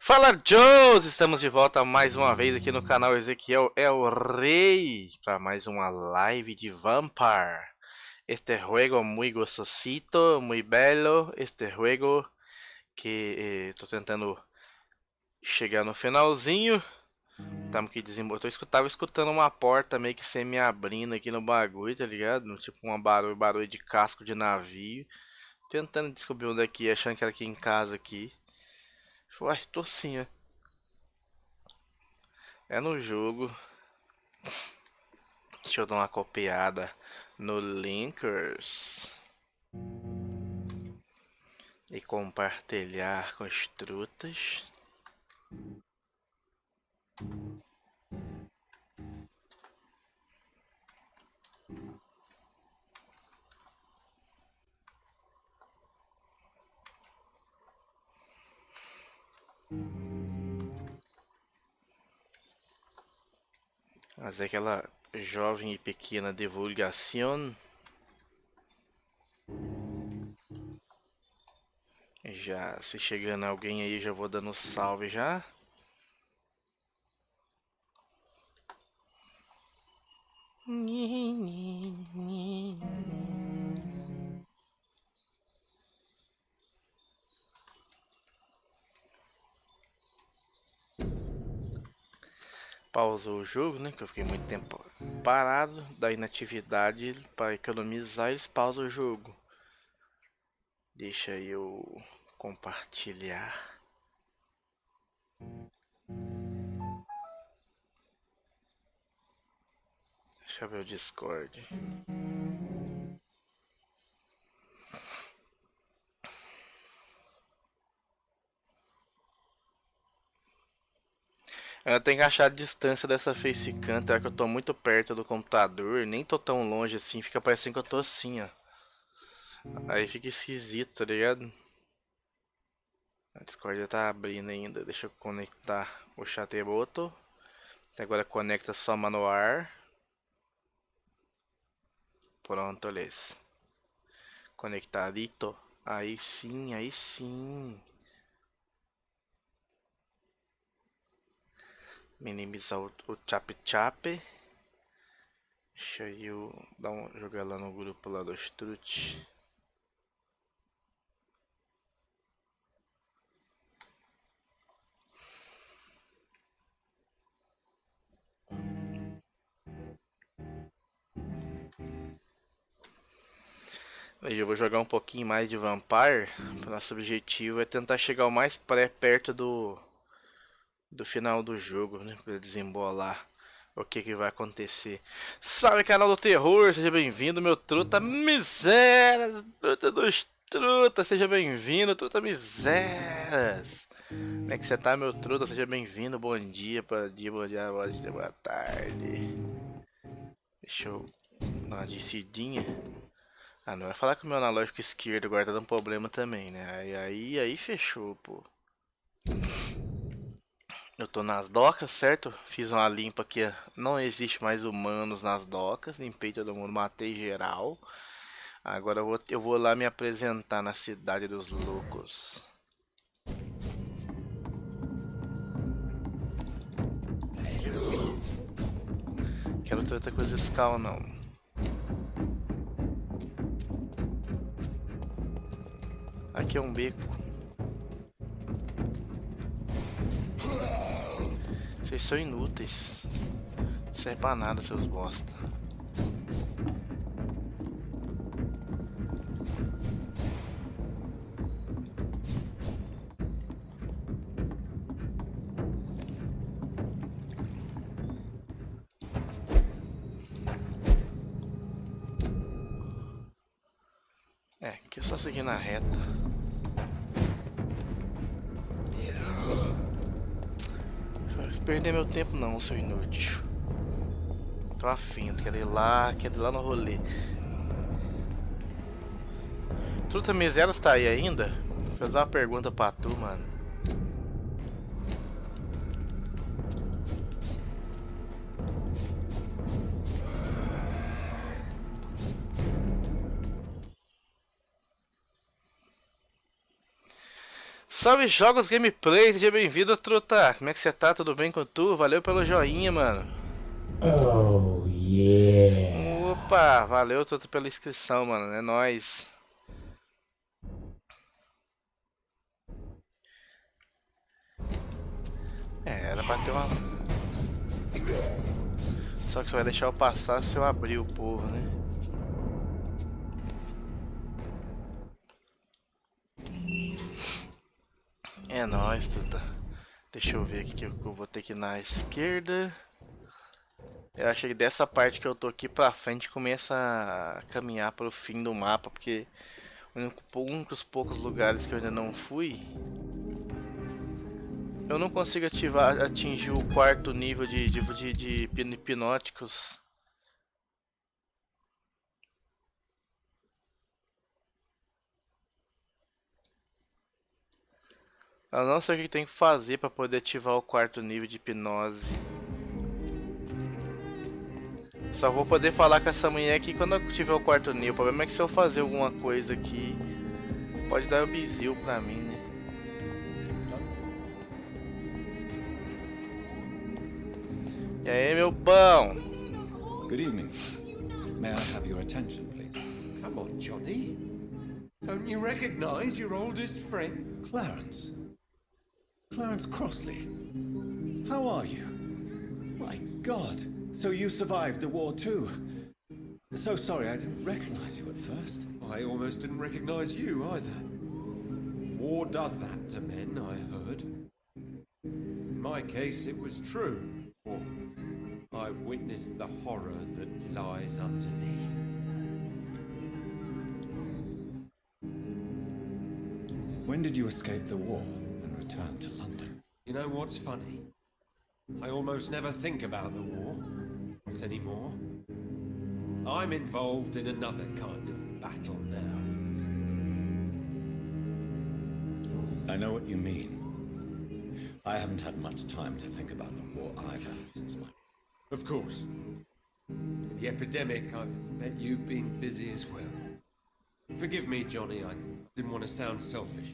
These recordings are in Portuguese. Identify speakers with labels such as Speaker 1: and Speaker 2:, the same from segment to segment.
Speaker 1: Fala, Joes! Estamos de volta mais uma vez aqui no canal Ezequiel é o Rei para mais uma live de Vampyr. Este juego muy gostosito, muy belo. Este juego que tô tentando chegar no finalzinho. Tamo que tava escutando uma porta meio que semi abrindo aqui no bagulho, tá ligado? Tipo um barulho de casco de navio. Tentando descobrir onde é que é, achando que era aqui em casa aqui. Uai, tô assim, ó. É no jogo. Deixa eu dar uma copiada no Linkers. E compartilhar com os trutas. Fazer aquela jovem e pequena divulgação. Já se chegando alguém aí, já vou dando salve já. Pausou o jogo, né? Que eu fiquei muito tempo parado da inatividade. Para economizar, eles pausam o jogo. Deixa eu compartilhar. Deixa eu ver o Discord. Eu tenho que achar a distância dessa facecam, é que eu tô muito perto do computador, nem tô tão longe assim, fica parecendo que eu tô assim, ó. Aí fica esquisito, tá ligado? A Discord já tá abrindo ainda, deixa eu conectar o chatbot. Agora conecta só manuar. Pronto, les. Conectadito. Aí sim, aí sim. Minimizar o chap-chap. Deixa eu jogar lá no grupo lá dos Trutas. Hoje eu vou jogar um pouquinho mais de Vampyr. Nosso objetivo é tentar chegar o mais perto do final do jogo, né? Pra desembolar o que vai acontecer. Salve, canal do terror, seja bem-vindo, meu truta misérias, truta dos trutas, seja bem-vindo, truta misérias. Como é que você tá, meu truta? Seja bem-vindo, bom dia, boa dia, boa tarde. Deixa eu dar uma descidinha. Ah, não vai falar que o meu analógico esquerdo agora tá dando problema também, né? Aí fechou, pô. Eu tô nas docas, certo? Fiz uma limpa aqui. Não existe mais humanos nas docas. Limpei todo mundo, matei geral. Agora eu vou lá me apresentar na cidade dos loucos. Quero treta com os Skull, não. Aqui é um beco. Vocês são inúteis. Não serve pra nada, seus bosta. É, aqui é só seguir na reta. Não vai perder meu tempo não, seu inútil. Tô afim, quero ir lá no rolê. Truta Miséria tá aí ainda? Vou fazer uma pergunta pra tu, mano. salve jogos gameplay, seja bem-vindo, Truta. Como é que você tá? Tudo bem com tu? Valeu pelo joinha, mano.
Speaker 2: Oh, yeah.
Speaker 1: Opa, valeu, Truta, pela inscrição, mano. É nóis. Era pra ter uma... Só que você vai deixar eu passar se eu abrir o povo, né? É nóis, Truta. Deixa eu ver aqui que eu vou ter que ir na esquerda. Eu achei que dessa parte que eu tô aqui pra frente começa a caminhar pro fim do mapa, porque um dos poucos lugares que eu ainda não fui, eu não consigo atingir o quarto nível de hipnóticos. Eu não sei o que tem que fazer pra poder ativar o quarto nível de hipnose. Só vou poder falar com essa mulher aqui quando eu tiver o quarto nível. O problema é que se eu fazer alguma coisa aqui, pode dar o bizil pra mim, né? E aí, meu bom?
Speaker 3: Good evening. May I have your attention, please?
Speaker 4: Come on, Johnny. Don't you recognize your oldest friend?
Speaker 3: Clarence. Clarence Crossley. How are you? My God. So you survived the war too. So sorry I didn't recognize you at first.
Speaker 4: I almost didn't recognize you either. War does that to men, I heard. In my case, it was true. Or I witnessed the horror that lies underneath.
Speaker 3: When did you escape the war and return to London?
Speaker 4: You know what's funny? I almost never think about the war. Not anymore. I'm involved in another kind of battle now.
Speaker 3: I know what you mean. I haven't had much time to think about the war either since my...
Speaker 4: Of course. With the epidemic, I bet you've been busy as well. Forgive me, Johnny, I didn't want to sound selfish.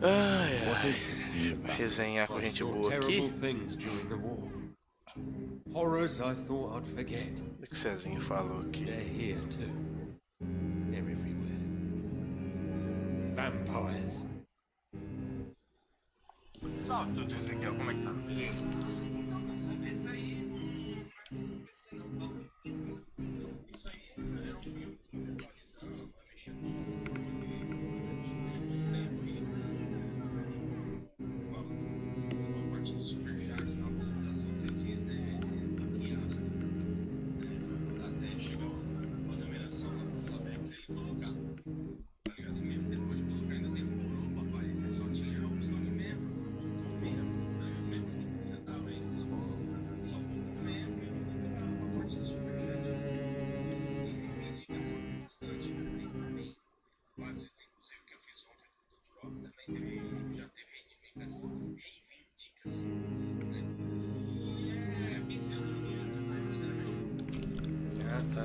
Speaker 1: Ai, resenhar com gente boa aqui.
Speaker 4: Terrible things during the war. Horrors I thought I'd forget.
Speaker 1: O que o Cezinho falou aqui?
Speaker 4: They're here too. They're everywhere. Vampires.
Speaker 5: Salve, tudo isso aqui, ó. Como é que tá? Beleza? Isso aí. Isso aí é um filme atualizando, vai mexer a parte dos superchats, da atualização que você diz, né? Bloqueada. Até chegar a numeração lá pro Flavex ele colocar. Tá ligado? E mesmo depois de colocar, ainda demorou pra aparecer só tinha a opção de membro. Mesmo 50 centavos aí, vocês só um membro. A parte do superchat e indicação bastante. Tem também vários, inclusive, que eu fiz ontem do Drop também já teve reivindicação, né? E é pensando no os caras.
Speaker 1: Ah, tá.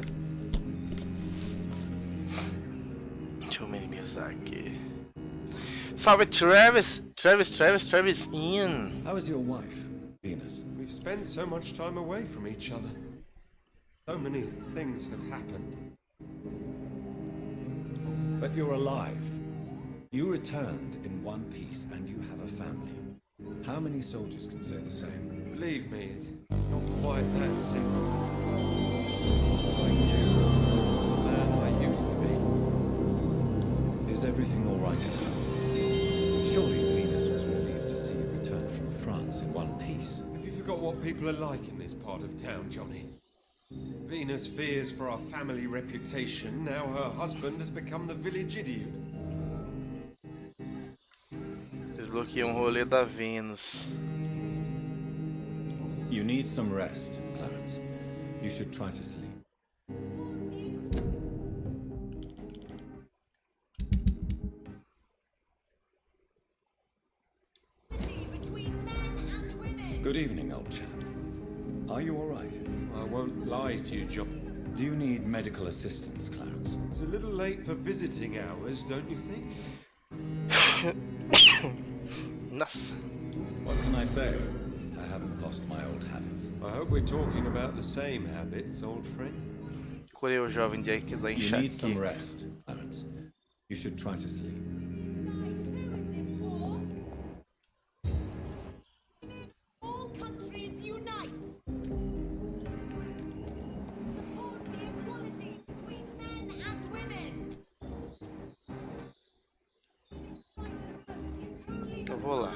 Speaker 1: Deixa eu minimizar aqui. Salve, Travis! Travis in!
Speaker 3: How is your wife, Venus?
Speaker 4: We've spent so much time away from each other. So many things have happened.
Speaker 3: But you're alive. You returned in one piece and you have a family. How many soldiers can say the same?
Speaker 4: Believe me, it's not quite that simple. Like you, the man I used to be.
Speaker 3: Is everything all right at home? Surely Venus was relieved to see you return from France in one piece.
Speaker 4: Have you forgot what people are like in this part of town, Johnny? Venus fears for our family reputation. Now her husband has become the village idiot.
Speaker 1: Desbloqueei rolê da Venus.
Speaker 3: You need some rest, Clarence. You should try to sleep. Good evening, old chap. Are you all right?
Speaker 4: I won't lie to you, John.
Speaker 3: Do you need medical assistance, Clarence?
Speaker 4: It's a little late for visiting hours, don't you think?
Speaker 1: Nossa.
Speaker 3: What can I say? I haven't lost my old habits.
Speaker 4: I hope we're talking about the same habits, old friend.
Speaker 1: Curei o jovem de aqui lá em
Speaker 3: You need some
Speaker 1: Shaq.
Speaker 3: rest, Clarence. You should try to sleep.
Speaker 6: All countries unite! Support the equality between men and women!
Speaker 1: Eu vou lá.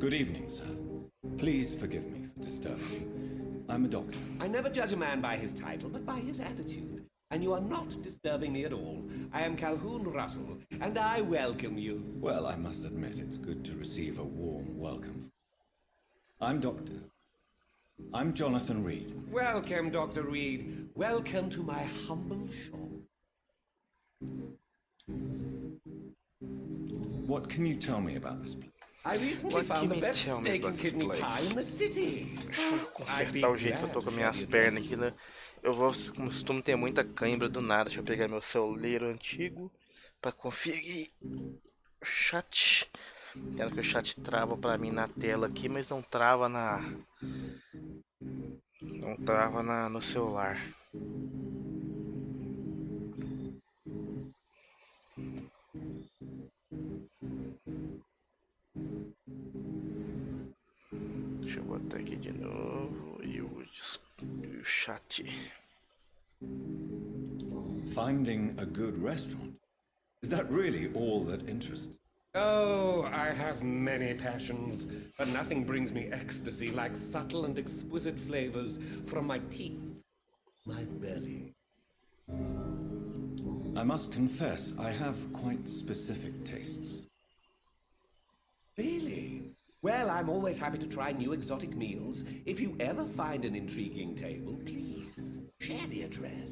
Speaker 3: Good evening, sir. Please forgive me for disturbing you. I'm a doctor.
Speaker 7: I never judge a man by his title, but by his attitude. And you are not disturbing me at all. I am Calhoun Russell, and I welcome you.
Speaker 3: Well, I must admit it's good to receive a warm welcome. I'm Doctor. I'm Jonathan Reed.
Speaker 7: Welcome, Dr. Reed. Welcome to my humble shop.
Speaker 3: What can you tell me about this place?
Speaker 7: I recently
Speaker 1: What
Speaker 7: found
Speaker 1: can
Speaker 7: the
Speaker 1: you
Speaker 7: best
Speaker 1: tell me
Speaker 7: steak
Speaker 1: about
Speaker 7: and
Speaker 1: this
Speaker 7: kidney
Speaker 1: place?
Speaker 7: pie in the city.
Speaker 1: Deixa eu consertar o jeito que eu tô com minhas pernas aqui, né? Eu costumo ter muita cãibra do nada. Deixa eu pegar meu celular antigo pra conferir o chat. Quero que o chat trava pra mim na tela aqui, mas não trava no celular. Deixa eu botar aqui de novo e o chat.
Speaker 3: Finding a good restaurant. Is that really all that interests?
Speaker 7: Oh, I have many passions, but nothing brings me ecstasy like subtle and exquisite flavors from my teeth, my belly.
Speaker 3: I must confess, I have quite specific tastes.
Speaker 7: Really? Well, I'm always happy to try new exotic meals. If you ever find an intriguing table, please share the address.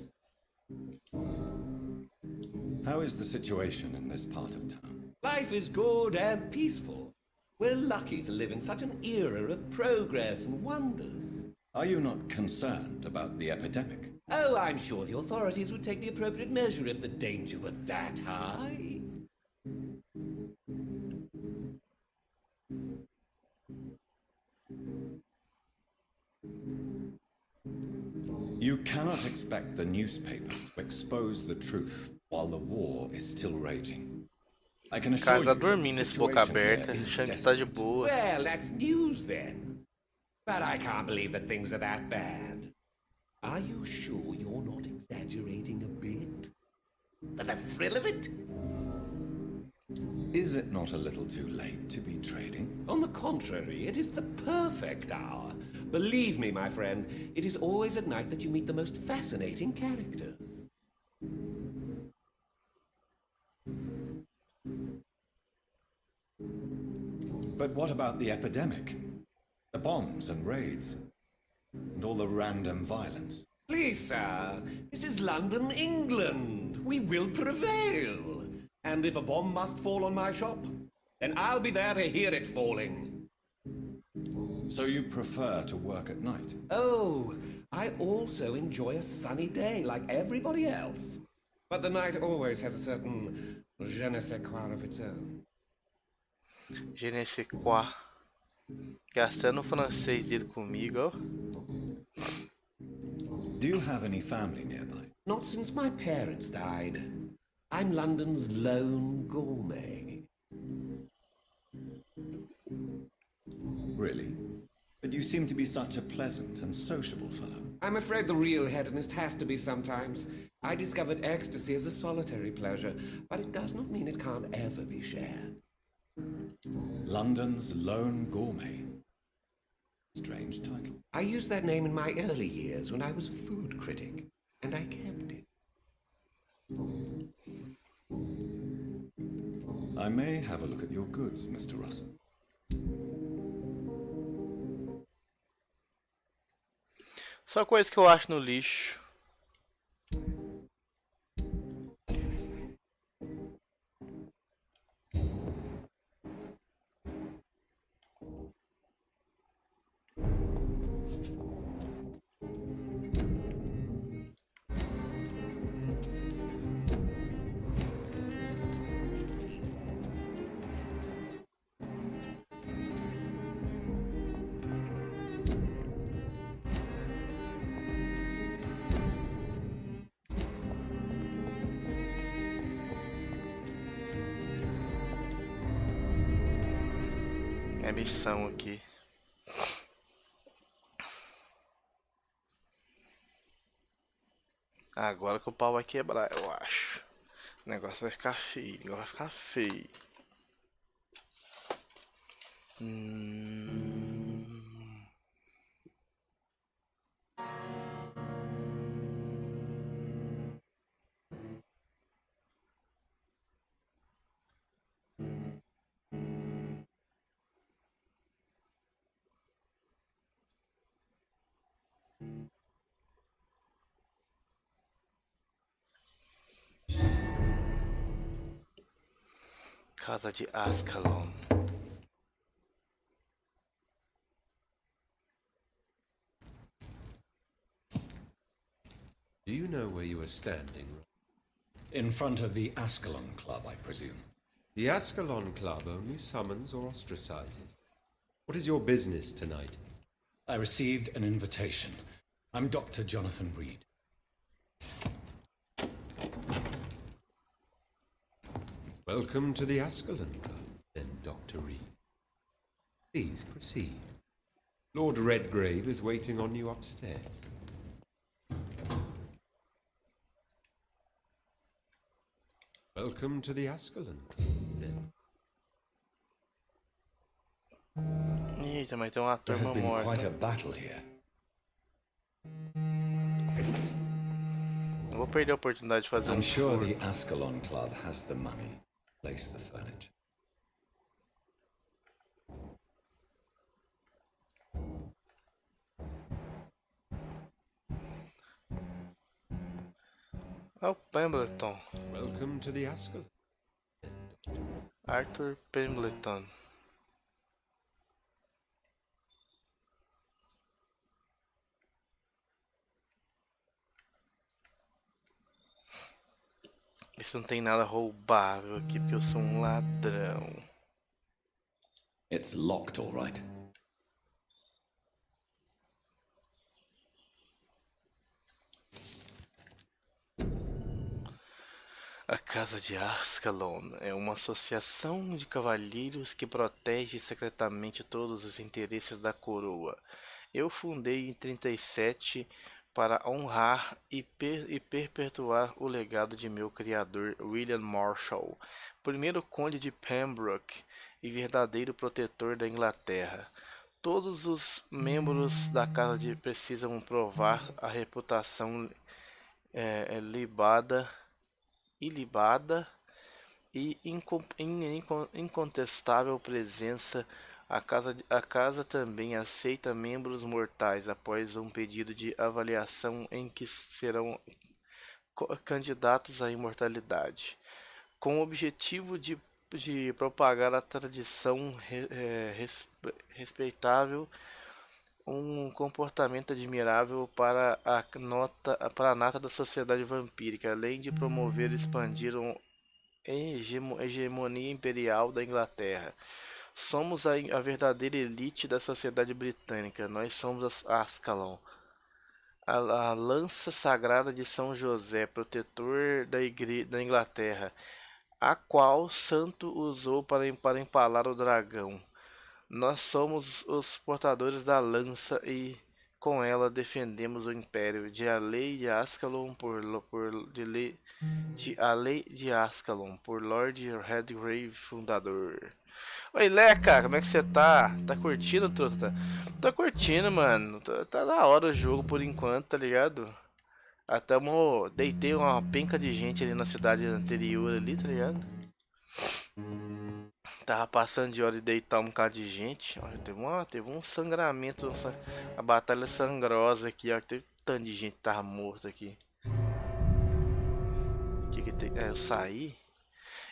Speaker 3: How is the situation in this part of town?
Speaker 7: Life is good and peaceful. We're lucky to live in such an era of progress and wonders.
Speaker 3: Are you not concerned about the epidemic?
Speaker 7: Oh, I'm sure the authorities would take the appropriate measure if the danger were that high.
Speaker 3: You cannot expect the newspapers to expose the truth while the war is still raging. I can
Speaker 1: O
Speaker 3: assure
Speaker 1: cara
Speaker 3: you
Speaker 1: tá
Speaker 3: that the
Speaker 1: dormindo nesse boca
Speaker 3: situation here
Speaker 1: aberta,
Speaker 3: is
Speaker 1: achando que tá de
Speaker 3: desperate.
Speaker 1: boa.
Speaker 7: Well, that's news then. But I can't believe that things are that bad. Are you sure you're not exaggerating a bit? For the thrill of it?
Speaker 3: Is it not a little too late to be trading?
Speaker 7: On the contrary, it is the perfect hour. Believe me, my friend, it is always at night that you meet the most fascinating characters.
Speaker 3: But what about the epidemic? The bombs and raids? And all the random violence?
Speaker 7: Please, sir, this is London, England. We will prevail. And if a bomb must fall on my shop, then I'll be there to hear it falling.
Speaker 3: So you prefer to work at night?
Speaker 7: Oh, I also enjoy a sunny day like everybody else. But the night always has a certain je ne sais quoi of its own.
Speaker 1: Je ne sais quoi. Gastando o francês dele comigo, ó.
Speaker 3: Do you have any family nearby?
Speaker 7: Not since my parents died. I'm London's lone gourmet.
Speaker 3: Really? But you seem to be such a pleasant and sociable fellow.
Speaker 7: I'm afraid the real hedonist has to be sometimes. I discovered ecstasy as a solitary pleasure, but it does not mean it can't ever be shared.
Speaker 3: London's lone gourmet. Strange title.
Speaker 7: I used that name in my early years when I was a food critic, and I kept it.
Speaker 3: I may have a look at your goods, Mr. Russell.
Speaker 1: Só coisa que eu acho no lixo. É missão aqui. Agora que o pau vai quebrar, eu acho. O negócio vai ficar feio. O negócio vai ficar feio. Casa de Ascalon.
Speaker 4: Do you know where you are standing?
Speaker 3: In front of the Ascalon Club, I presume.
Speaker 4: The Ascalon Club only summons or ostracizes. What is your business tonight?
Speaker 3: I received an invitation. I'm Dr. Jonathan Reed.
Speaker 4: Welcome to the Ascalon Club, then, Dr. Reed. Please proceed. Lord Redgrave is waiting on you upstairs. Welcome to the Ascalon Club, then.
Speaker 1: Eita, mas tem uma
Speaker 3: There
Speaker 1: turma
Speaker 3: has been quite
Speaker 1: morta.
Speaker 3: a battle here.
Speaker 1: Não vou perder a oportunidade de fazer
Speaker 3: I'm
Speaker 1: um
Speaker 3: sure
Speaker 1: furo.
Speaker 3: the Ascalon Club has the money. Place the furniture.
Speaker 1: É o Pembleton.
Speaker 4: Welcome to the Ascalon.
Speaker 1: Arthur Pembleton. Isso não tem nada roubável aqui, porque eu sou um ladrão.
Speaker 3: It's locked, all right.
Speaker 1: A Casa de Ascalon é uma associação de cavalheiros que protege secretamente todos os interesses da coroa. Eu fundei em 37 para honrar e perpetuar o legado de meu criador William Marshall, primeiro conde de Pembroke e verdadeiro protetor da Inglaterra. Todos os membros da casa precisam provar a reputação ilibada e incontestável presença. A casa também aceita membros mortais após um pedido de avaliação em que serão candidatos à imortalidade, com o objetivo de propagar a tradição respeitável, um comportamento admirável para a nata da sociedade vampírica, além de promover e expandir uma hegemonia imperial da Inglaterra. Somos a verdadeira elite da sociedade britânica. Nós somos as Ascalon, a lança sagrada de São José, protetor da Inglaterra, a qual santo usou para empalar o dragão. Nós somos os portadores da lança e com ela defendemos o império. A lei de Ascalon por Lord Redgrave, fundador. Oi, Leca, como é que você tá? Tá curtindo, Truta? Tô curtindo, mano. Tá da hora o jogo por enquanto, tá ligado? Até deitei uma penca de gente ali na cidade anterior ali, tá ligado? Tava passando de hora de deitar um bocado de gente. Olha, teve um sangramento, a batalha sangrosa aqui, ó. Teve tanto de gente que tava morto aqui. Eu saí?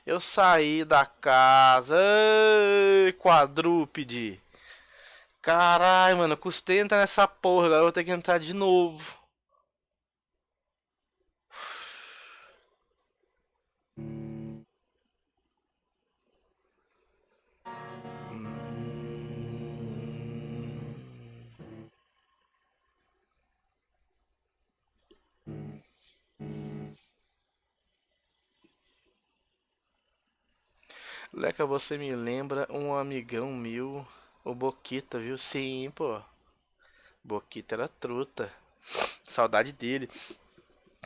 Speaker 1: Eu saí da casa. Ei, quadrúpede. Caralho, mano, custei entrar nessa porra. Agora eu vou ter que entrar de novo. Leca, você me lembra um amigão meu O Boquita, viu? Sim, pô. Boquita era truta. Saudade dele.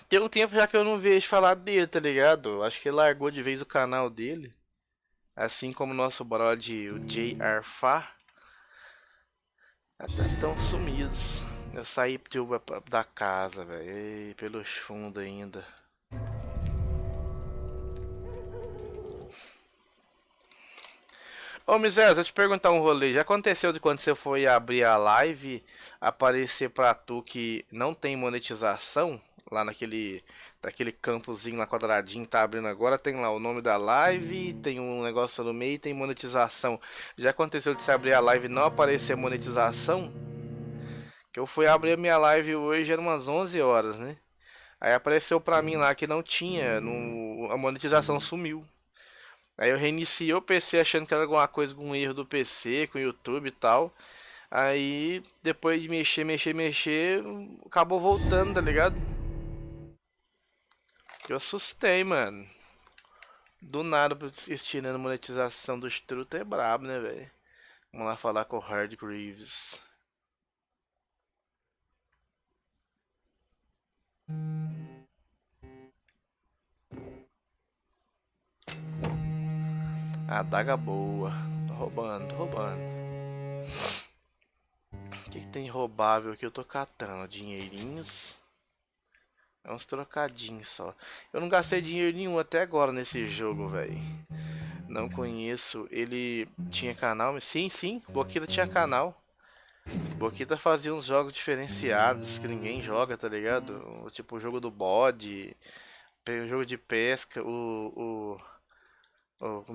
Speaker 1: Tem um tempo já que eu não vejo falar dele, tá ligado? Acho que ele largou de vez o canal dele. Assim como o nosso brother, o J.R. Fá. Até estão sumidos. Eu saí da casa, velho. Pelos fundos ainda. Ô, Miséria, deixa eu te perguntar um rolê. Já aconteceu de quando você foi abrir a live, aparecer pra tu que não tem monetização? Lá daquele campozinho lá quadradinho, tá abrindo agora, tem lá o nome da live, tem um negócio no meio e tem monetização. Já aconteceu de você abrir a live e não aparecer monetização? Que eu fui abrir a minha live hoje, era umas 11 horas, né? Aí apareceu pra mim lá que não tinha, a monetização sumiu. Aí eu reiniciei o PC achando que era alguma coisa com um erro do PC, com o YouTube e tal. Aí depois de mexer, acabou voltando, tá ligado? Eu assustei, mano. Do nada, estirando monetização dos Truta é brabo, né, velho? Vamos lá falar com o Hard Greaves. Adaga boa. Tô roubando, tô roubando. O que tem roubável aqui? Eu tô catando dinheirinhos. É uns trocadinhos só. Eu não gastei dinheiro nenhum até agora nesse jogo, velho. Não conheço. Ele tinha canal? Sim, sim. Boquita tinha canal. Boquita fazia uns jogos diferenciados que ninguém joga, tá ligado? Tipo o jogo do bode, o jogo de pesca, como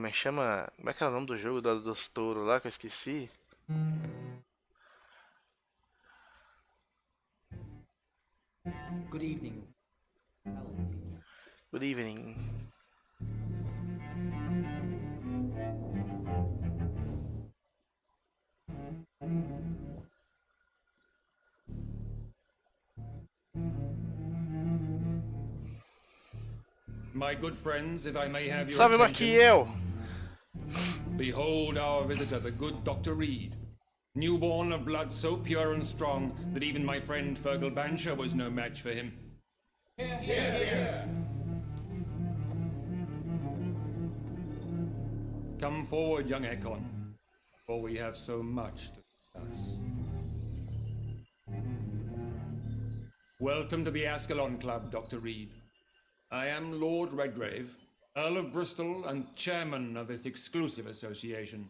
Speaker 1: é que chama? Como é que era o nome do jogo dos touros lá que eu esqueci?
Speaker 8: Good evening.
Speaker 1: Good evening.
Speaker 9: My good friends, if I may have your
Speaker 1: Salve,
Speaker 9: attention,
Speaker 1: Maquiel!
Speaker 9: behold our visitor, the good Dr. Reed. Newborn of blood so pure and strong that even my friend Fergal Bansha was no match for him. Come forward, young Ekon, for we have so much to discuss. Welcome to the Ascalon Club, Dr. Reed. I am Lord Redgrave, Earl of Bristol and chairman of this exclusive association.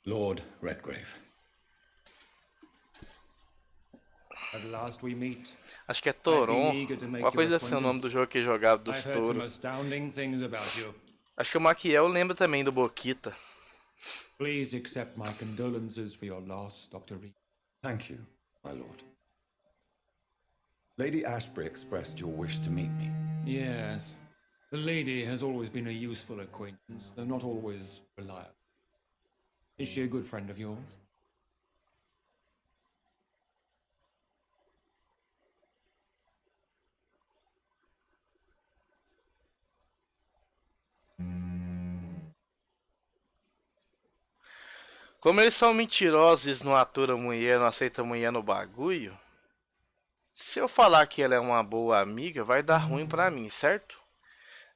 Speaker 3: Lord Redgrave.
Speaker 9: At last we meet.
Speaker 1: Acho que é Toron. Uma coisa assim, o nome do jogo que jogava dos
Speaker 9: I've heard some
Speaker 1: touros.
Speaker 9: astounding things about you.
Speaker 1: Acho que o Maquiel lembra também do Boquita.
Speaker 9: Please accept my condolences for your loss, Dr. Reed.
Speaker 3: Thank you, my lord. Lady Ashbury expressed your wish to meet me.
Speaker 9: Yes. The lady has always been a useful acquaintance, though not always reliable. Is she a good friend of yours?
Speaker 1: Como eles são mentirosos, eles não aturam mulher, não aceitam mulher no bagulho. Se eu falar que ela é uma boa amiga, vai dar ruim pra mim, certo?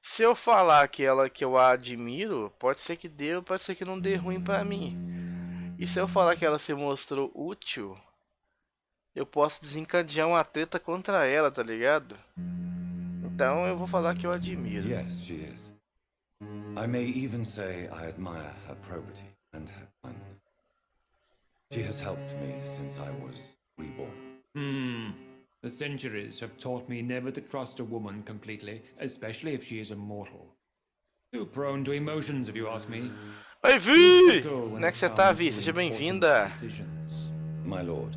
Speaker 1: Se eu falar que eu a admiro, pode ser que dê, pode ser que não dê ruim pra mim. E se eu falar que ela se mostrou útil, eu posso desencadear uma treta contra ela, tá ligado? Então eu vou falar que eu admiro.
Speaker 3: Yes, she is. I may even say I admire her probity and her kindness. She has helped me since I was reborn.
Speaker 9: The centuries have taught me never to trust a woman completely, especially if she is a mortal. Too prone to emotions, if you ask me.
Speaker 1: Oi, Vi! Como é que você tá, Vi? Seja bem-vinda.
Speaker 3: My lord,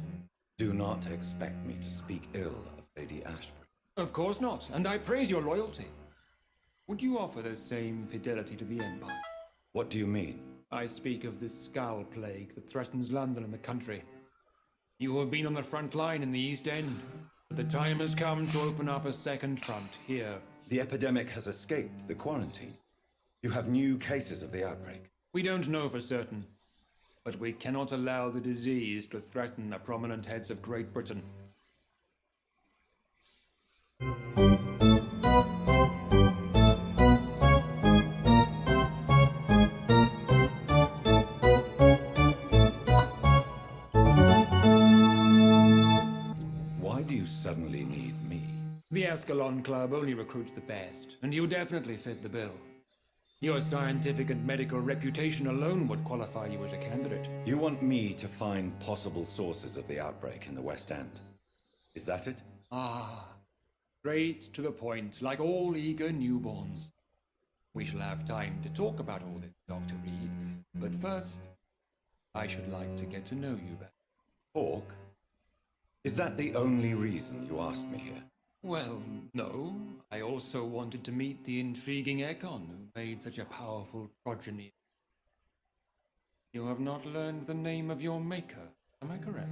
Speaker 3: do not expect me to speak ill of Lady Ashbury.
Speaker 9: Of course not, and I praise your loyalty. Would you offer the same fidelity to the Empire?
Speaker 3: What do you mean?
Speaker 9: I speak of this skull plague that threatens London and the country. You have been on the front line in the East End, but the time has come to open up a second front here.
Speaker 3: The epidemic has escaped the quarantine. You have new cases of the outbreak.
Speaker 9: We don't know for certain. but we cannot allow the disease to threaten the prominent heads of Great Britain.
Speaker 3: Why do you suddenly need me?
Speaker 9: The Ascalon Club only recruits the best, and you definitely fit the bill. Your scientific and medical reputation alone would qualify you as a candidate.
Speaker 3: You want me to find possible sources of the outbreak in the West End. Is that it?
Speaker 9: Ah, straight to the point, like all eager newborns. We shall have time to talk about all this, Dr. Reed, but first, I should like to get to know you better.
Speaker 3: Talk? Is that the only reason you asked me here?
Speaker 9: Well, no. I also wanted to meet the intriguing Ekon who made such a powerful progeny. You have not learned the name of your maker, am I correct?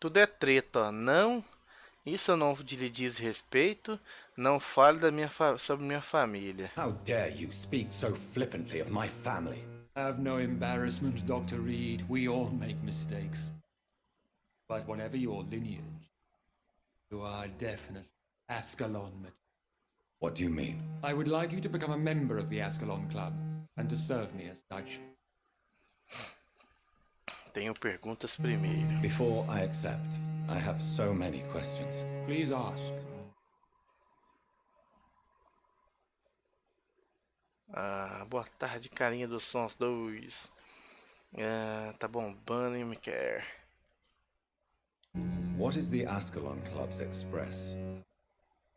Speaker 1: Tudo é treta, ó. Não, isso eu não lhe diz respeito. Não fale sobre minha família.
Speaker 3: How dare you speak so flippantly of my family?
Speaker 9: Have no embarrassment, Dr. Reed. We all make mistakes. But whatever your lineage, you are definitely Ascalon.
Speaker 3: What do you mean?
Speaker 9: I would like you to become a member of the Ascalon Club, and to serve me as such.
Speaker 1: Tenho perguntas primeiro.
Speaker 3: Before I accept, I have so many questions.
Speaker 9: Please ask.
Speaker 1: Ah, boa tarde, carinha dos sons 2. Tá bombando e me quer.
Speaker 3: What is the Ascalon Club's express?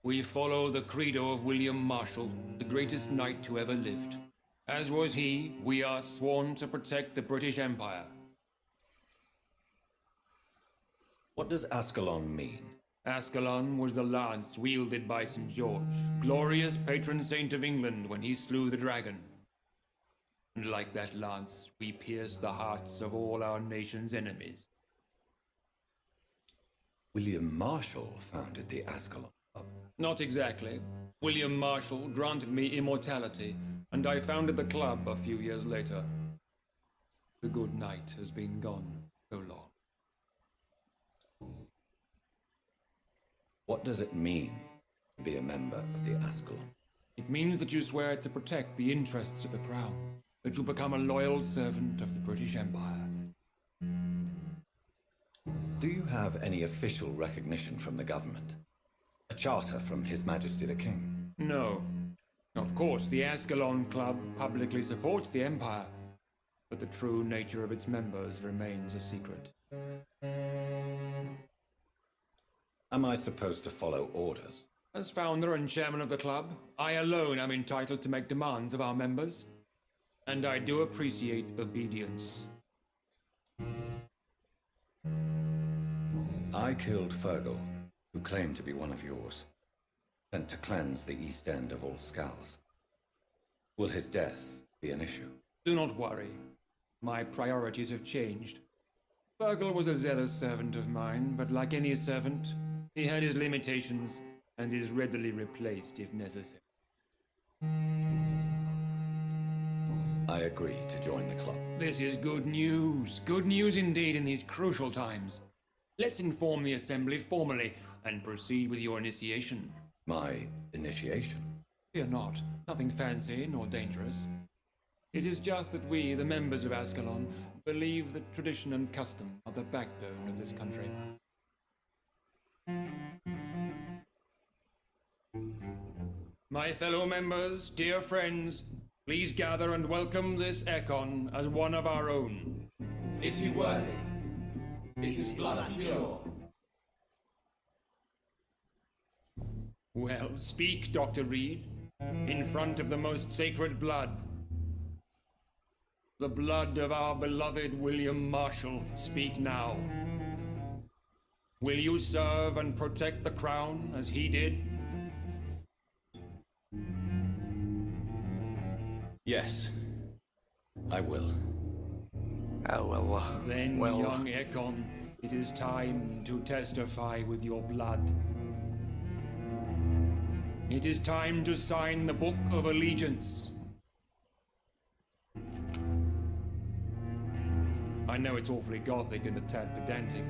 Speaker 9: We follow the credo of William Marshall, the greatest knight who ever lived. As was he, we are sworn to protect the British Empire.
Speaker 3: What does Ascalon mean?
Speaker 9: Ascalon was the lance wielded by St. George, glorious patron saint of England when he slew the dragon. And like that lance, we pierce the hearts of all our nation's enemies.
Speaker 3: William Marshall founded the Ascalon Club.
Speaker 9: Not exactly. William Marshall granted me immortality, and I founded the club a few years later. The good knight has been gone so long.
Speaker 3: What does it mean to be a member of the Ascalon?
Speaker 9: It means that you swear to protect the interests of the crown, that you become a loyal servant of the British Empire.
Speaker 3: Do you have any official recognition from the government? A charter from His Majesty the King?
Speaker 9: No. Of course, the Ascalon Club publicly supports the Empire, but the true nature of its members remains a secret.
Speaker 3: Am I supposed to follow orders?
Speaker 9: As founder and chairman of the club, I alone am entitled to make demands of our members, and I do appreciate obedience.
Speaker 3: I killed Fergal, who claimed to be one of yours, sent to cleanse the East End of all scals. Will his death be an issue?
Speaker 9: Do not worry. My priorities have changed. Fergal was a zealous servant of mine, but like any servant, he had his limitations and is readily replaced if necessary.
Speaker 3: I agree to join the club.
Speaker 9: This is good news. Good news indeed in these crucial times. Let's inform the Assembly formally and proceed with your initiation.
Speaker 3: My initiation?
Speaker 9: Fear not. Nothing fancy nor dangerous. It is just that we, the members of Ascalon, believe that tradition and custom are the backbone of this country. My fellow members, dear friends, please gather and welcome this Ekon as one of our own.
Speaker 2: Is he worthy? Is his blood pure?
Speaker 9: Well, speak, Dr. Reed, in front of the most sacred blood. The blood of our beloved William Marshall, speak now. Will you serve and protect the crown as he did?
Speaker 3: Yes, I will.
Speaker 9: Then, young Ekon, it is time to testify with your blood. It is time to sign the Book of Allegiance. I know it's awfully gothic and a tad pedantic,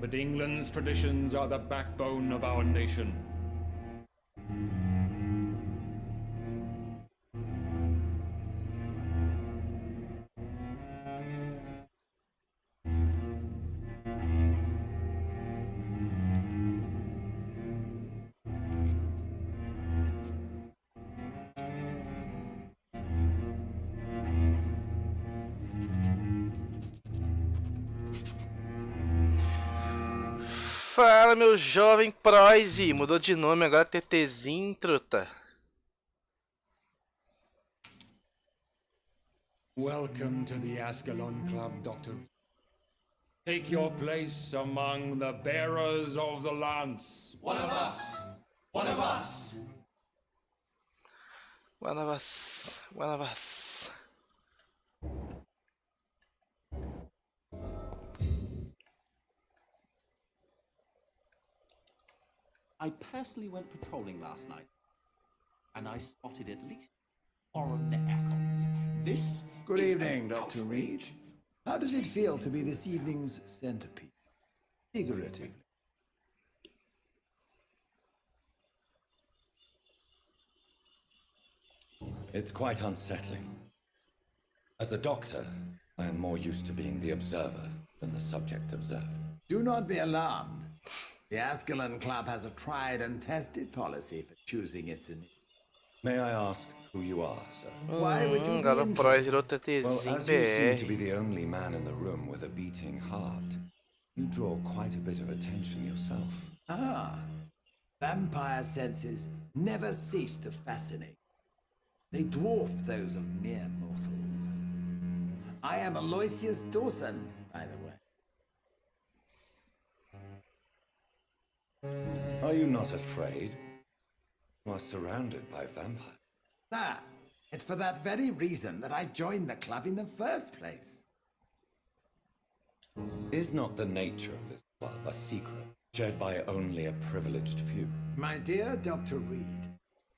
Speaker 9: but England's traditions are the backbone of our nation.
Speaker 1: Fala, meu jovem Proise, mudou de nome agora, TTzinho, truta.
Speaker 9: Welcome to the Ascalon Club, Doctor. Take your place among the bearers of the lance.
Speaker 2: One of us. One of us.
Speaker 1: One of us. One of us.
Speaker 8: I personally went patrolling last night, and I spotted at least foreign echoes. This
Speaker 3: Good
Speaker 8: is
Speaker 3: evening,
Speaker 8: an
Speaker 3: Dr. Reed.
Speaker 8: outrage.
Speaker 3: How does it feel to be this evening's centerpiece? Figuratively. It's quite unsettling. As a doctor, I am more used to being the observer than the subject observed.
Speaker 10: Do not be alarmed. The Ascalon Club has a tried and tested policy for choosing its initiative.
Speaker 3: May I ask who you are, sir?
Speaker 10: Why would you be
Speaker 1: Agora o Proise virou
Speaker 3: Well,
Speaker 1: TTzinho
Speaker 3: as you seem to
Speaker 1: BR.
Speaker 3: be the only man in the room with a beating heart, you draw quite a bit of attention yourself.
Speaker 10: Ah, vampire senses never cease to fascinate. They dwarf those of mere mortals. I am Aloysius Dawson, by the way.
Speaker 3: Are you not afraid? You are surrounded by vampires.
Speaker 10: Ah, it's for that very reason that I joined the club in the first place.
Speaker 3: Is not the nature of this club a secret shared by only a privileged few?
Speaker 10: My dear Dr. Reed,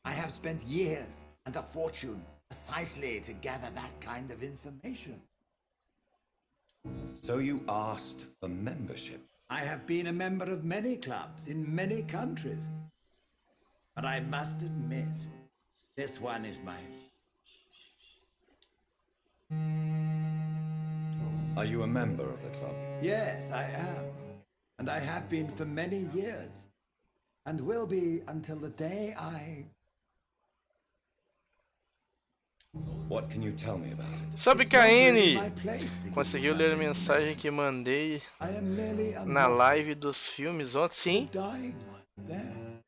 Speaker 10: I have spent years and a fortune precisely to gather that kind of information.
Speaker 3: So you asked for membership?
Speaker 10: I have been a member of many clubs in many countries. But I must admit, this one is my...
Speaker 3: Are you a member of the club?
Speaker 10: Yes, I am. And I have been for many years. And will be until the day I...
Speaker 3: What can you tell me about it?
Speaker 1: Sabe,
Speaker 10: It's not really
Speaker 1: KN?
Speaker 10: my place to give
Speaker 1: Conseguiu
Speaker 10: you
Speaker 1: ler a
Speaker 10: such
Speaker 1: mensagem que mandei
Speaker 10: I am merely a
Speaker 1: na
Speaker 10: mortal,
Speaker 1: live dos filmes ontem? Sim,
Speaker 10: dying one. That.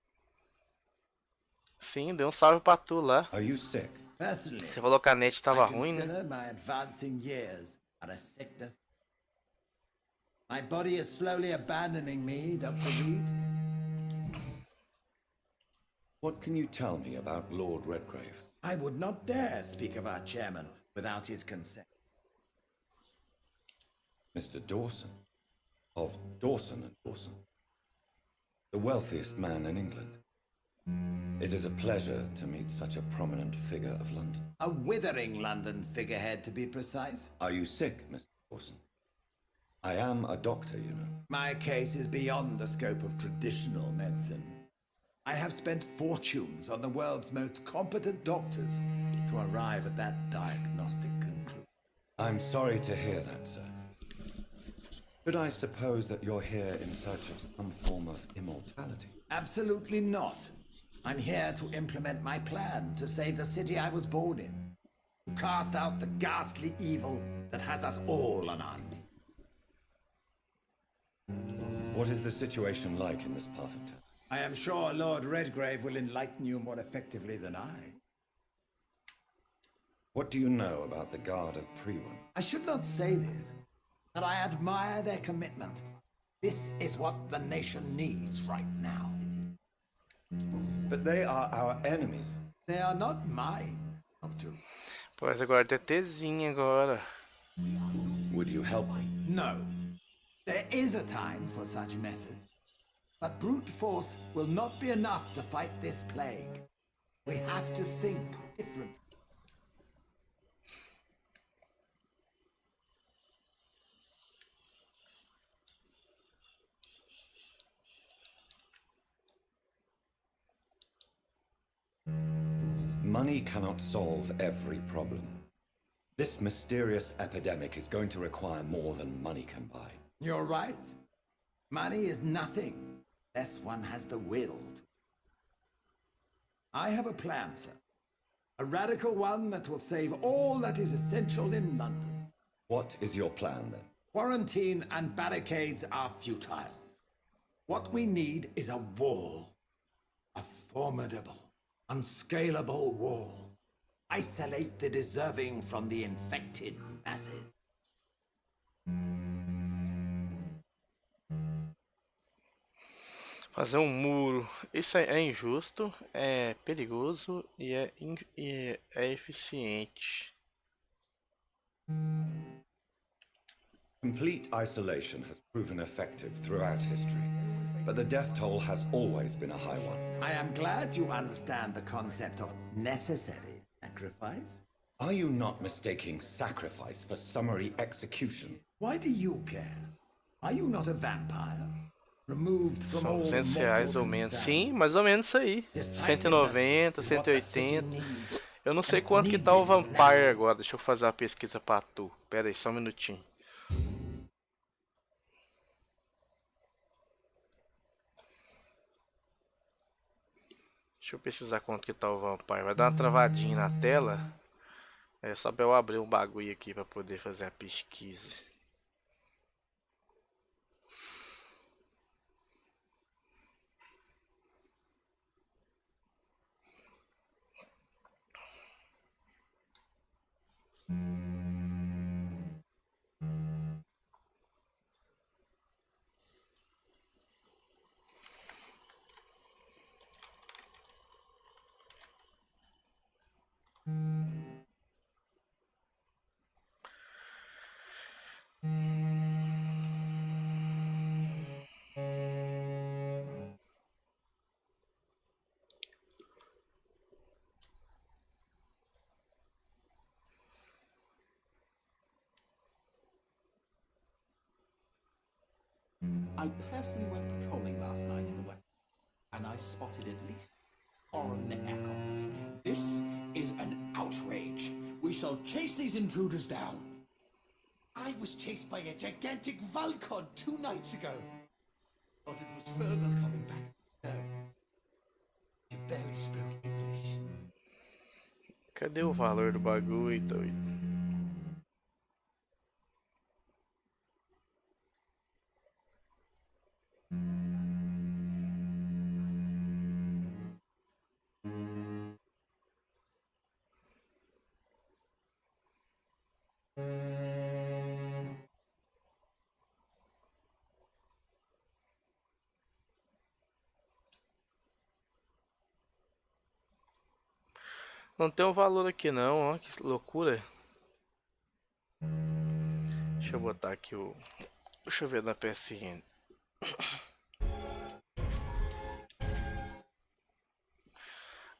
Speaker 1: sim, deu um salve pra tu lá.
Speaker 3: Are you sick?
Speaker 10: Personally,
Speaker 1: Você falou que a net tava
Speaker 10: I
Speaker 1: ruim, né?
Speaker 10: consider my advancing years are a sickness. My body is slowly abandoning me, Dr. Reed.
Speaker 3: What can you tell me about Lord Redgrave?
Speaker 10: I would not dare speak of our chairman without his consent.
Speaker 3: Mr. Dawson? Of Dawson and Dawson? The wealthiest man in England. It is a pleasure to meet such a prominent figure of London.
Speaker 10: A withering London figurehead, to be precise.
Speaker 3: Are you sick, Mr. Dawson? I am a doctor, you know.
Speaker 10: My case is beyond the scope of traditional medicine. I have spent fortunes on the world's most competent doctors to arrive at that diagnostic conclusion.
Speaker 3: I'm sorry to hear that, sir. Could I suppose that you're here in search of some form of immortality?
Speaker 10: Absolutely not. I'm here to implement my plan to save the city I was born in. To cast out the ghastly evil that has us all on our knees.
Speaker 3: What is the situation like in this part of town?
Speaker 10: I am sure Lord Redgrave will enlighten you more effectively than I.
Speaker 3: What do you know about the Guard of Prewin?
Speaker 10: I should not say this, but I admire their commitment. This is what the nation needs right now.
Speaker 3: But they are our enemies.
Speaker 10: They are not mine, Doctor.
Speaker 1: Pois agora TTzinho agora.
Speaker 3: Would you help me?
Speaker 10: No. There is a time for such methods. But brute force will not be enough to fight this plague. We have to think differently.
Speaker 3: Money cannot solve every problem. This mysterious epidemic is going to require more than money can buy.
Speaker 10: You're right. Money is nothing unless one has the will. I have a plan, sir. A radical one that will save all that is essential in London.
Speaker 3: What is your plan then?
Speaker 10: Quarantine and barricades are futile. What we need is a wall. A formidable, unscalable wall. Isolate the deserving from the infected masses.
Speaker 1: Fazer um muro. Isso é injusto, é perigoso e é eficiente.
Speaker 3: Complete isolation has proven effective throughout history, but the death toll has always been a high one.
Speaker 10: I am glad you understand the concept of necessary sacrifice.
Speaker 3: Are you not mistaking sacrifice for summary execution?
Speaker 10: Why do you care? Are you not a vampire? Removed from
Speaker 1: São
Speaker 10: all
Speaker 1: R$200
Speaker 10: mortal
Speaker 1: ou menos.
Speaker 10: concern.
Speaker 1: Sim, mais ou menos isso aí. 190, 180. Eu não sei quanto que tá o Vampyr agora. Deixa eu fazer uma pesquisa pra tu. Pera aí, só um minutinho. Deixa eu pesquisar quanto que tá o Vampyr. Vai dar uma travadinha na tela. É só pra eu abrir um bagulho aqui pra poder fazer a pesquisa.
Speaker 8: I personally went patrolling last night in the west, and I spotted at least foreign echoes. This is an outrage. We shall chase these intruders down.
Speaker 2: I was chased by a gigantic Valcon 2 nights ago. Thought it was Fergal coming back. No. You barely spoke English.
Speaker 1: Cadê o valor do bagulho, doido? Não tem um valor aqui não, ó, que loucura. Deixa eu botar aqui o... Deixa eu ver na PSN.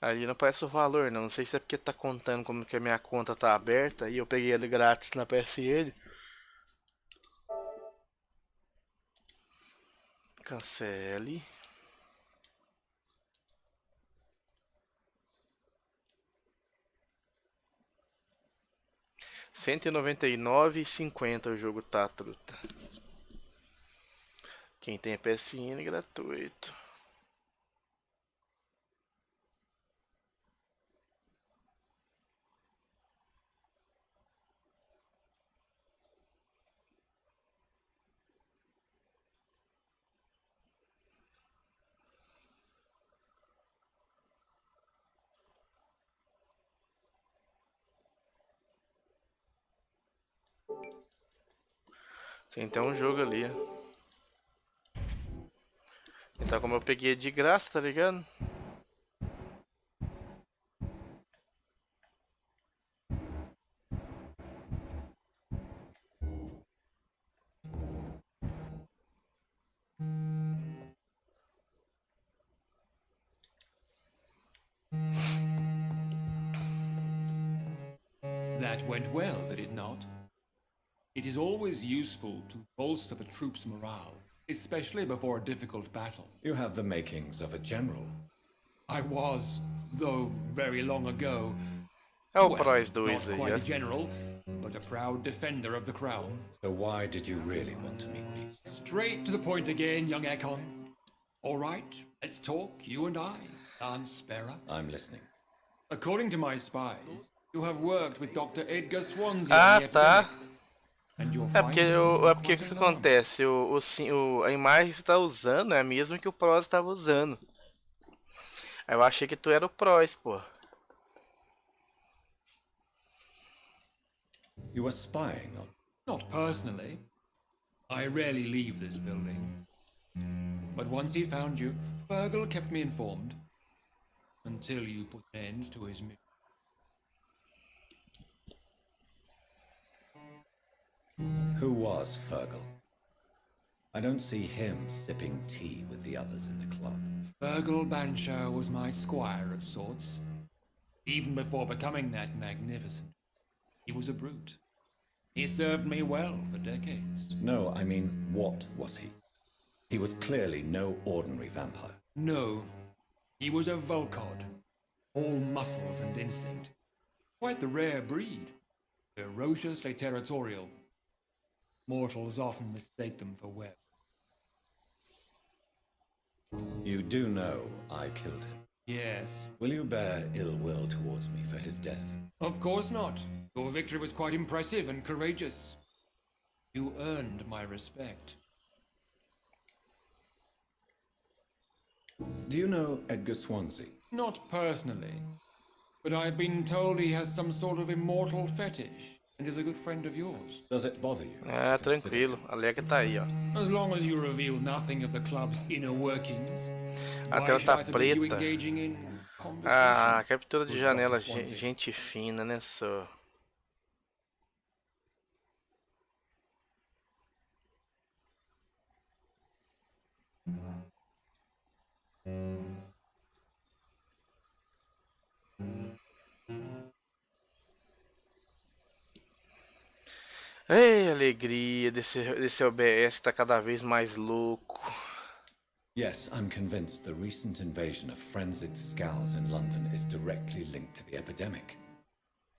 Speaker 1: Ali não aparece o valor não, não sei se é porque tá contando como que a minha conta tá aberta e eu peguei ele grátis na PSN. Cancele. R$199,50 o jogo tá, truta. Quem tem PSN gratuito. Tem até um jogo ali, ó. Então como eu peguei de graça, tá ligado?
Speaker 9: That went well, did it not? It is always useful to bolster the troops' morale, especially before a difficult battle.
Speaker 3: You have the makings of a general.
Speaker 9: I was, though very long ago.
Speaker 1: É o
Speaker 9: Well,
Speaker 1: Pros 2
Speaker 9: not
Speaker 1: aí,
Speaker 9: quite
Speaker 1: ó.
Speaker 9: a general, but a proud defender of the crown.
Speaker 3: So why did you really want to meet me?
Speaker 9: Straight to the point again, young Ekon. All right, let's talk, you and I, Lance Sparrow.
Speaker 3: I'm listening.
Speaker 9: According to my spies, you have worked with Dr. Edgar Swansea
Speaker 1: Ah,
Speaker 9: on the
Speaker 1: tá.
Speaker 9: epidemic. And your
Speaker 1: É porque,
Speaker 9: findings
Speaker 1: é
Speaker 9: are
Speaker 1: porque o
Speaker 9: quite
Speaker 1: que
Speaker 9: alarming.
Speaker 1: acontece? A imagem que você tá usando é a mesma que o Pros estava usando. Aí eu achei que tu era o Pros, pô.
Speaker 3: You were spying on...
Speaker 9: Not personally. I rarely leave this building. But once he found you, Fergal kept me informed. Until you put an end to his mission.
Speaker 3: Who was Fergal? I don't see him sipping tea with the others in the club.
Speaker 9: Fergal Bansher was my squire of sorts. Even before becoming that magnificent, he was a brute. He served me well for decades.
Speaker 3: No, I mean, what was he? He was clearly no ordinary vampire.
Speaker 9: No, he was a Volcod, all muscles and instinct. Quite the rare breed, ferociously territorial. Mortals often mistake them for web.
Speaker 3: You do know I killed him.
Speaker 9: Yes,
Speaker 3: Will you bear ill will towards me for his death?
Speaker 9: of course not. Your victory was quite impressive and courageous. You earned my respect.
Speaker 3: Do you know Edgar Swansea?
Speaker 9: Not personally, but I've been told he has some sort of immortal fetish and is a good friend of yours.
Speaker 3: Does it bother you?
Speaker 1: Ah, tranquilo. A Lega tá aí, ó.
Speaker 9: As long as you reveal nothing of the club's inner workings,
Speaker 1: A
Speaker 9: why
Speaker 1: tela
Speaker 9: should
Speaker 1: tá
Speaker 9: I forbid you
Speaker 1: preta.
Speaker 9: engaging in conversation?
Speaker 1: Ah, captura de
Speaker 9: with
Speaker 1: janela,
Speaker 9: Dr. Swansea?
Speaker 1: gente fina, né, só. Ei, alegria desse OBS tá cada vez mais louco.
Speaker 3: Yes, I'm convinced the recent invasion of frenzied scowls in London is directly linked to the epidemic.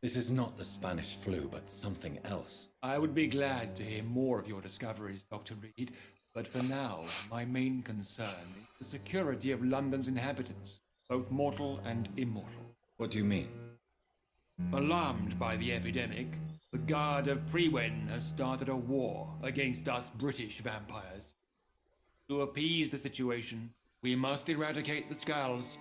Speaker 3: This is not the Spanish flu, but something else.
Speaker 9: I would be glad to hear more of your discoveries, Dr. Reed, but for now, my main concern is the security of London's inhabitants, both mortal and immortal.
Speaker 3: What do you mean?
Speaker 9: Alarmed by the epidemic, the Guard of Prewen has started a war against us British vampires. To appease the situation, we must eradicate the Skulls.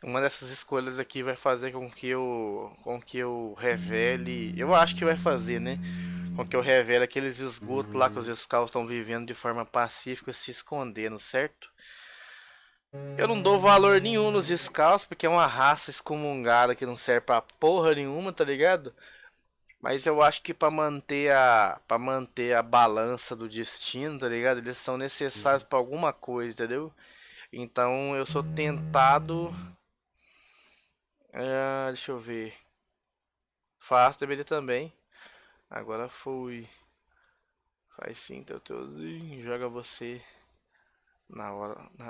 Speaker 1: Uma dessas escolhas aqui vai fazer com que eu revele, eu acho que vai fazer, né? Com que eu revele aqueles esgotos lá que os Skulls estão vivendo de forma pacífica, se escondendo, certo? Eu não dou valor nenhum nos Skulls, porque é uma raça excomungada que não serve pra porra nenhuma, tá ligado? Mas eu acho que pra manter a balança do destino, tá ligado? Eles são necessários pra alguma coisa, entendeu? Então eu sou tentado... deixa eu ver. Faço, deveria também. Agora fui. Faz sim, Teuzinho. Joga você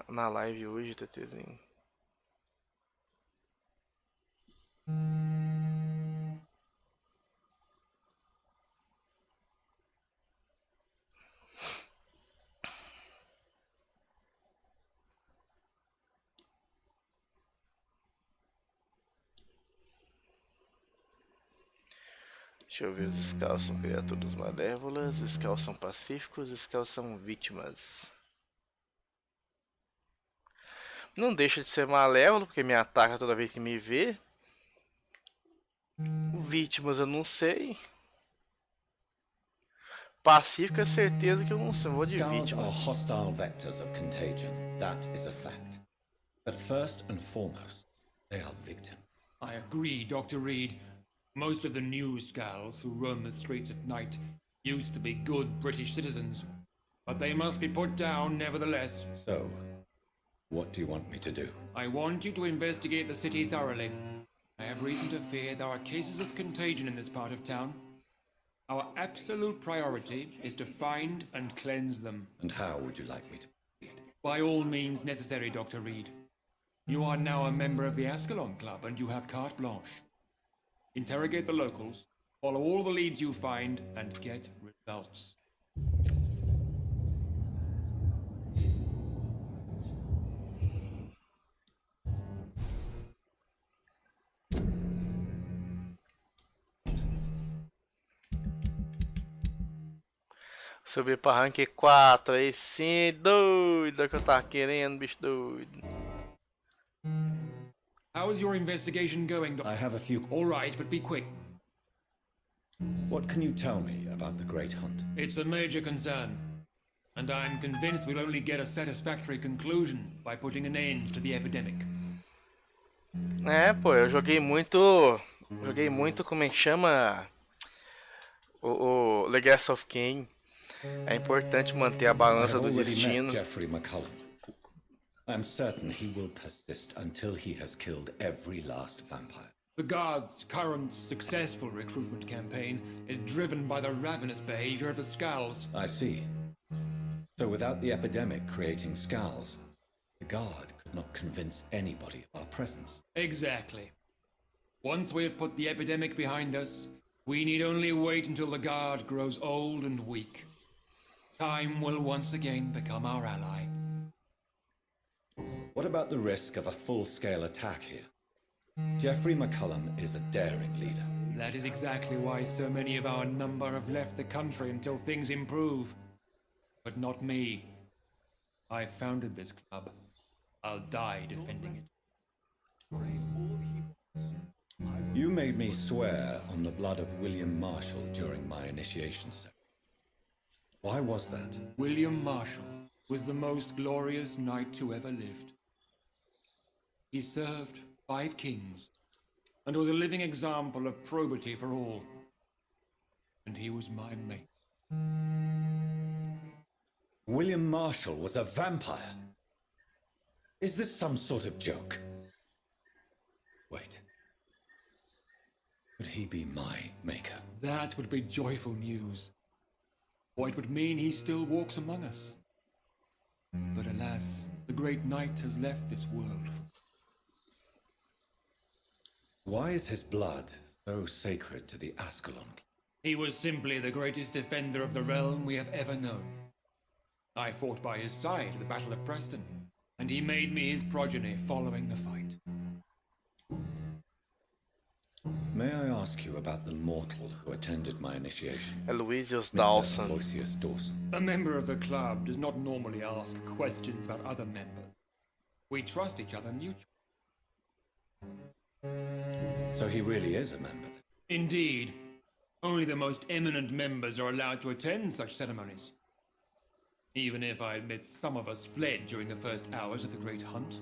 Speaker 1: na live hoje, Teuzinho. Deixa eu ver, os Skulls são criaturas malévolas, os Skulls são pacíficos, os Skulls são vítimas. Não deixa de ser malévolo, porque me ataca toda vez que me vê. Vítimas eu não sei. Pacífico é certeza que eu não sei, eu vou de
Speaker 3: Scowls
Speaker 1: vítima.
Speaker 3: are hostile vectors of contagion. That is a fact. But first and foremost, they are victims.
Speaker 9: I agree, Dr. Reed. Most of the new Skulls who roam the streets at night used to be good British citizens, but they must be put down nevertheless.
Speaker 3: So, what do you want me to do?
Speaker 9: I want you to investigate the city thoroughly. I have reason to fear there are cases of contagion in this part of town. Our absolute priority is to find and cleanse them.
Speaker 3: And how would you like me to proceed?
Speaker 9: By all means necessary, Dr. Reed. You are now a member of the Ascalon Club and you have carte blanche. Interrogate the locals, follow all the leads you find, and get results.
Speaker 1: Subir pra rank 4, aí sim, doido, é o que eu tava querendo, bicho doido.
Speaker 9: How is your investigation going, Doctor?
Speaker 3: I have a few...
Speaker 9: All right, but be quick.
Speaker 3: What can you tell me about the Great Hunt?
Speaker 9: It's a major concern, and I'm convinced we'll only get a satisfactory conclusion by putting an end to the epidemic.
Speaker 1: É, pô, eu joguei muito, como é que chama? O Legacy of Kain. É importante manter a balança do destino.
Speaker 3: Jeffrey McCullum. I'm certain he will persist until he has killed every last vampire.
Speaker 9: The Guard's current successful recruitment campaign is driven by the ravenous behavior of the Skulls.
Speaker 3: I see. So without the epidemic creating Skulls, the Guard could not convince anybody of our presence.
Speaker 9: Exactly. Once we have put the epidemic behind us, we need only wait until the Guard grows old and weak. Time will once again become our ally.
Speaker 3: What about the risk of a full-scale attack here? Jeffrey McCullum is a daring leader.
Speaker 9: That is exactly why so many of our number have left the country until things improve. But not me. I founded this club. I'll die defending it.
Speaker 3: You made me swear on the blood of William Marshall during my initiation ceremony. Why was that?
Speaker 9: William Marshall was the most glorious knight who ever lived. He served 5 kings, and was a living example of probity for all. And he was my mate.
Speaker 3: William Marshall was a vampire? Is this some sort of joke? Wait. Could he be my maker?
Speaker 9: That would be joyful news. For it would mean he still walks among us. But alas, the great knight has left this world.
Speaker 3: Why is his blood so sacred to the Ascalon?
Speaker 9: He was simply the greatest defender of the realm we have ever known. I fought by his side at the Battle of Preston, and he made me his progeny following the fight.
Speaker 3: May I ask you about the mortal who attended my initiation?
Speaker 1: Aloysius
Speaker 3: Mr.
Speaker 1: Dawson.
Speaker 3: Aloysius Dawson.
Speaker 9: A member of the club does not normally ask questions about other members. We trust each other mutually.
Speaker 3: So he really is a member?
Speaker 9: Indeed. Only the most eminent members are allowed to attend such ceremonies. Even if I admit some of us fled during the first hours of the Great Hunt.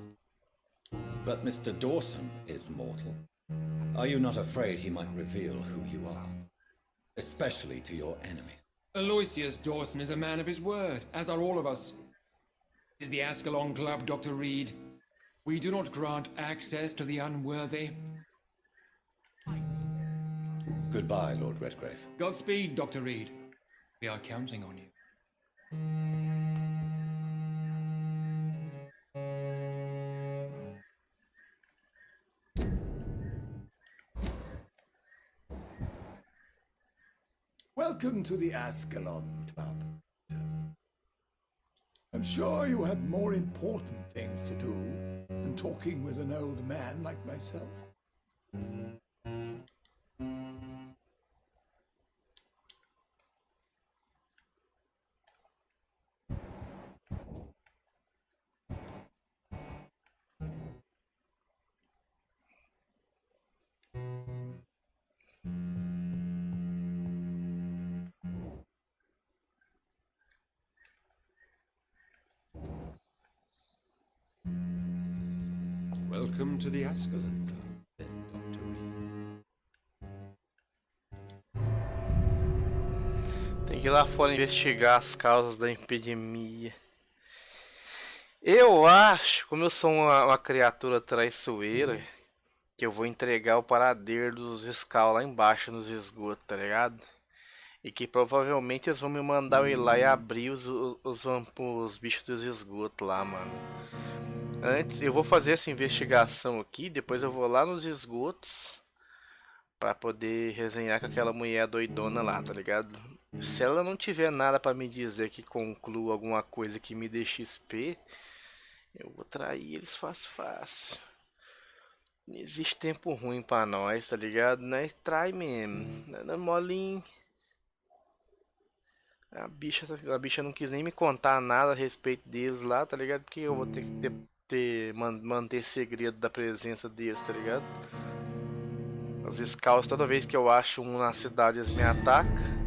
Speaker 3: But Mr. Dawson is mortal. Are you not afraid he might reveal who you are? Especially to your enemies.
Speaker 9: Aloysius Dawson is a man of his word, as are all of us. This is the Ascalon Club, Dr. Reed. We do not grant access to the unworthy.
Speaker 3: Goodbye, Lord Redgrave.
Speaker 9: Godspeed, Dr. Reed. We are counting on you.
Speaker 10: Welcome to the Ascalon Club. I'm sure you have more important things to do than talking with an old man like myself.
Speaker 4: Welcome to the Ascalon Club, then, Dr. Reed.
Speaker 1: Tem que ir lá fora investigar as causas da epidemia. Eu acho, como eu sou uma criatura traiçoeira, que eu vou entregar o paradeiro dos Skull lá embaixo nos esgotos, tá ligado? E que provavelmente eles vão me mandar eu ir lá e abrir os bichos dos esgotos lá, mano. Antes, eu vou fazer essa investigação aqui, depois eu vou lá nos esgotos pra poder resenhar com aquela mulher doidona lá, tá ligado? Se ela não tiver nada pra me dizer que conclua alguma coisa que me dê XP, eu vou trair eles fácil. Não existe tempo ruim pra nós, tá ligado? Nós trai mesmo, não é molinho. A bicha não quis nem me contar nada a respeito deles lá, tá ligado? Porque eu vou ter que manter segredo da presença deles, tá ligado? As Scouts, toda vez que eu acho um na cidade, eles me atacam.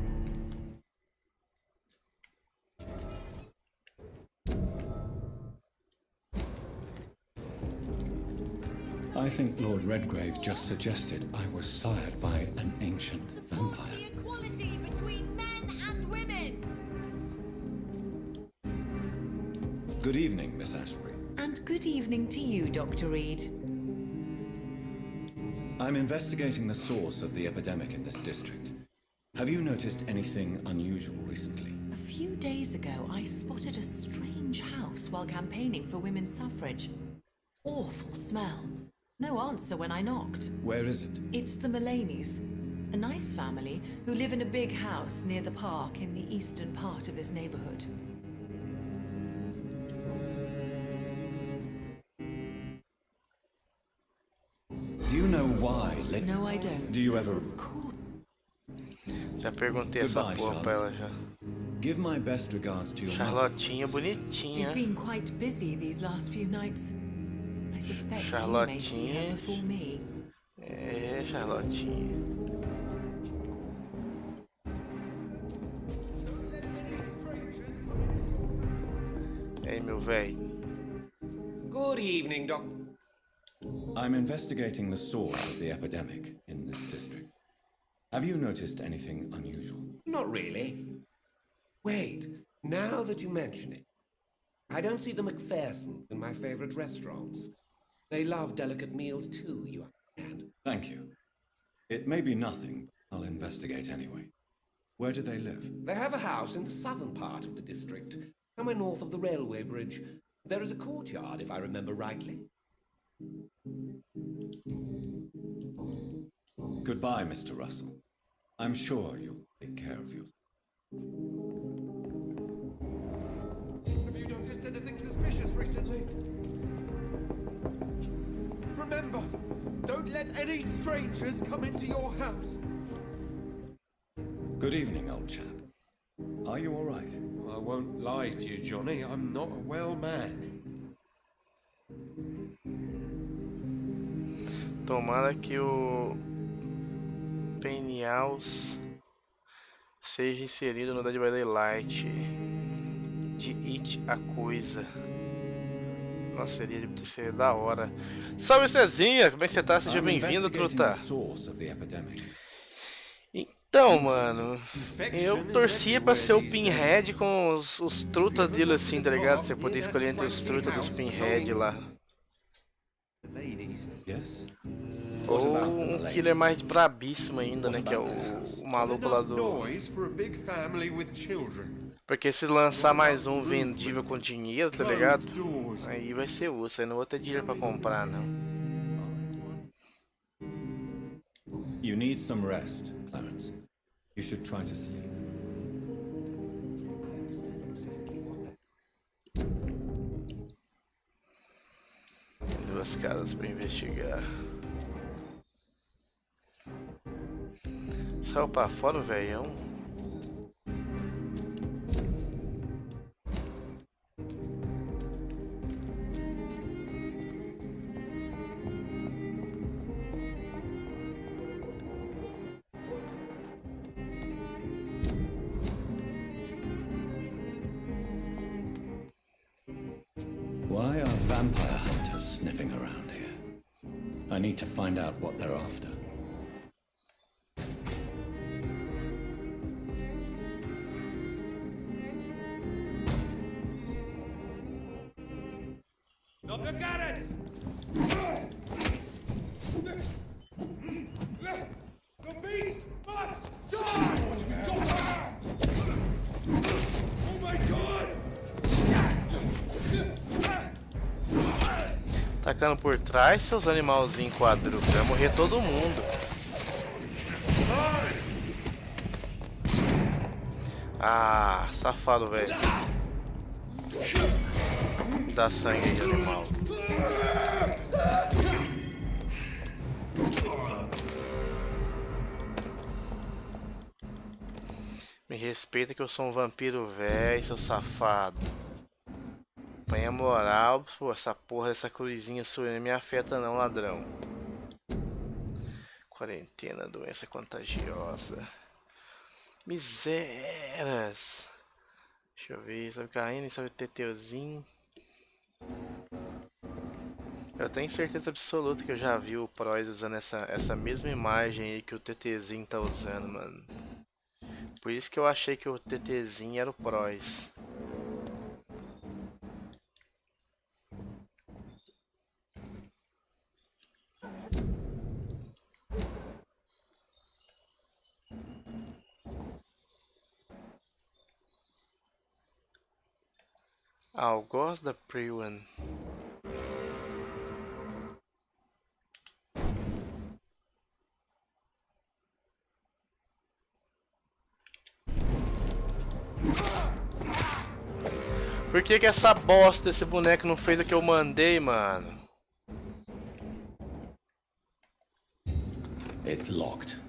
Speaker 3: I think Lord Redgrave just suggested I was sired by an ancient vampire.
Speaker 6: The equality between men and women.
Speaker 3: Good evening, Miss Ashbury.
Speaker 11: And good evening to you, Dr. Reed.
Speaker 3: I'm investigating the source of the epidemic in this district. Have you noticed anything unusual recently?
Speaker 11: A few days ago, I spotted a strange house while campaigning for women's suffrage. Awful smell. No answer when I knocked.
Speaker 3: Where is it?
Speaker 11: It's the Mullaneys, a nice family who live in a big house near the park in the eastern part of this neighborhood.
Speaker 3: Do you know why?
Speaker 11: No, I don't.
Speaker 3: Do you ever...
Speaker 1: Já perguntei essa porra pra ela já.
Speaker 3: Give my best regards to your
Speaker 1: Charlotinha,
Speaker 11: She's
Speaker 1: bonitinha.
Speaker 11: been quite busy these last few nights. I suspect you may see her before me.
Speaker 1: É, Charlotinha. Ei, meu velho.
Speaker 7: Good evening, Doc.
Speaker 3: I'm investigating the source of the epidemic in this district. Have you noticed anything unusual?
Speaker 7: Not really. Wait, now that you mention it, I don't see the McPhersons in my favorite restaurants. They love delicate meals too, you understand.
Speaker 3: Thank you. It may be nothing, but I'll investigate anyway. Where do they live?
Speaker 7: They have a house in the southern part of the district, somewhere north of the railway bridge. There is a courtyard, if I remember rightly.
Speaker 3: Goodbye, Mr. Russell. I'm sure you'll take care of yourself.
Speaker 4: Have you noticed anything suspicious recently? Remember, don't let any strangers come into your house.
Speaker 3: Good evening, old chap. Are you all right?
Speaker 4: I won't lie to you, Johnny. I'm not a well man.
Speaker 1: Tomara que o Penhouse seja inserido no Dead by Daylight de It a Coisa. Nossa, seria de ser da hora. Salve, Cezinha! Como é que você tá? Seja bem-vindo, Truta. Então, mano, eu torcia pra ser o Pinhead com os Truta dele assim, tá ligado? Você poder escolher entre os Truta dos Pinhead lá. Ou um killer mais brabíssimo ainda, né? Que é o maluco lá do... Porque se lançar mais um vendível com dinheiro, tá ligado? Aí vai ser osso, aí não vou ter dinheiro pra comprar, não.
Speaker 3: You need some rest, Clarence. You should try to sleep.
Speaker 1: Duas casas pra investigar. Saiu pra fora o velhão.
Speaker 3: Why are vampire hunters sniffing around here? I need to find out what they're after.
Speaker 4: Look at it! The beast must die! Oh my God!
Speaker 1: Tacando por trás, seus animalzinhos quadrúpedos. Vai morrer todo mundo. Ah, safado, velho. Dá sangue aí, animal. Me respeita que eu sou um vampiro velho, seu safado. Põe a moral, pô, essa porra, essa cruzinha sua não me afeta não, ladrão. Quarentena, doença contagiosa. Misérias. Deixa eu ver, sabe caindo, sabe teteuzinho. Eu tenho certeza absoluta que eu já vi o Prois usando essa mesma imagem aí que o TTzinho tá usando, mano. Por isso que eu achei que o TTzinho era o Prois. Algoz da Priwan. Por que que essa bosta desse boneco não fez o que eu mandei, mano?
Speaker 3: It's locked.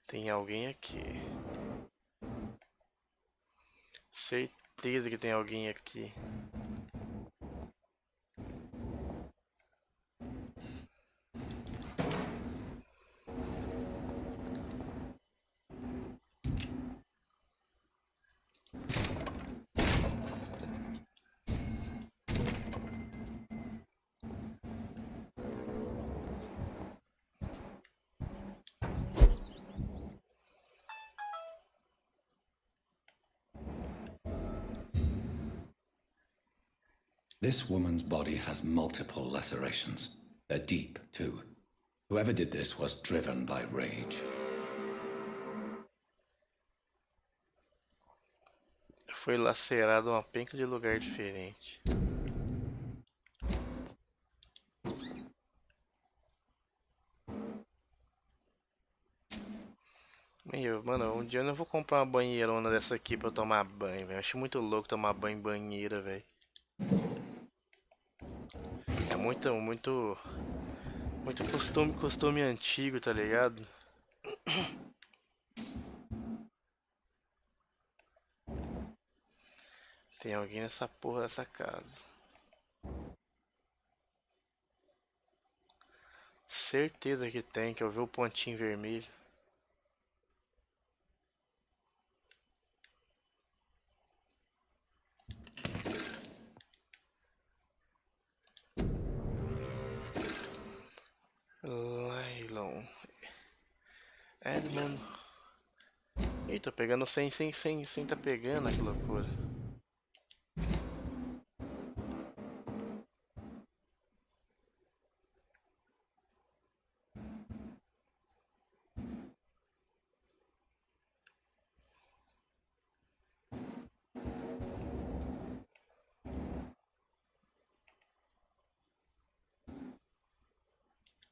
Speaker 1: Tem alguém aqui. Certeza que tem alguém aqui.
Speaker 3: This woman's body has multiple lacerations. They're deep, too. Whoever did this was driven by rage.
Speaker 1: Foi lacerado uma penca de lugar diferente. Mano, um dia eu não vou comprar uma banheirona dessa aqui pra eu tomar banho, velho. Acho muito louco tomar banho em banheira, velho. É muito costume antigo, tá ligado? Tem alguém nessa porra dessa casa. Certeza que tem, que eu vi o pontinho vermelho. Lailon. Edmund. Ih, tô pegando sem tá pegando, que loucura.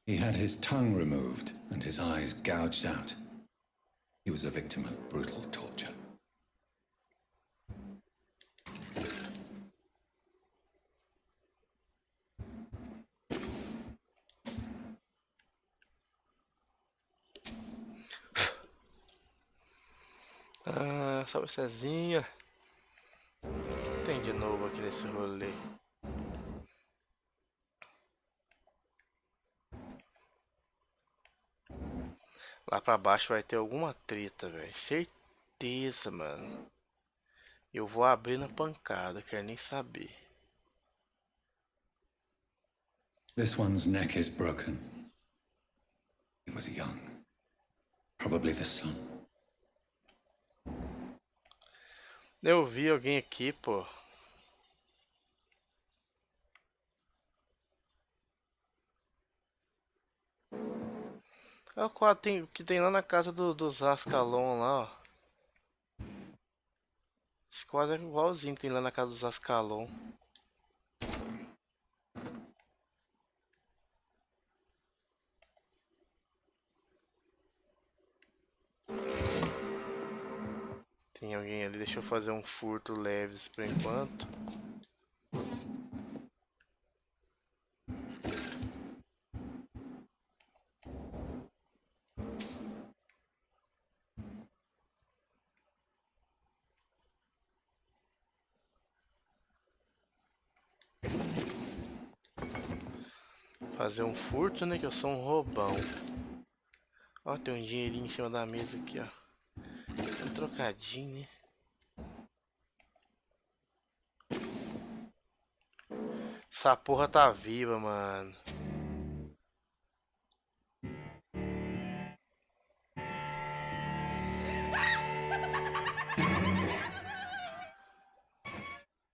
Speaker 3: He had his tongue removed and his eyes gouged out. He was a victim of brutal torture.
Speaker 1: Ah, salve Cezinha. O que tem de novo aqui nesse rolê? Lá pra baixo vai ter alguma treta, velho. Certeza, mano. Eu vou abrir na pancada, quero nem saber.
Speaker 3: This one's neck is broken. He was young. Probably the son.
Speaker 1: Eu vi alguém aqui, pô. É o quadro que tem lá na casa dos Ascalon lá, ó. Esse quadro é igualzinho que tem lá na casa dos Ascalon. Tem alguém ali, deixa eu fazer um furto leves por enquanto. Fazer um furto, né? Que eu sou um roubão. Ó, tem um dinheirinho em cima da mesa aqui, ó. Um trocadinho, né? Essa porra tá viva, mano.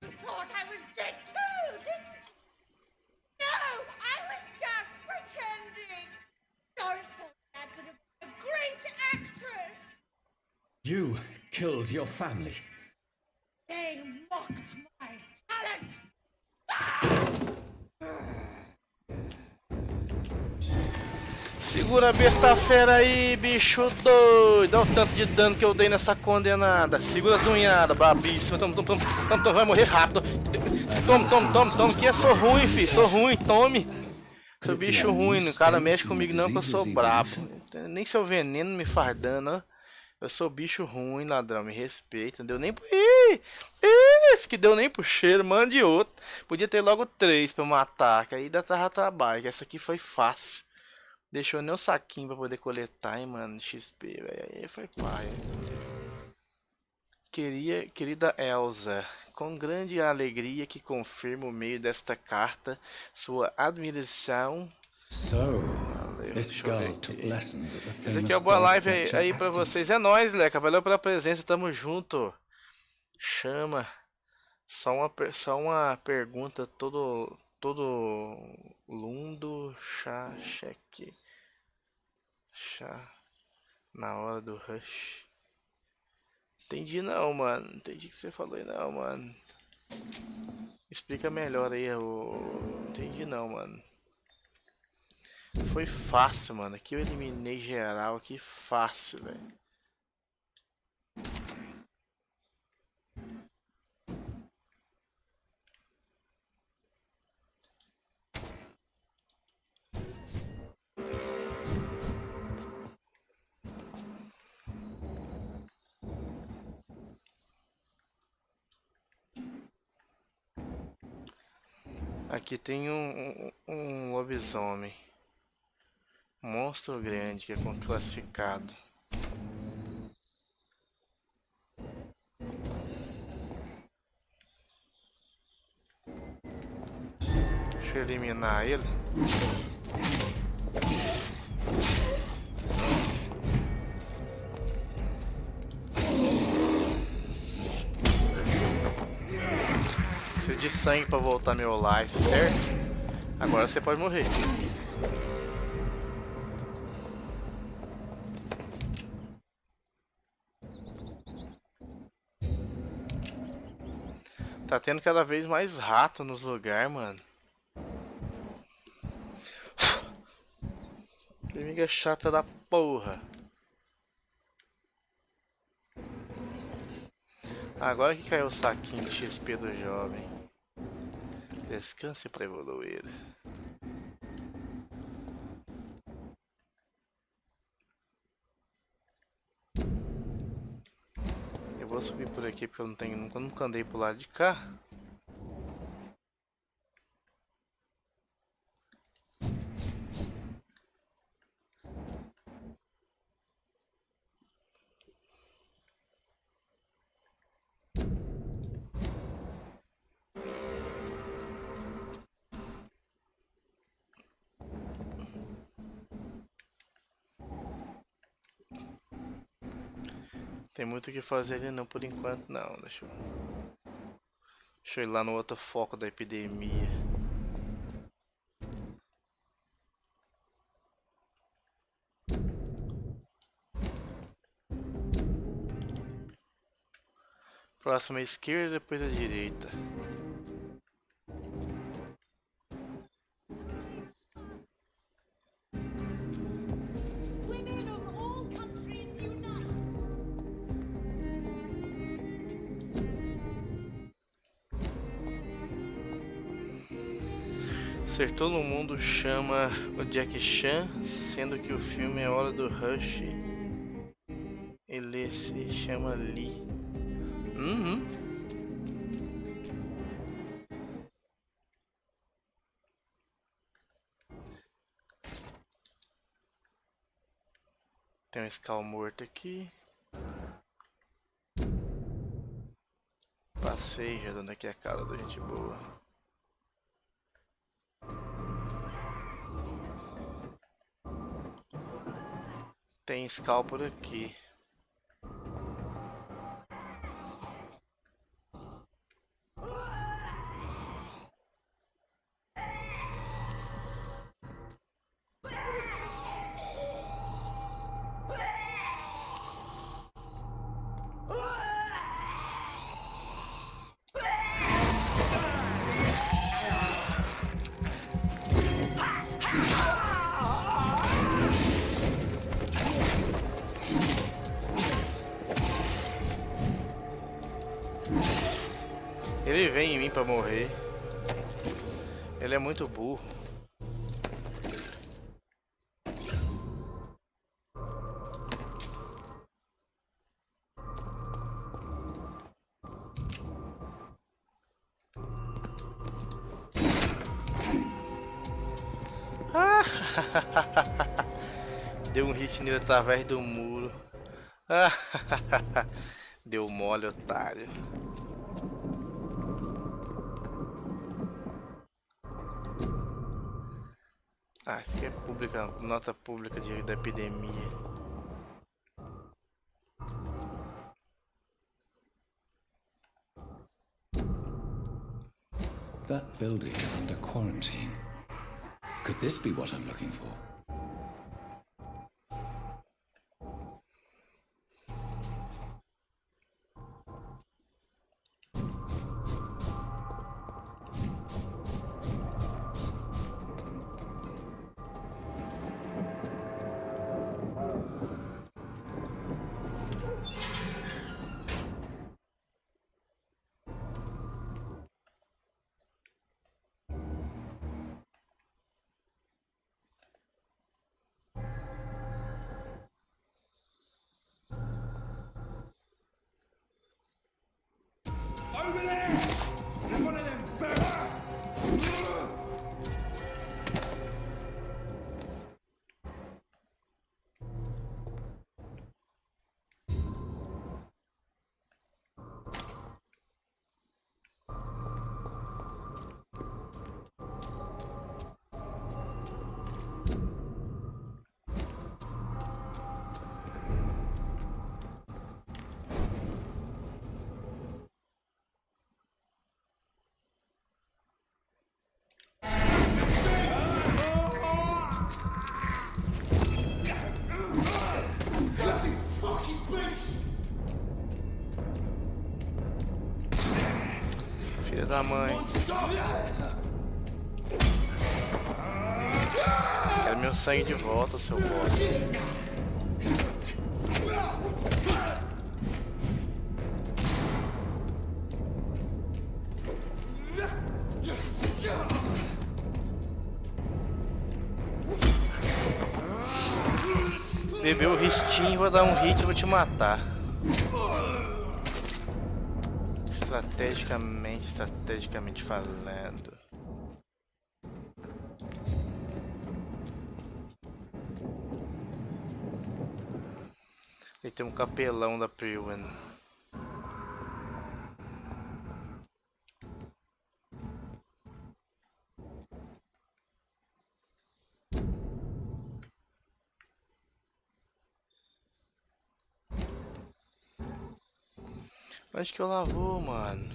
Speaker 6: You thought I was dead too, didn't you? No, I was just pretending. Doris told me I could have been a great actress.
Speaker 3: You killed your family.
Speaker 6: They mocked my talent.
Speaker 1: Segura a besta fera aí, bicho doido. Olha o tanto de dano que eu dei nessa condenada. Segura as unhadas, brabíssima. Toma, vai morrer rápido. Toma, que eu sou ruim, fi. Sou ruim, tome. Sou bicho ruim, o cara mexe comigo não, que eu sou brabo. Nem seu veneno me faz dano, ó. Eu sou bicho ruim, ladrão, me respeita. Não deu nem pro... Esse que deu nem pro cheiro, mande outro. Podia ter logo 3 pra eu matar, que aí ainda tava trabalho, que essa aqui foi fácil. Deixou nem o saquinho pra poder coletar, hein, mano, de XP, velho. Aí foi pai. Querida Elsa, com grande alegria que confirmo o meio desta carta sua admiração. Esse aqui é uma boa live aí pra vocês. É nóis, Leca. Valeu pela presença, tamo junto. Chama. Só uma pergunta, todo lundo, cheque. Na hora do rush. Entendi não, mano. Entendi o que você falou aí não, mano. Explica melhor aí, entendi não, mano. Foi fácil, mano. Aqui eu eliminei geral, aqui fácil, velho. Aqui tem um lobisomem. Monstro grande que é classificado. Deixa eu eliminar ele. Preciso de sangue para voltar meu life, certo? Agora você pode morrer. Tá tendo cada vez mais rato nos lugares, mano. Inimiga chata da porra. Agora que caiu o saquinho de XP do jovem. Descanse para evoluir. Eu vou subir por aqui porque eu nunca andei pro lado de cá. Tem muito o que fazer ali não, por enquanto não. Deixa eu ir lá no outro foco da epidemia. Próximo à esquerda, depois à direita.
Speaker 6: Women of all countries unite!
Speaker 1: Ser Todo Mundo chama o Jack Chan, sendo que o filme é Hora do Rush. Ele se chama Lee. Tem um Skull morto aqui. Passei já dando aqui a cara da gente boa. Tem Skull por aqui. Ele vem em mim pra morrer. Ele é muito burro. Deu um hit nele através do muro. Deu mole, otário. Ah, isso aqui é pública, nota pública da epidemia.
Speaker 3: That building is under quarantine. Could this be what I'm looking for?
Speaker 2: Over there! There's one of them fella! Bloody fucking beast!
Speaker 1: Filha da mãe.
Speaker 2: Stop!
Speaker 1: Quero meu sangue de volta, seu bosta. Bebeu o ristinho, vou dar um hit e vou te matar. Estrategicamente falando. E tem um capelão da Priwen. Onde que eu lavou, mano?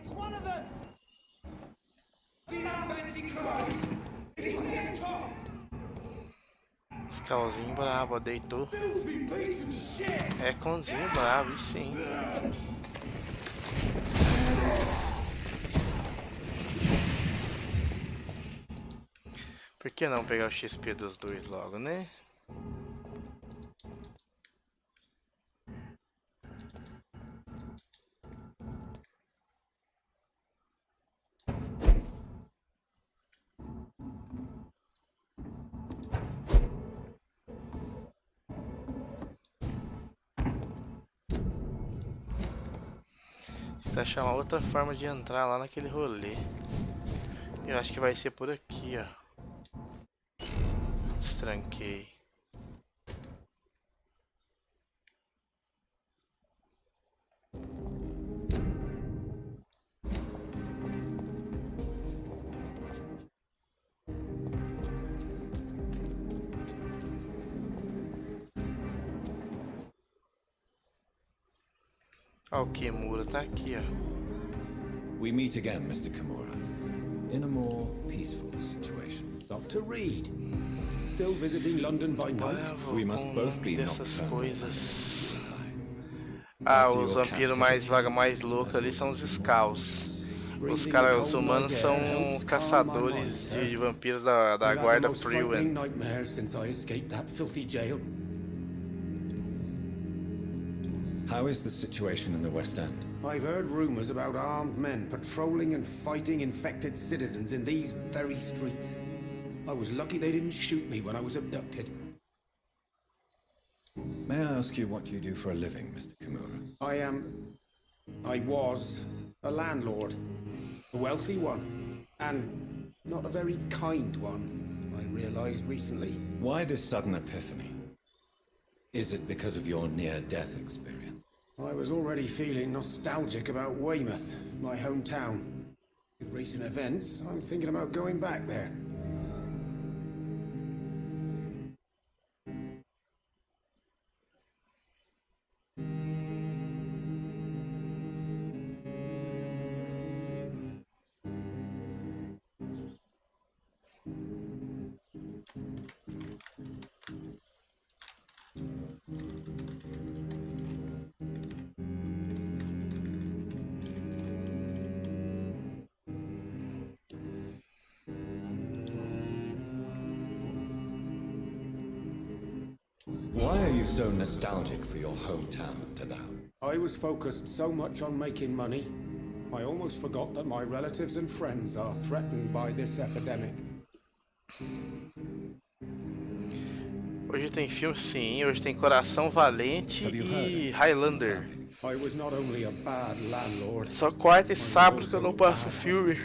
Speaker 2: It's one of them. It's on the top.
Speaker 1: Scalzinho brabo, deitou.
Speaker 2: Filthy piece of shit.
Speaker 1: É conzinho brabo, e sim. Por que não pegar o XP dos dois logo, né? Vou achar uma outra forma de entrar lá naquele rolê. Eu acho que vai ser por aqui, ó. Destranquei. Ó, o Kimura tá aqui, ó.
Speaker 3: We meet again, Mr. Kimura, in a more peaceful situation.
Speaker 12: Dr. Reed, still visiting London by night?
Speaker 3: We must both be
Speaker 1: dessas
Speaker 3: nocturnal.
Speaker 1: coisas. Ah, os vampiros mais loucos ali são os Scows. Os caras, os humanos são caçadores de vampiros da guarda Freewen.
Speaker 12: Nightmare since I escaped that filthy jail.
Speaker 3: How is the situation in the West End?
Speaker 12: I've heard rumors about armed men patrolling and fighting infected citizens in these very streets. I was lucky they didn't shoot me when I was abducted.
Speaker 3: May I ask you what you do for a living, Mr. Kimura?
Speaker 12: I was a landlord. A wealthy one. And not a very kind one, I realized recently.
Speaker 3: Why this sudden epiphany? Is it because of your near-death experience?
Speaker 12: I was already feeling nostalgic about Weymouth, my hometown. With recent events, I'm thinking about going back there.
Speaker 3: Why are you so nostalgic for your hometown, Tadao?
Speaker 12: I was focused so much on making money, I almost forgot that my relatives and friends are threatened by this epidemic.
Speaker 1: Hoje tem filme, sim. Hoje tem Coração Valente e Highlander.
Speaker 12: I was not only a bad landlord.
Speaker 1: Só quarta e sábado que eu não passo filme.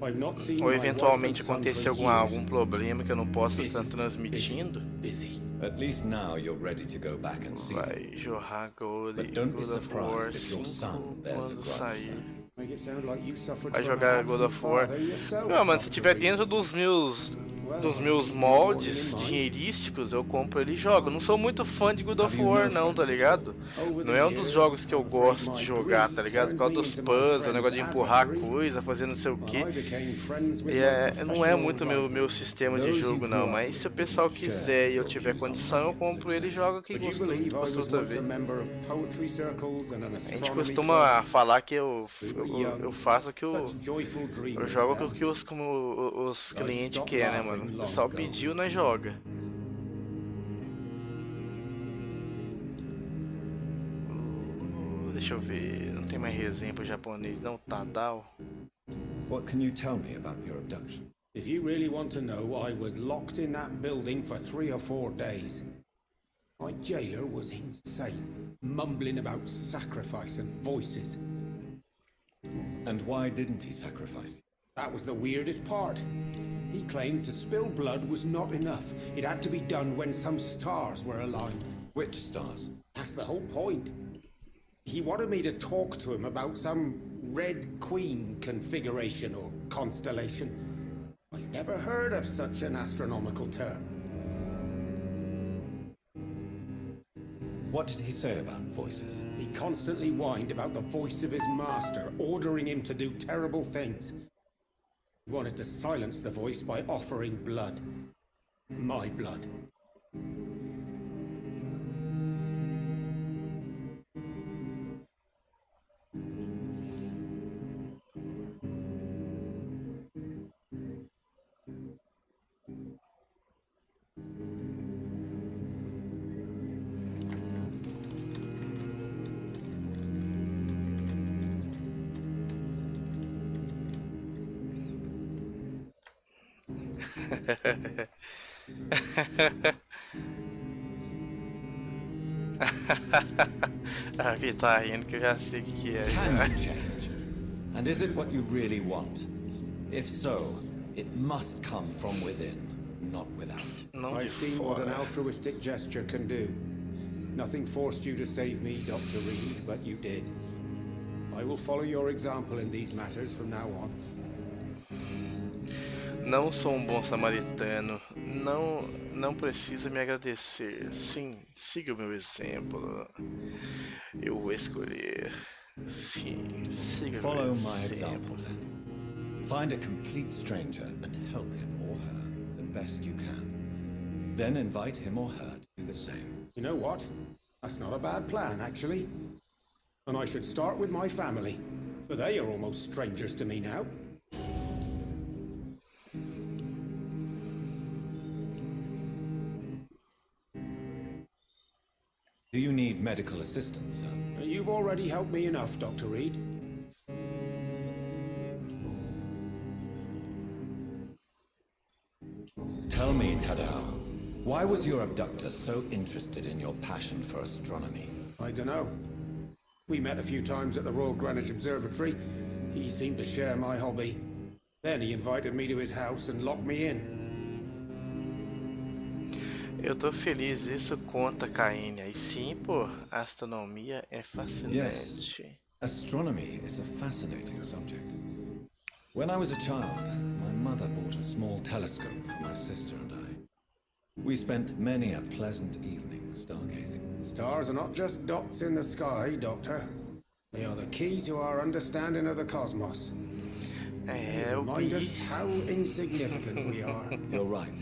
Speaker 12: I've not seen
Speaker 1: Ou
Speaker 12: my
Speaker 1: eventualmente
Speaker 12: wife and son
Speaker 1: acontecer
Speaker 12: for years.
Speaker 1: algum problema que eu não possa estar transmitindo.
Speaker 12: Busy.
Speaker 3: At least now you're ready to go back and see them.
Speaker 1: Vai jorrar God
Speaker 3: But don't be
Speaker 1: of War
Speaker 3: surprised if your
Speaker 1: 5
Speaker 3: son bears a
Speaker 1: quando
Speaker 3: grudge.
Speaker 1: sair.
Speaker 12: Make it sound like you suffered
Speaker 1: Vai
Speaker 12: from
Speaker 1: jogar
Speaker 12: an
Speaker 1: God
Speaker 12: absent
Speaker 1: of War.
Speaker 12: father yourself,
Speaker 1: Não, mano, se
Speaker 12: Dr.
Speaker 1: tiver
Speaker 12: Reed.
Speaker 1: dentro dos meus moldes dinheirísticos, eu compro ele e jogo. Não sou muito fã de God of War não, tá ligado? Não é um dos jogos que eu gosto de jogar, tá ligado? Por causa dos puzzles, o negócio de empurrar coisa, fazer não sei o que. Não é muito meu sistema de jogo não, mas se o pessoal quiser e eu tiver condição, eu compro ele e jogo aqui
Speaker 12: Would you believe I was
Speaker 1: gosto
Speaker 12: once
Speaker 1: ver.
Speaker 12: a member of poetry circles and an
Speaker 1: A gente
Speaker 12: astronomy
Speaker 1: costuma
Speaker 12: club?
Speaker 1: falar que eu faço que
Speaker 12: Such joyful dreams
Speaker 1: eu jogo
Speaker 12: now.
Speaker 1: o que os clientes querem, né, mano? O pessoal pediu, nós joga. Deixa eu ver, não tem mais resenha pro japonês, não, Tadao.
Speaker 3: What can you tell me about your abduction?
Speaker 12: If you really want to know, I was locked in that building for 3 or 4 days. My jailer was insane, mumbling about sacrifice and voices.
Speaker 3: And why didn't he sacrifice you?
Speaker 12: That was the weirdest part. He claimed to spill blood was not enough. It had to be done when some stars were aligned.
Speaker 3: Which stars?
Speaker 12: That's the whole point. He wanted me to talk to him about some Red Queen configuration or constellation. I've never heard of such an astronomical term.
Speaker 3: What did he say about voices?
Speaker 12: He constantly whined about the voice of his master, ordering him to do terrible things. He wanted to silence the voice by offering blood. My blood.
Speaker 1: A Vi tá rindo que eu já sei o que é.
Speaker 3: Can you change? And is it what you really want? If so, it must come from within, not without.
Speaker 1: Não de
Speaker 12: I've seen what an
Speaker 1: fora.
Speaker 12: altruistic gesture can do. Nothing forced you to save me, Dr. Reed, but you did. I will follow your example in these matters from now on.
Speaker 1: Não sou um bom samaritano. Não precisa me agradecer. Sim, siga o meu exemplo. Eu vou escolher. Sim, siga o meu
Speaker 3: Follow my
Speaker 1: exemplo.
Speaker 3: example then. Find a complete stranger and help him or her the best you can. Then invite him or her to do the same.
Speaker 12: You know what? That's not a bad plan, actually. And I should start with my family, for they are almost strangers to me now.
Speaker 3: Do you need medical assistance, sir?
Speaker 12: You've already helped me enough, Dr. Reed.
Speaker 3: Tell me, Tadao, why was your abductor so interested in your passion for astronomy?
Speaker 12: I don't know. We met a few times at the Royal Greenwich Observatory. He seemed to share my hobby. Then he invited me to his house and locked me in.
Speaker 1: Eu tô feliz, isso conta, Caine. E sim, pô, a astronomia é fascinante.
Speaker 3: Astronomy is a fascinating subject. When I was a child, my mother bought a small telescope for my sister and I. We spent many a pleasant evening stargazing.
Speaker 12: Stars are not just dots in the sky, Doctor. They are the key to our understanding of the cosmos.
Speaker 1: É,
Speaker 12: They
Speaker 1: eu
Speaker 12: remind
Speaker 1: vi.
Speaker 12: us how insignificant we are.
Speaker 3: You're right.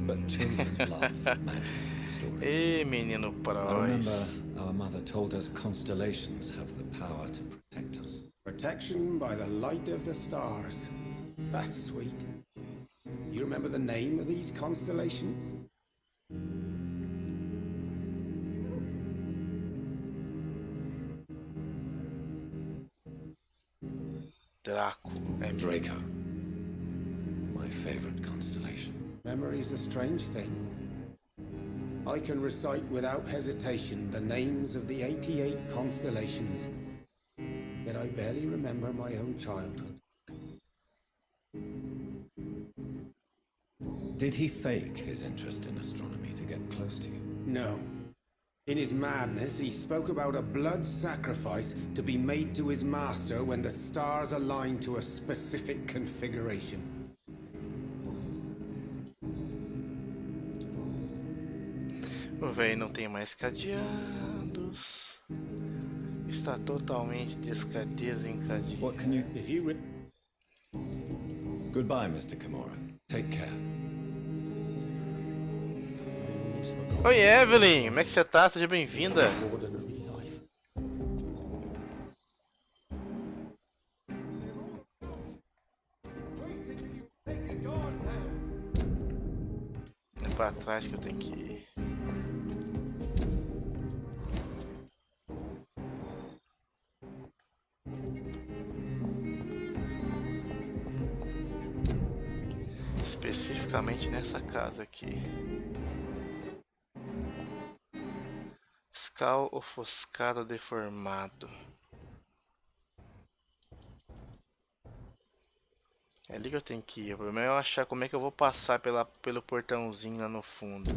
Speaker 3: But children love magic stories.
Speaker 1: Ei, menino
Speaker 3: I remember
Speaker 1: Prois.
Speaker 3: our mother told us constellations have the power to protect us.
Speaker 12: Protection by the light of the stars. That's sweet. You remember the name of these constellations?
Speaker 1: Draco. É
Speaker 3: Draco. My favorite constellation.
Speaker 12: Memory's a strange thing. I can recite without hesitation the names of the 88 constellations, yet I barely remember my own childhood.
Speaker 3: Did he fake his interest in astronomy to get close to you?
Speaker 12: No. In his madness, he spoke about a blood sacrifice to be made to his master when the stars align to a specific configuration.
Speaker 1: O velho não tem mais cadeados. Está totalmente desencadeado.
Speaker 3: What can you...
Speaker 12: If you
Speaker 3: Goodbye, Mr. Kimura. Take care.
Speaker 1: Oi, Evelyn, como é que você tá? Seja bem-vinda.
Speaker 12: ordinary life.
Speaker 1: É pra trás que eu tenho que ir. Especificamente nessa casa aqui. Scal ofuscado deformado. É ali que eu tenho que ir. O problema é eu achar como é que eu vou passar pelo portãozinho lá no fundo.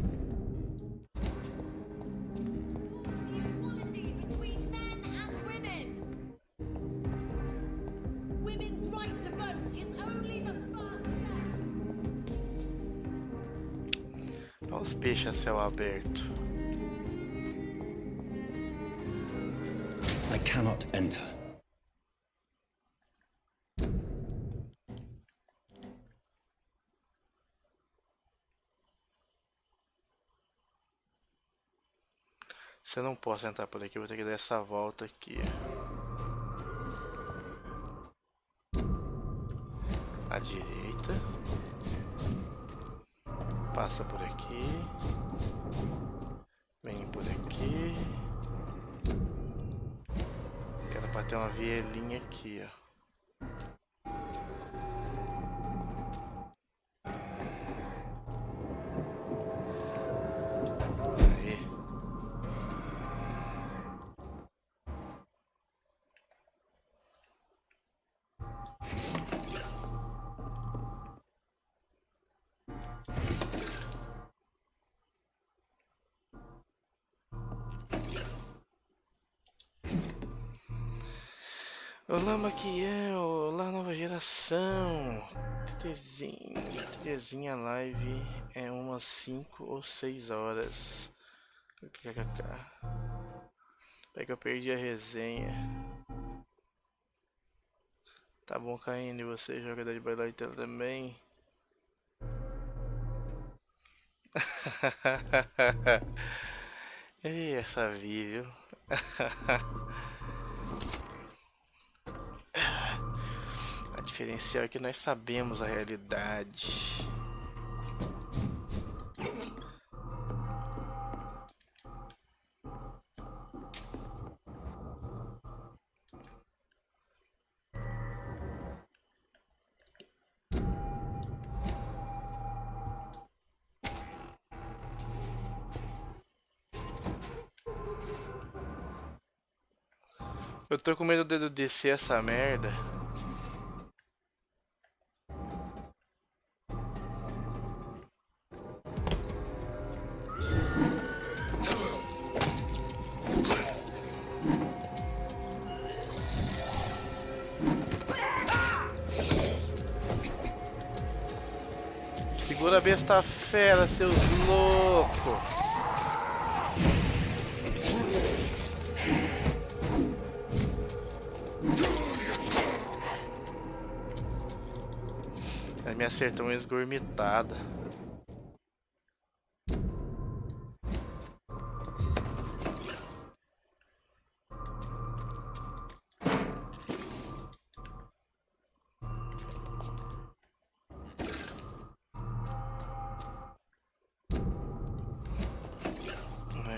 Speaker 6: Equality between men and women. Women's right to vote is only the first step.
Speaker 1: Olha os peixes a céu aberto.
Speaker 3: I cannot enter.
Speaker 1: Se eu não posso entrar por aqui, eu vou ter que dar essa volta aqui. À direita. Passa por aqui. Vem por aqui. Era pra ter uma vielinha aqui, ó. Olá, Maquiel, olá, nova geração. Terezinha live é umas 5 ou 6 horas. É que eu perdi a resenha. Tá bom, Caine, você joga de Bailotela também? Ei, essa Vi, viu? A diferencial é que nós sabemos a realidade. Eu tô com medo de descer essa merda. Segura a besta fera, seus loucos! Ele me acertou uma esgormitada.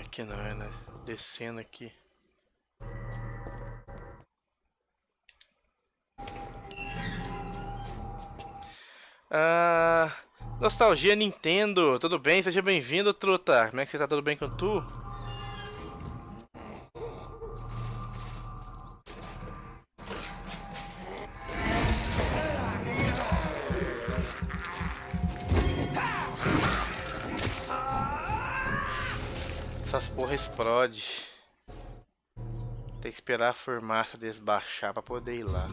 Speaker 1: Aqui não, é, né? Descendo aqui. Nostalgia Nintendo, tudo bem? Seja bem-vindo, Truta. Como é que você tá? Tudo bem com tu? Essas porra explode. Tem que esperar a fumaça desbaixar pra poder ir lá.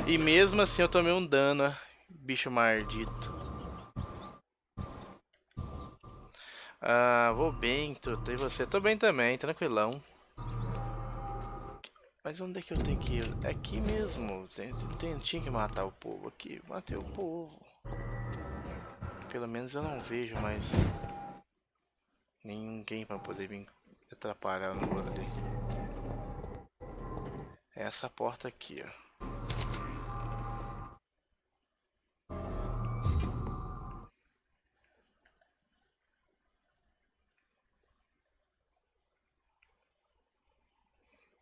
Speaker 1: E mesmo assim eu tomei um dano, bicho maldito. Vou bem, Truta. E você? Tô bem também, tranquilão. Mas onde é que eu tenho que ir? É aqui mesmo. Tinha que matar o povo aqui. Matei o povo. Pelo menos eu não vejo mais ninguém pra poder me atrapalhar no rolê. É essa porta aqui, ó.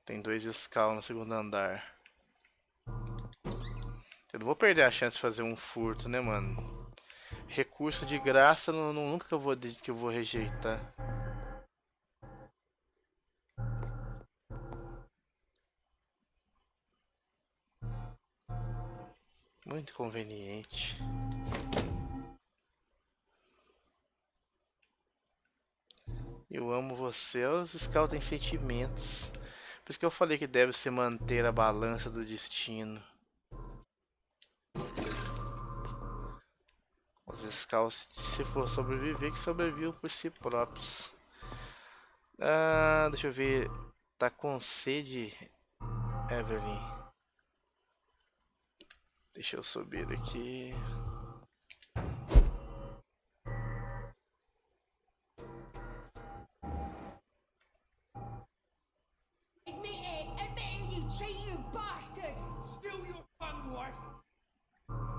Speaker 1: Tem 2 escalas no segundo andar. Eu não vou perder a chance de fazer um furto, né, mano? Recurso de graça, nunca que eu vou rejeitar. Muito conveniente. Eu amo você. Os scouts têm sentimentos. Por isso que eu falei que deve se manter a balança do destino. Os scouts, se for sobreviver, que sobrevivam por si próprios. Deixa eu ver. Tá com sede, Evelyn? Deixa eu subir aqui.
Speaker 6: Admit it, you cheat, you bastard!
Speaker 2: Still your fun, wife.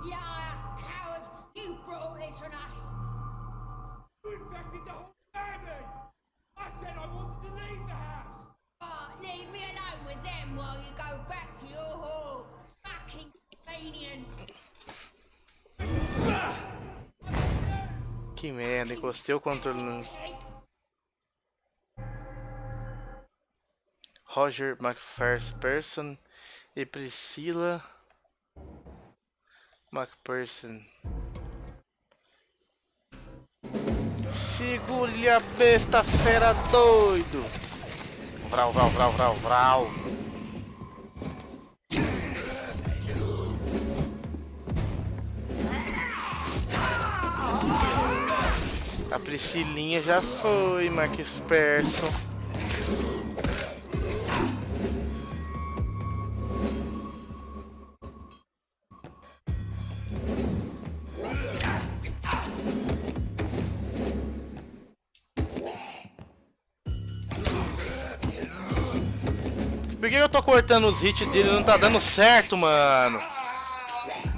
Speaker 6: Liar, coward, you brought this on us!
Speaker 2: You infected the whole family. I said I wanted to leave the house.
Speaker 6: Leave me alone with them while you go back to your hole. Fucking convenient.
Speaker 1: Que merda, encostei o controle no... Roger McPherson e Priscila McPherson. Segure a besta, fera doido! Vral, vral, vral, vral, vral. A Priscilinha já foi, McPherson. Por que eu tô cortando os hits dele? Não tá dando certo, mano.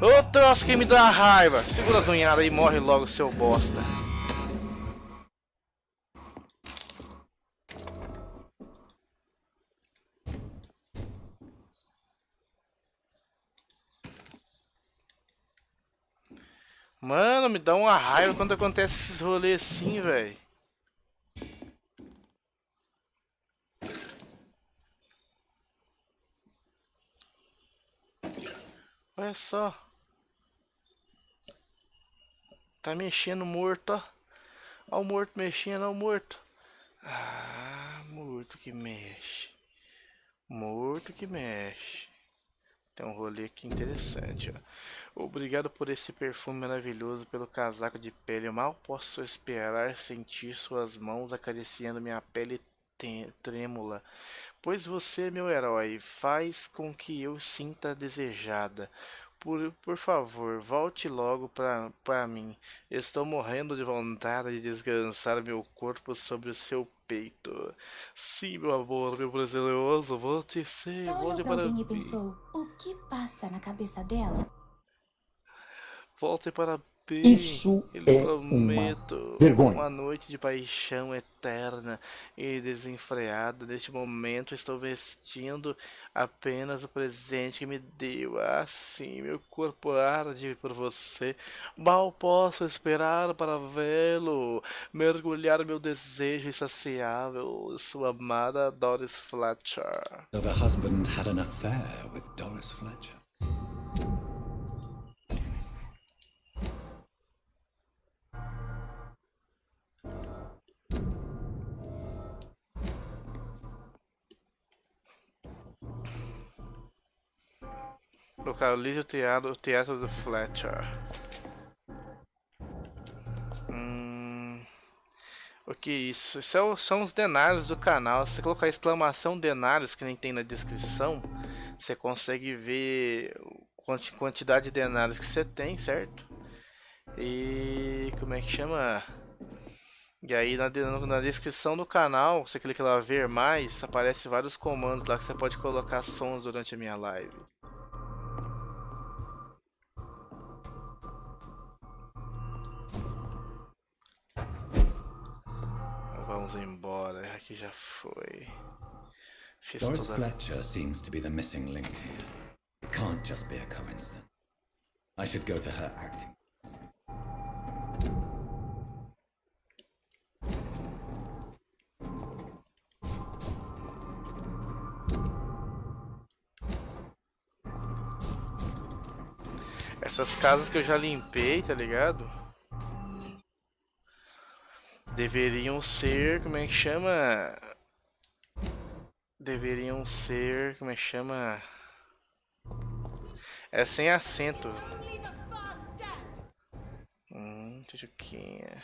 Speaker 1: Ô troço que me dá raiva. Segura as unhadas e morre logo, seu bosta. Mano, me dá uma raiva quando acontece esses rolês assim, velho. Olha só. Tá mexendo morto, ó. Ó o morto mexendo, ó o morto. Ah, morto que mexe. Morto que mexe. Tem um rolê aqui interessante, ó. Obrigado por esse perfume maravilhoso, pelo casaco de pele. Eu mal posso esperar sentir suas mãos acariciando minha pele trêmula. Pois você, meu herói, faz com que eu sinta desejada. Por favor, volte logo pra mim. Estou morrendo de vontade de descansar meu corpo sobre o seu peito. Sim, meu amor, meu precioso, volte sim, volte para
Speaker 13: alguém
Speaker 1: mim.
Speaker 13: e pensou, o que passa na cabeça dela?
Speaker 1: Volte para mim.
Speaker 14: Isso
Speaker 1: Eu lhe
Speaker 14: é
Speaker 1: prometo
Speaker 14: uma vergonha.
Speaker 1: uma noite de paixão eterna e desenfreada. Neste momento estou vestindo apenas o presente que me deu. Assim, meu corpo arde por você. Mal posso esperar para vê-lo, mergulhar meu desejo insaciável. Sua amada Doris Fletcher.
Speaker 3: So the husband had an affair with Doris Fletcher.
Speaker 1: Localize o teatro do Fletcher. O que é isso? São os denários do canal. Se você colocar exclamação denários, que nem tem na descrição, você consegue ver a quantidade de denários que você tem, certo? E como é que chama? E aí na descrição do canal, você clica lá ver mais, aparece vários comandos lá que você pode colocar sons durante a minha live. Vamos embora, aqui já foi. Fiz
Speaker 3: Doris
Speaker 1: toda...
Speaker 3: Fletcher seems to be the missing link here. It can't just be a coincidence. I should go to her acting.
Speaker 1: Essas casas que eu já limpei, tá ligado? Deveriam ser, como é que chama? Deveriam ser, como é que chama? É sem acento. Tchuquinha.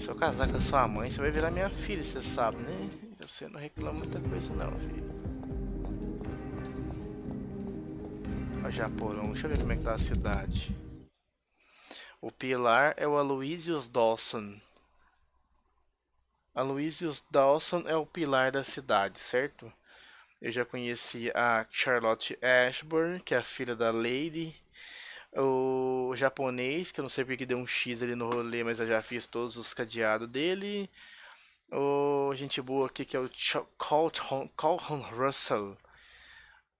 Speaker 1: Se eu casar com a sua mãe, você vai virar minha filha, você sabe, né? Você não reclama muita coisa não, filho. Ó, Japorão, deixa eu ver como é que tá a cidade. O pilar é o Aloysius Dawson. Aloysius Dawson é o pilar da cidade, certo? Eu já conheci a Charlotte Ashburn, que é a filha da Lady. O japonês, que eu não sei porque deu um X ali no rolê, mas eu já fiz todos os cadeados dele. O gente boa aqui, que é o Colton Russell.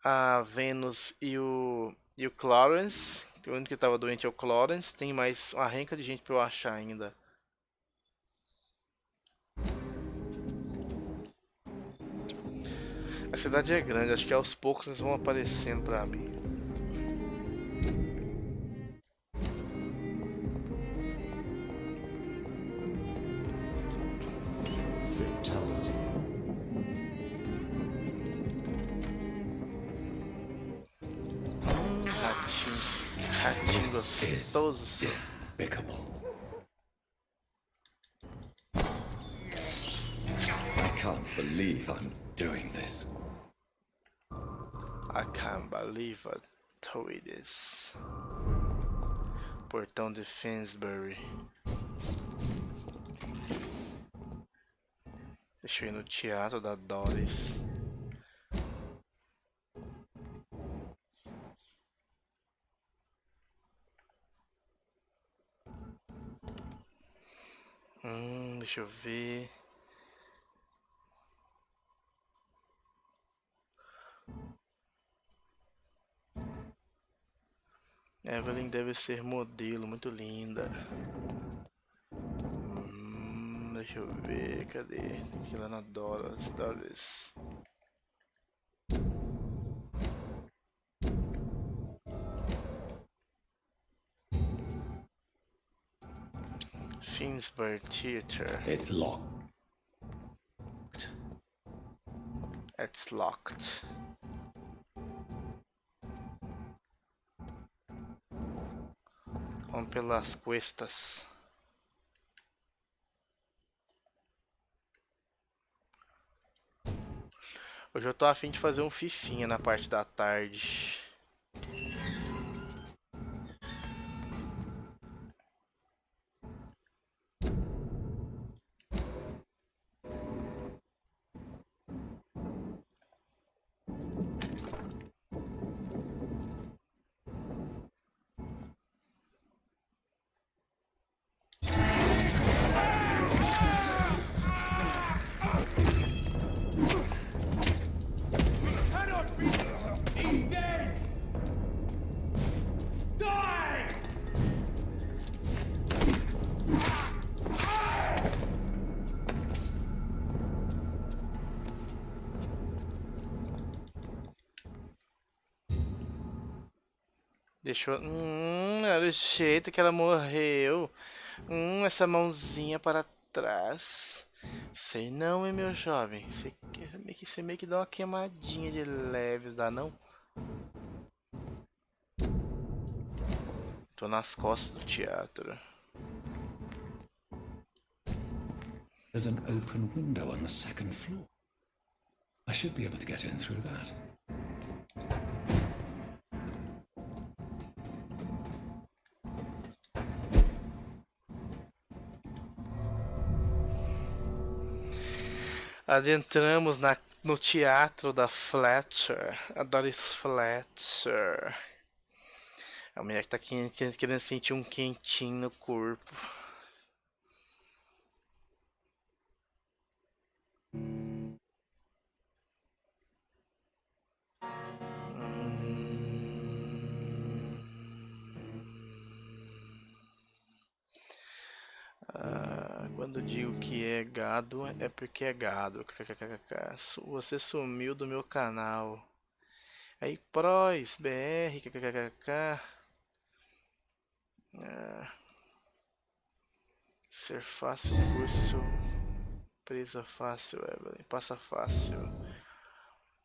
Speaker 1: A Venus e o Clarence. O único que estava doente é o Clarence. Tem mais uma renca de gente para eu achar ainda. A cidade é grande, acho que aos poucos eles vão aparecendo pra mim. Ratinho gostoso.
Speaker 3: I can't believe I'm doing this.
Speaker 1: I can't believe I told this. Portão de Finsbury. Deixa eu ir no teatro da Doris. Deixa eu ver. Evelyn deve ser modelo, muito linda. Deixa eu ver, cadê? Aqui lá na Doris. Finsbury Theater.
Speaker 3: It's locked.
Speaker 1: It's locked. Vamos pelas cuestas. Hoje eu tô a fim de fazer um fifinha na parte da tarde. Deixou. Era o jeito que ela morreu. Essa mãozinha para trás. Sei não, hein, meu jovem. Você meio que dá uma queimadinha de leves, dá não? Tô nas costas do teatro.
Speaker 3: There's an open window on the second floor. I should be able to get in through that.
Speaker 1: Adentramos no teatro da Fletcher. A Doris Fletcher. A mulher que tá querendo sentir um quentinho no corpo. Quando digo que é gado, é porque é gado. Você sumiu do meu canal. Aí, Pros, BR, ser fácil, curso. Presa fácil, Evelyn. Passa fácil.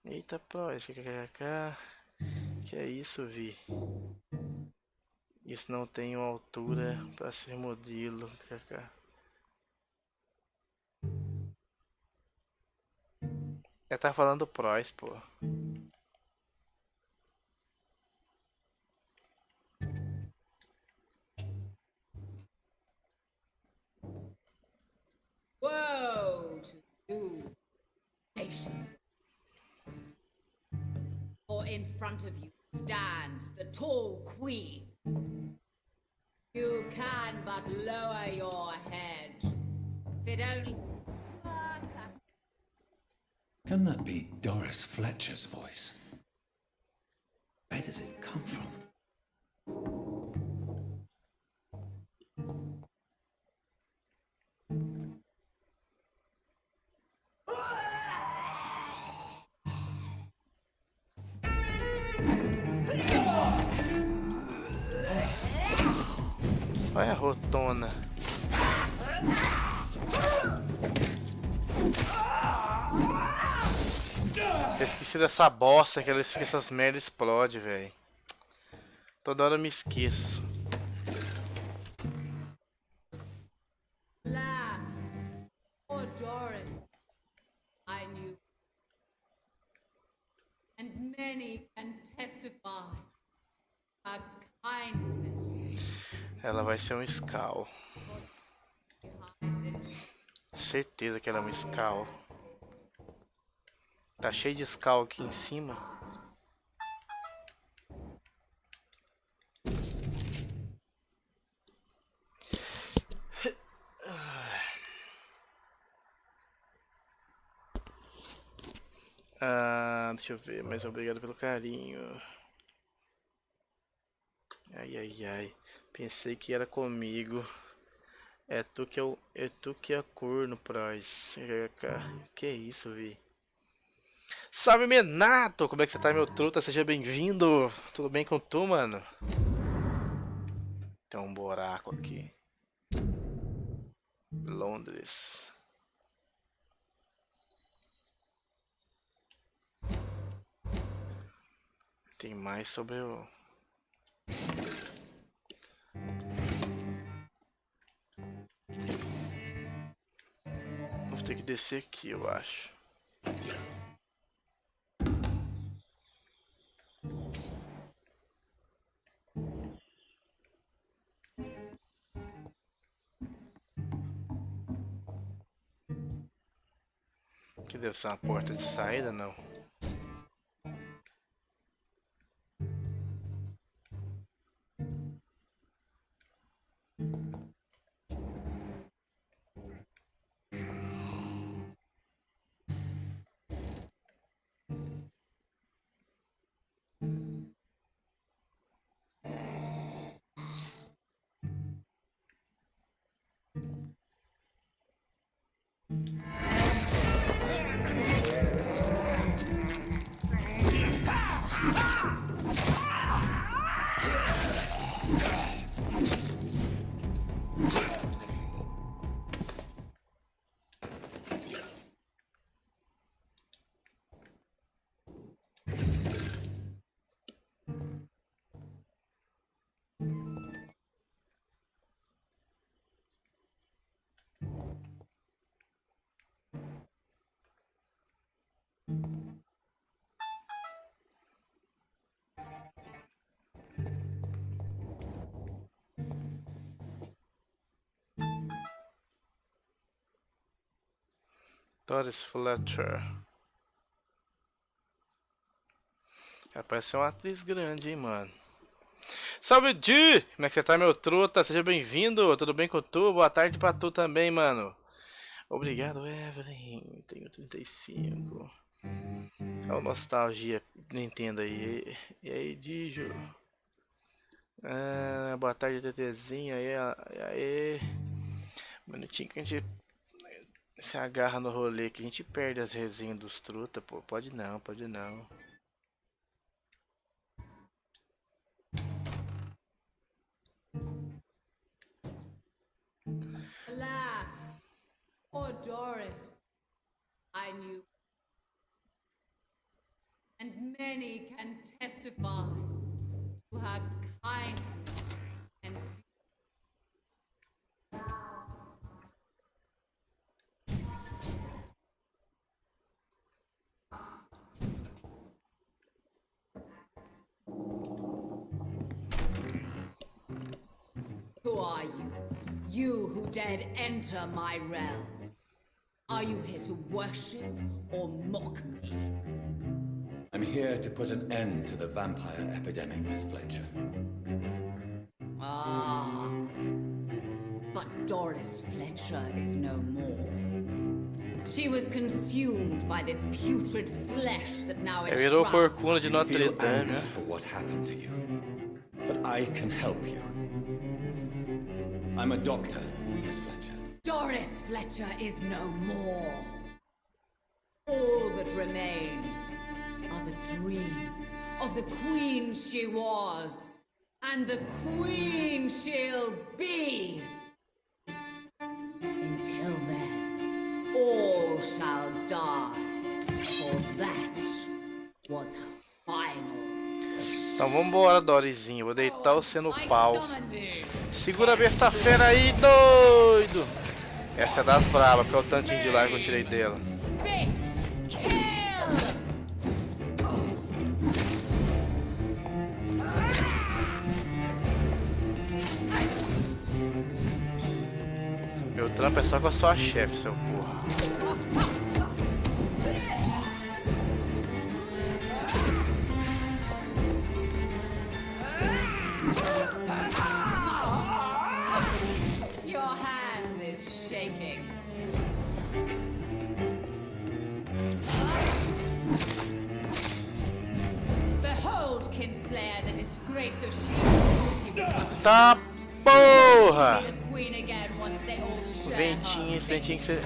Speaker 1: Eita, Pros, que é isso, Vi? Isso não tem altura para ser modelo, Ela tá falando do Prois, pô.
Speaker 6: Woe to you, nations. For in front of you stands the tall queen. You can but lower your head. If it only...
Speaker 3: Can that be Doris Fletcher's voice? Where does it come from?
Speaker 1: Olha a rotona. Eu esqueci dessa bosta que essas merdas explodem, velho. Toda hora eu me esqueço.
Speaker 6: Last, or Doris, I knew. And many can testify her kindness.
Speaker 1: Ela vai ser um Skull. Certeza que ela é um Skull. Tá cheio de Skull aqui em cima. Deixa eu ver, mas obrigado pelo carinho. Ai, ai, ai. Pensei que era comigo. É tu que é corno, Prois. Que isso, vi. Salve, Menato! Como é que você tá, meu truta? Seja bem-vindo. Tudo bem com tu, mano? Tem um buraco aqui. Londres. Tem mais sobre o... Vou ter que descer aqui, eu acho. Que deve ser uma porta de saída, não? Doris Fletcher. Parece ser uma atriz grande, hein, mano. Salve, Di! Como é que você tá, meu truta? Seja bem-vindo. Tudo bem com tu? Boa tarde pra tu também, mano. Obrigado, Evelyn. Tenho 35. Olha o nostalgia Nintendo aí. E aí, Dijo? Boa tarde, TTzinho. Aí. Um minutinho que a gente se agarra no rolê que a gente perde as resenhas dos truta, pô. Pode não, pode não.
Speaker 6: Alas, poor Doris, I knew. And many can testify to her kindness and Who are you? You who dared enter my realm. Are you here to worship or mock me?
Speaker 3: I'm here to put an end to the vampire epidemic, Miss Fletcher.
Speaker 6: Ah. But Doris Fletcher is no more. She was consumed by this putrid flesh that now
Speaker 1: Virou
Speaker 6: enshrouds
Speaker 1: corcunda de Notre
Speaker 3: Feel
Speaker 1: Dame.
Speaker 3: anger for what happened to you, but I can help you. I'm a doctor, Miss Fletcher.
Speaker 6: Doris Fletcher is no more. All that remains are the dreams of the queen she was, and the queen she'll be. Until then, all shall die, for that was her final wish.
Speaker 1: Então vambora, Dorizinho. Vou deitar você no pau. Segura a besta fera aí, doido. Essa é das bravas, porque é o tantinho de lá que eu tirei dela. Meu trampo é só com a sua chefe, seu porra.
Speaker 6: Your hand is shaking. Behold, Kinslayer, the disgrace of she.
Speaker 1: Tá porra!
Speaker 6: The queen again once they all share
Speaker 1: Ventinho, esse ventinho que você...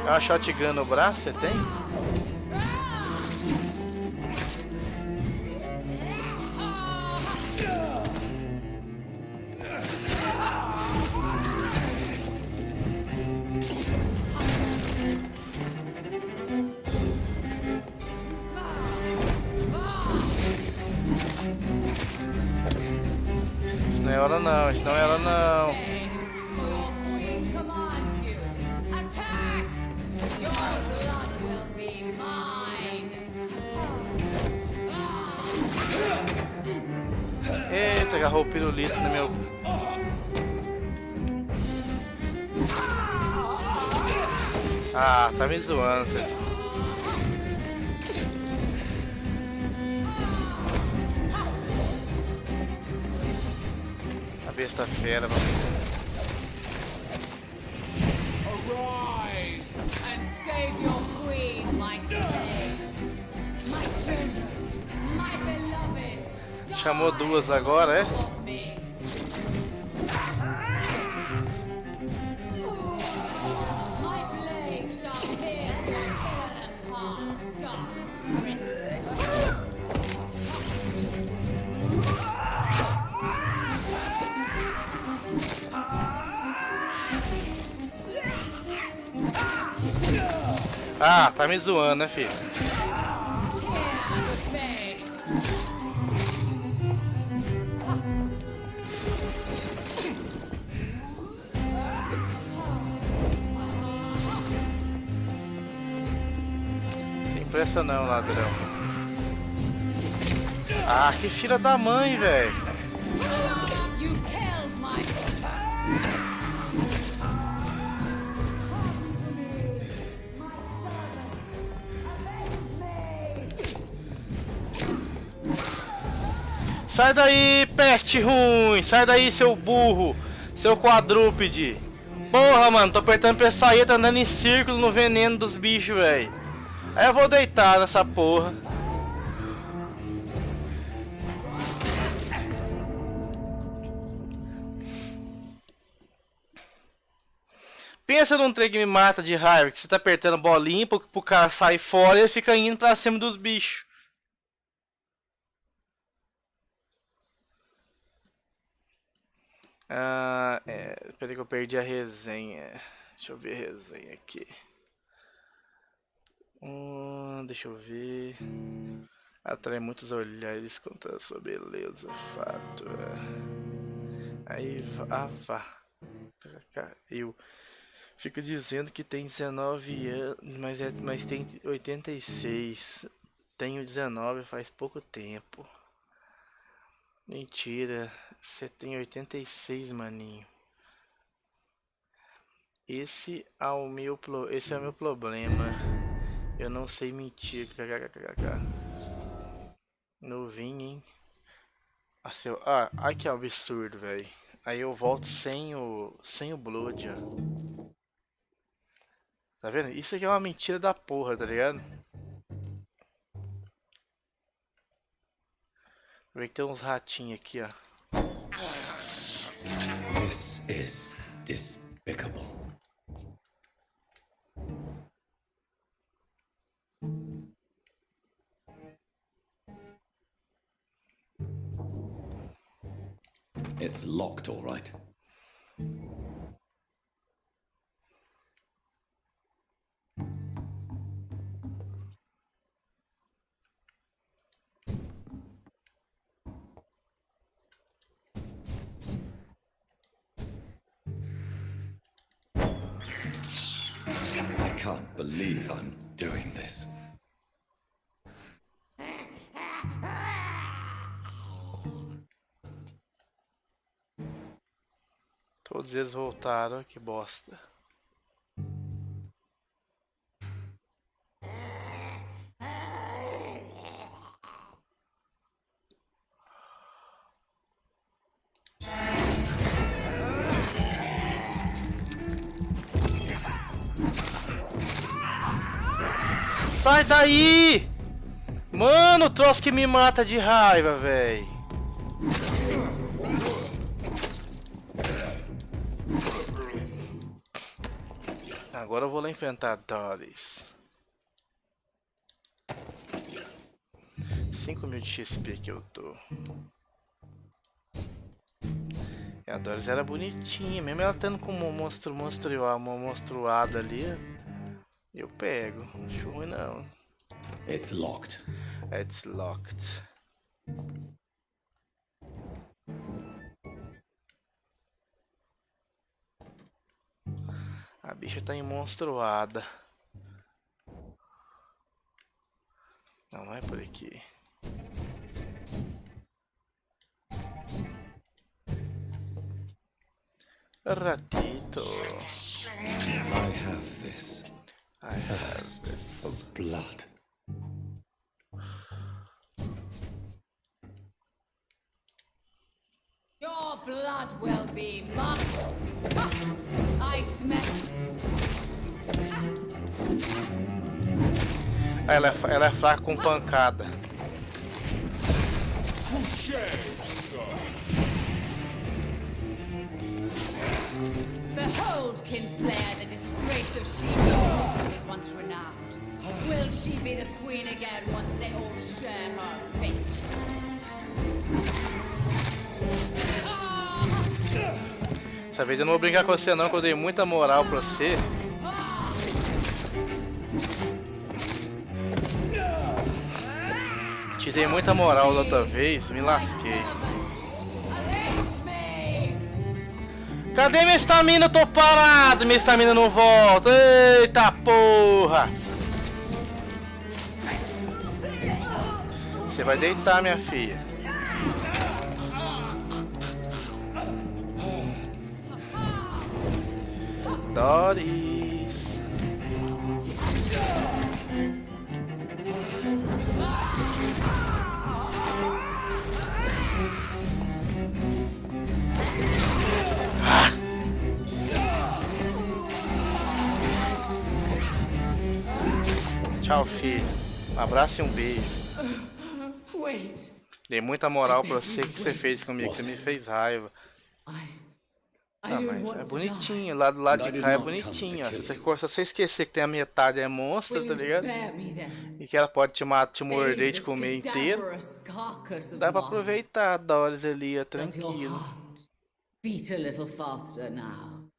Speaker 1: É uma shotgun no braço, você tem? Isso não é hora não, isso não é hora não.
Speaker 6: Your queen commands you. Attack! Your blood will be mine.
Speaker 1: Eita, agarrou o pirulito no meu... Ah, tá me zoando, vocês. A besta fera, mano.
Speaker 6: Arise and save your queen, my slaves. My children, my beloved.
Speaker 1: Chamou duas agora, é?
Speaker 6: Of me. My blade shall pierce your villainous heart, dark prince.
Speaker 1: Ah, tá me zoando, né, filho? Tem pressa não, ladrão. Ah, que filha da mãe, velho.
Speaker 6: You killed my
Speaker 1: Sai daí, peste ruim! Sai daí, seu burro! Seu quadrúpede! Porra, mano, tô apertando pra sair, tá andando em círculo no veneno dos bichos, velho. Aí eu vou deitar nessa porra. Pensa num trem que me mata de raiva, que você tá apertando bolinha pro cara sair fora e ele fica indo pra cima dos bichos. Ah, peraí que eu perdi a resenha. Deixa eu ver a resenha aqui. Deixa eu ver. Atrai muitos olhares contra a sua beleza, fato. Aí, vá. Eu fico dizendo que tem 19 anos, mas tem 86. Tenho 19 faz pouco tempo. Mentira. Você tem 86, maninho. Esse é o meu problema. Eu não sei mentir. Novinho, hein? Ai que absurdo, velho. Aí eu volto sem o Blood, ó. Tá vendo? Isso aqui é uma mentira da porra, tá ligado? Vê que tem uns ratinhos aqui, ó.
Speaker 3: This is despicable. It's locked, all right. I can't believe I'm doing this.
Speaker 1: Todos eles voltaram, que bosta. Sai daí! Mano, o troço que me mata de raiva, véi. Agora eu vou lá enfrentar Doris. 5.000 de XP que eu tô. E a Doris era bonitinha, mesmo ela tendo como uma monstruada ali. Eu pego, não acho ruim não.
Speaker 3: It's locked.
Speaker 1: It's locked. A bicha tá monstruada. Não, não é por aqui. Ratito.
Speaker 3: I have this.
Speaker 1: I have this.
Speaker 3: Of blood.
Speaker 6: Your blood will be mine. I smell.
Speaker 1: Ela é fraca com pancada.
Speaker 6: Behold, Kinslayer, the disgrace of She-Hulk who was once renowned. Will she be the queen again once they all share her fate?
Speaker 1: Dessa vez eu não vou brincar com você não, que eu dei muita moral pra você. Te dei muita moral da outra vez, me lasquei. Cadê minha estamina? Eu tô parado, minha estamina não volta. Eita porra! Você vai deitar, minha filha. Doris. Tchau, filho. Um abraço e um beijo. Dei muita moral pra você. O que você fez comigo? Você me fez raiva. Ah, mas é bonitinho. Lá do lado de cá é bonitinho. Ó. Se você esquecer que tem a metade é monstro, tá ligado? E que ela pode te morder e te comer inteiro. Dá pra aproveitar a Doris ali, ó, tranquilo.
Speaker 6: Beat a little faster now.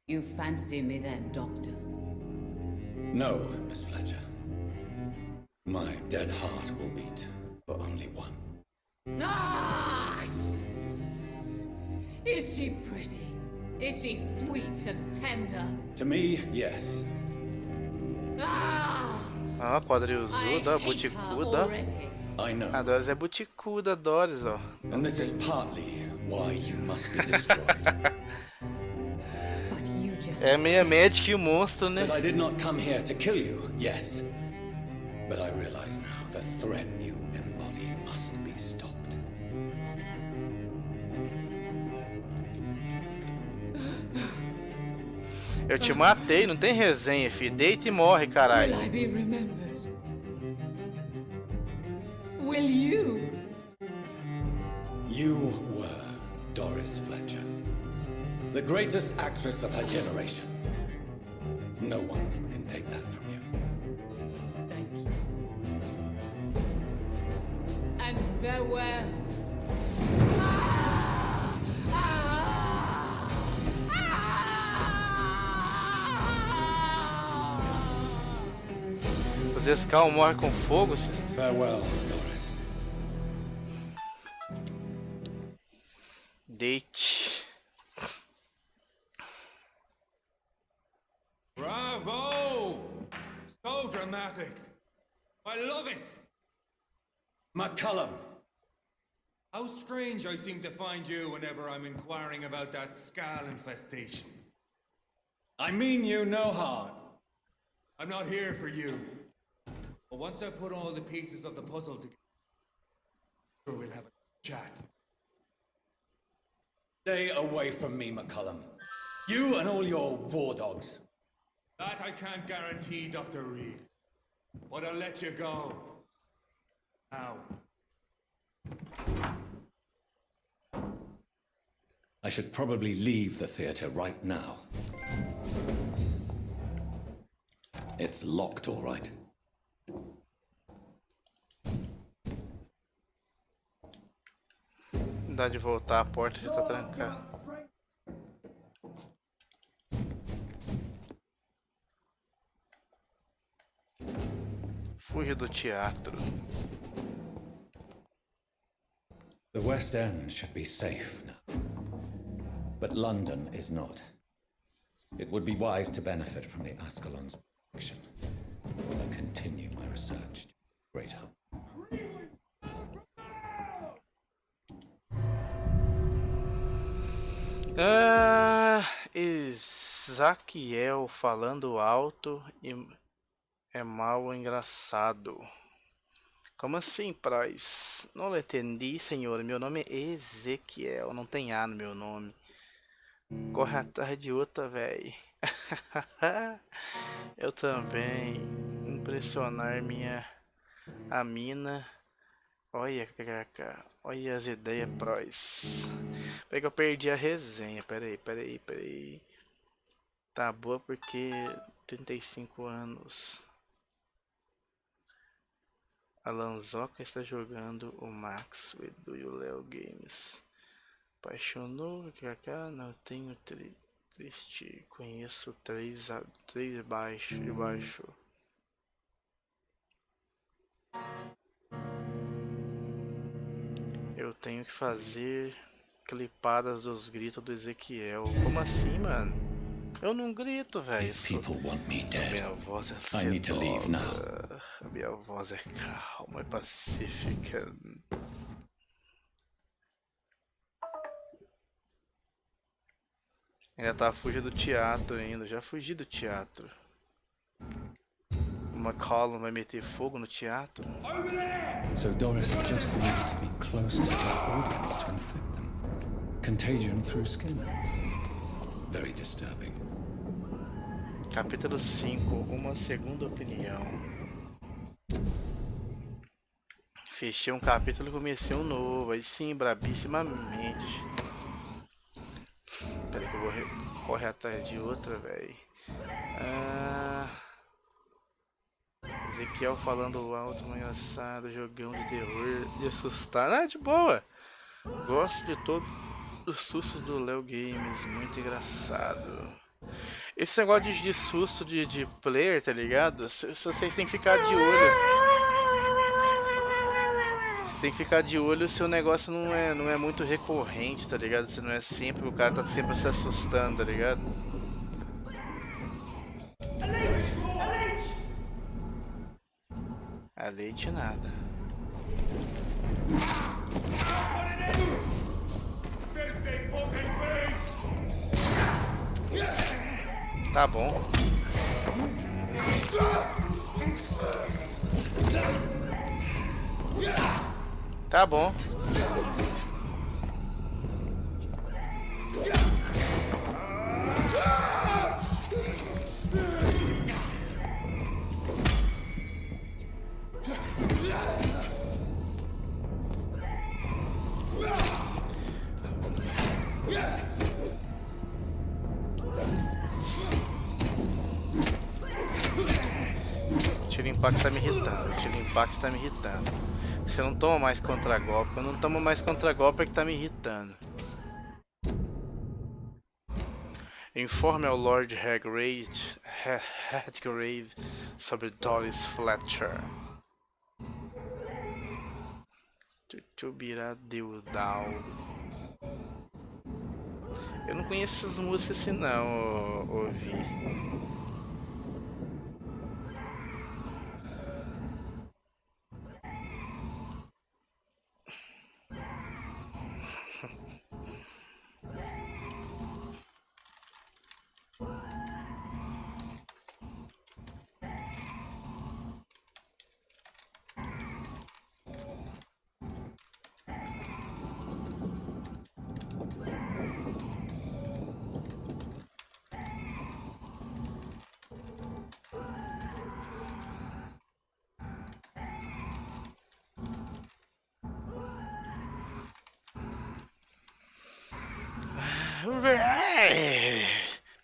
Speaker 6: You fancy me then, Doctor?
Speaker 3: No, Miss Fletcher. My dead heart will beat for only one.
Speaker 6: Ah! Is she pretty? Is she sweet and tender?
Speaker 3: To me, yes.
Speaker 6: Ah!
Speaker 1: Ah, quadrilzuda, boticuda.
Speaker 3: I know.
Speaker 1: A Doris é buticu da Doris, ó.
Speaker 3: And this is partly why you must be destroyed.
Speaker 6: But you just
Speaker 1: É meia médica e o monstro, né?
Speaker 3: But I did not come here to kill you, yes. But I realize now the threat you embody must be stopped.
Speaker 1: Eu te matei, não tem resenha, fi. Deita e morre, caralho.
Speaker 6: Will I be remembered? Will you?
Speaker 3: You were Doris Fletcher, the greatest actress of her generation. No one can take that from you.
Speaker 6: Thank you. And farewell.
Speaker 1: Os Escal morre com fogo.
Speaker 3: Farewell, Doris.
Speaker 1: Deite.
Speaker 9: Bravo! So dramatic. I love it.
Speaker 3: McCullum.
Speaker 9: How strange I seem to find you whenever I'm inquiring about that Skal infestation.
Speaker 3: I mean you no harm.
Speaker 9: I'm not here for you. But once I put all the pieces of the puzzle together, sure we'll have a chat.
Speaker 3: Stay away from me, McCullum. You and all your war dogs.
Speaker 9: That I can't guarantee, Dr. Reed. But I'll let you go. Now.
Speaker 3: I should probably leave the theater right now. It's locked, all right.
Speaker 1: Dá de voltar, a porta já tá trancada. Fuja do teatro.
Speaker 3: The West End should be safe now. But London is not. It would be wise to benefit from the Ascalon's protection. I'll continue my research. Great help.
Speaker 1: Ezaquiel falando alto e é mal ou engraçado. Como assim, Praz? Não entendi, senhor. Meu nome é Ezequiel, não tem A no meu nome. Corre atrás de outra, véi. Eu também. Impressionar a mina. Olha, olha as ideias, Praz. Peraí que eu perdi a resenha. Peraí. Tá boa porque 35 anos. A Lanzoca está jogando o Max do Léo Games. Apaixonou, não tenho triste. Conheço três baixo. Eu tenho que fazer clipadas dos gritos do Ezequiel. Como assim, mano? Eu não grito, velho. Minha voz é sedosa. Minha voz é calma e pacífica. Ainda tá fugindo do teatro ainda. Já fugi do teatro. O McCollum vai meter fogo no teatro.
Speaker 3: So Doris just needed to be close to her audience to infect them. Contagion through skin. Very disturbing.
Speaker 1: Capítulo 5. Uma segunda opinião. Fechei um capítulo e comecei um novo. Aí sim, brabissimamente. Peraí que eu vou correr atrás de outra, velho. Ezequiel falando alto, engraçado, jogão de terror, de assustar. Ah, de boa. Gosto de todos os sustos do Léo Games, muito engraçado. Esse negócio de susto de player, tá ligado? Vocês têm que ficar de olho. Você tem que ficar de olho se o negócio não é muito recorrente, tá ligado? Se não é sempre, o cara tá sempre se assustando, tá ligado? A leite nada. Tá bom. Tá bom. Tiro impacto tá me irritando. Tiro impacto tá me irritando. Você não toma mais contra-golpe. Eu não tomo mais contra-golpe é que tá me irritando. Informe ao Lord Hagrid sobre Doris Fletcher. Tutubiradildal. Eu não conheço essas músicas assim não, ouvi.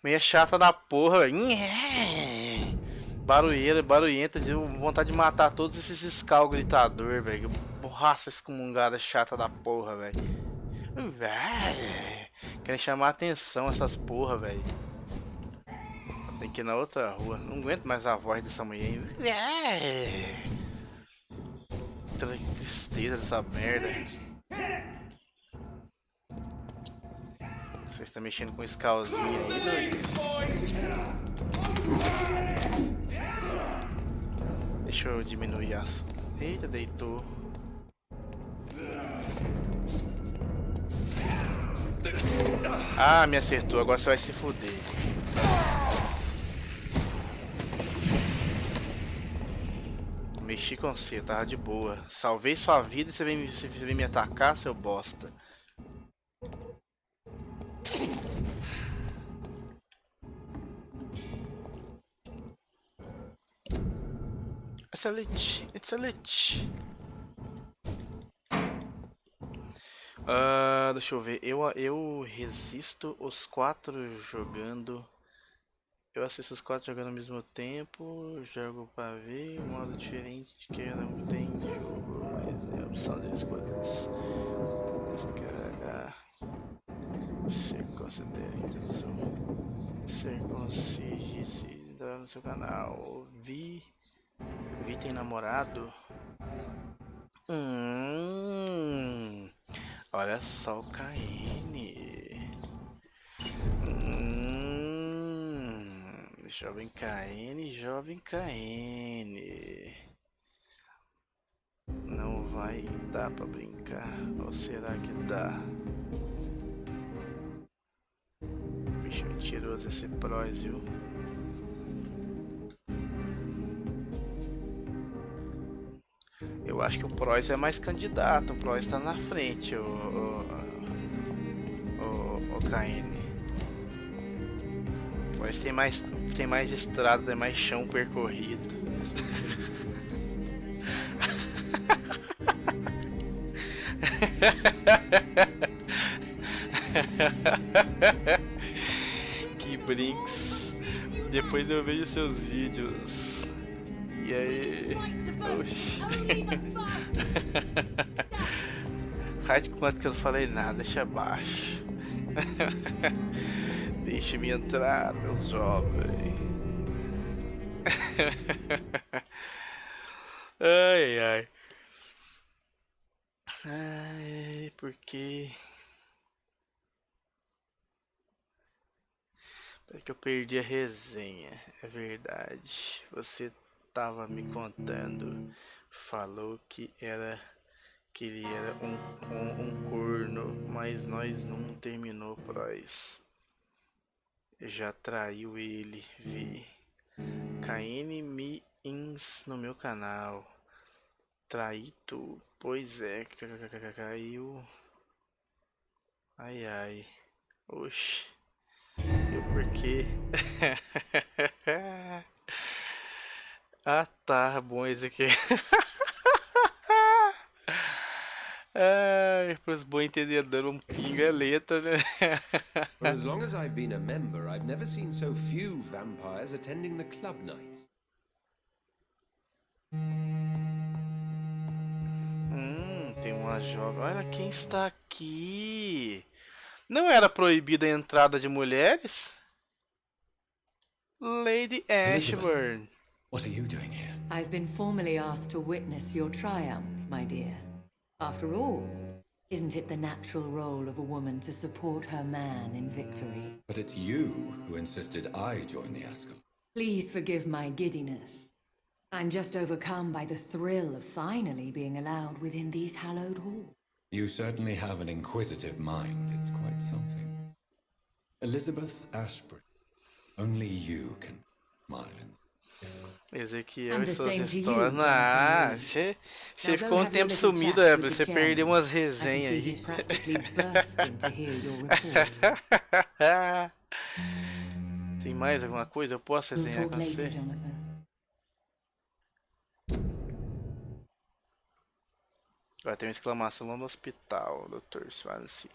Speaker 1: Meia chata da porra, velho. Barulheira, barulhenta, deu vontade de matar todos esses Skull gritador, velho. Borraça excomungada chata da porra, velho. Querem chamar a atenção essas porra, velho. Tem que ir na outra rua. Não aguento mais a voz dessa mulher. Que tristeza dessa merda. Você está mexendo com esse calzinho aí, doido? Deixa eu diminuir as... Eita, deitou. Ah, me acertou. Agora você vai se fuder. Mexi com você, eu tava de boa. Salvei sua vida e você vem me atacar, seu bosta. Excelente, excelente. Deixa eu ver. Eu resisto os 4 jogando. Eu assisto os 4 jogando ao mesmo tempo. Jogo pra ver. Um modo diferente de que não tem jogo. Mas é a opção de escolhas. Descarregar. Ser considera introdução. Ser consiga se entrar no seu canal. Vi tem namorado? Olha só o KN. Jovem KN, jovem KN. Não vai dar pra brincar. Ou será que dá? Bicho mentiroso esse Proz, viu? Eu acho que o Proz é mais candidato. O Proz tá na frente, o KN. O Proz tem mais estrada, tem mais chão percorrido. Que brinks. Depois eu vejo seus vídeos. E aí? Oxi. Faz de conta que eu não falei nada, deixa abaixo. Deixe-me entrar, meu jovem. Ai, ai. Ai, porque... Porque eu perdi a resenha, é verdade. Você tava me contando. falou que ele era um corno, mas nós não terminou pros. Já traiu ele, vi. KN me ins no meu canal. Traí tu, pois é, caiu. Ai ai. Oxi. Eu por quê? Ah tá, bom esse aqui. Ai, pros bons entendedores, um pinga é letra, né?
Speaker 4: For as long as I've been a member, I've never seen so few vampires attending the club nights.
Speaker 1: Tem uma jovem. Olha quem está aqui. Não era proibida a entrada de mulheres? Lady Ashburn.
Speaker 3: What are you doing here?
Speaker 11: I've been formally asked to witness your triumph, my dear. After all, isn't it the natural role of a woman to support her man in victory?
Speaker 3: But it's you who insisted I join the Ascol.
Speaker 11: Please forgive my giddiness. I'm just overcome by the thrill of finally being allowed within these hallowed halls.
Speaker 3: You certainly have an inquisitive mind. It's quite something. Elizabeth Ashbury. Only you can smile in.
Speaker 1: Ezequiel e suas histórias. Ah, você ficou um tempo sumido, você perdeu umas resenhas aí. Tem mais alguma coisa? Eu posso resenhar com você? Agora tem uma exclamação lá no hospital, Dr. Swansea.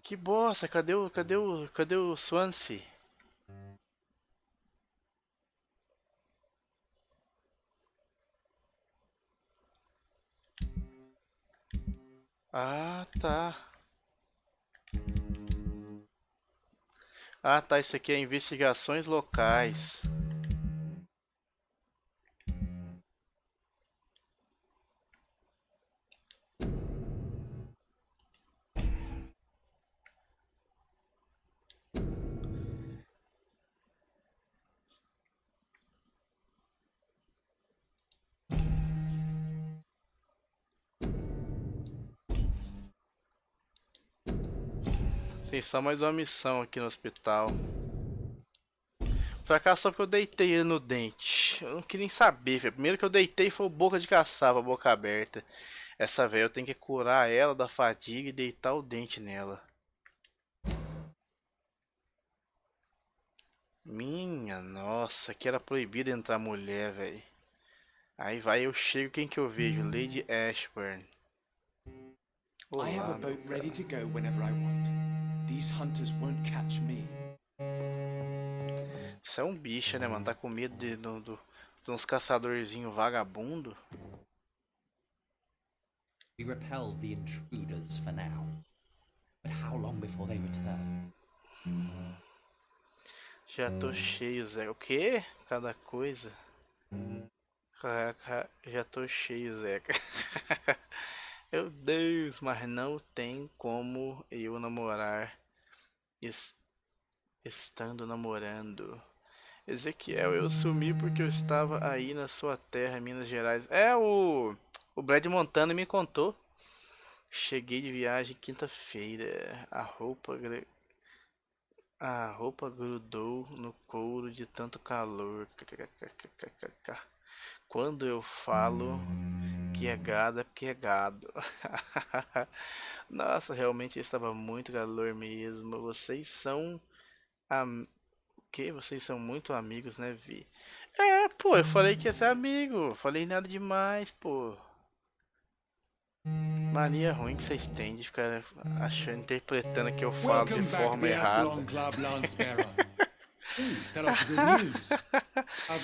Speaker 1: Que bosta, cadê o Swansea? Ah, tá. Ah, tá, isso aqui é investigações locais. Tem só mais uma missão aqui no hospital. Fracassou porque eu deitei ele no dente. Eu não queria nem saber, velho. Primeiro que eu deitei foi o boca de caçava, boca aberta. Essa velha eu tenho que curar ela da fadiga e deitar o dente nela. Minha nossa, que era proibido entrar mulher, velho. Aí vai, eu chego, quem que eu vejo? Lady Ashburn. Olá,
Speaker 8: I have a boat ready to go whenever I want. These hunters won't catch me.
Speaker 1: Isso é um bicho, né, mano? Tá com medo de uns caçadorzinhos vagabundo.
Speaker 8: We repel the intruders for now. But how long before they return?
Speaker 1: Já tô cheio, Zé. O quê? Cada coisa. Já tô cheio, Zé. Meu Deus, mas não tem como eu namorar estando namorando. Ezequiel, eu sumi porque eu estava aí na sua terra, Minas Gerais. É, o Brad Montana me contou. Cheguei de viagem quinta-feira. A roupa grudou no couro de tanto calor. Quando eu falo que é gado, é porque é gado. Nossa, realmente estava muito calor mesmo. Vocês são... Vocês são muito amigos, né, Vi? É, pô, eu falei que ia ser amigo. Falei nada demais, pô. Mania ruim que vocês têm de ficar achando, interpretando que eu falo de forma errada.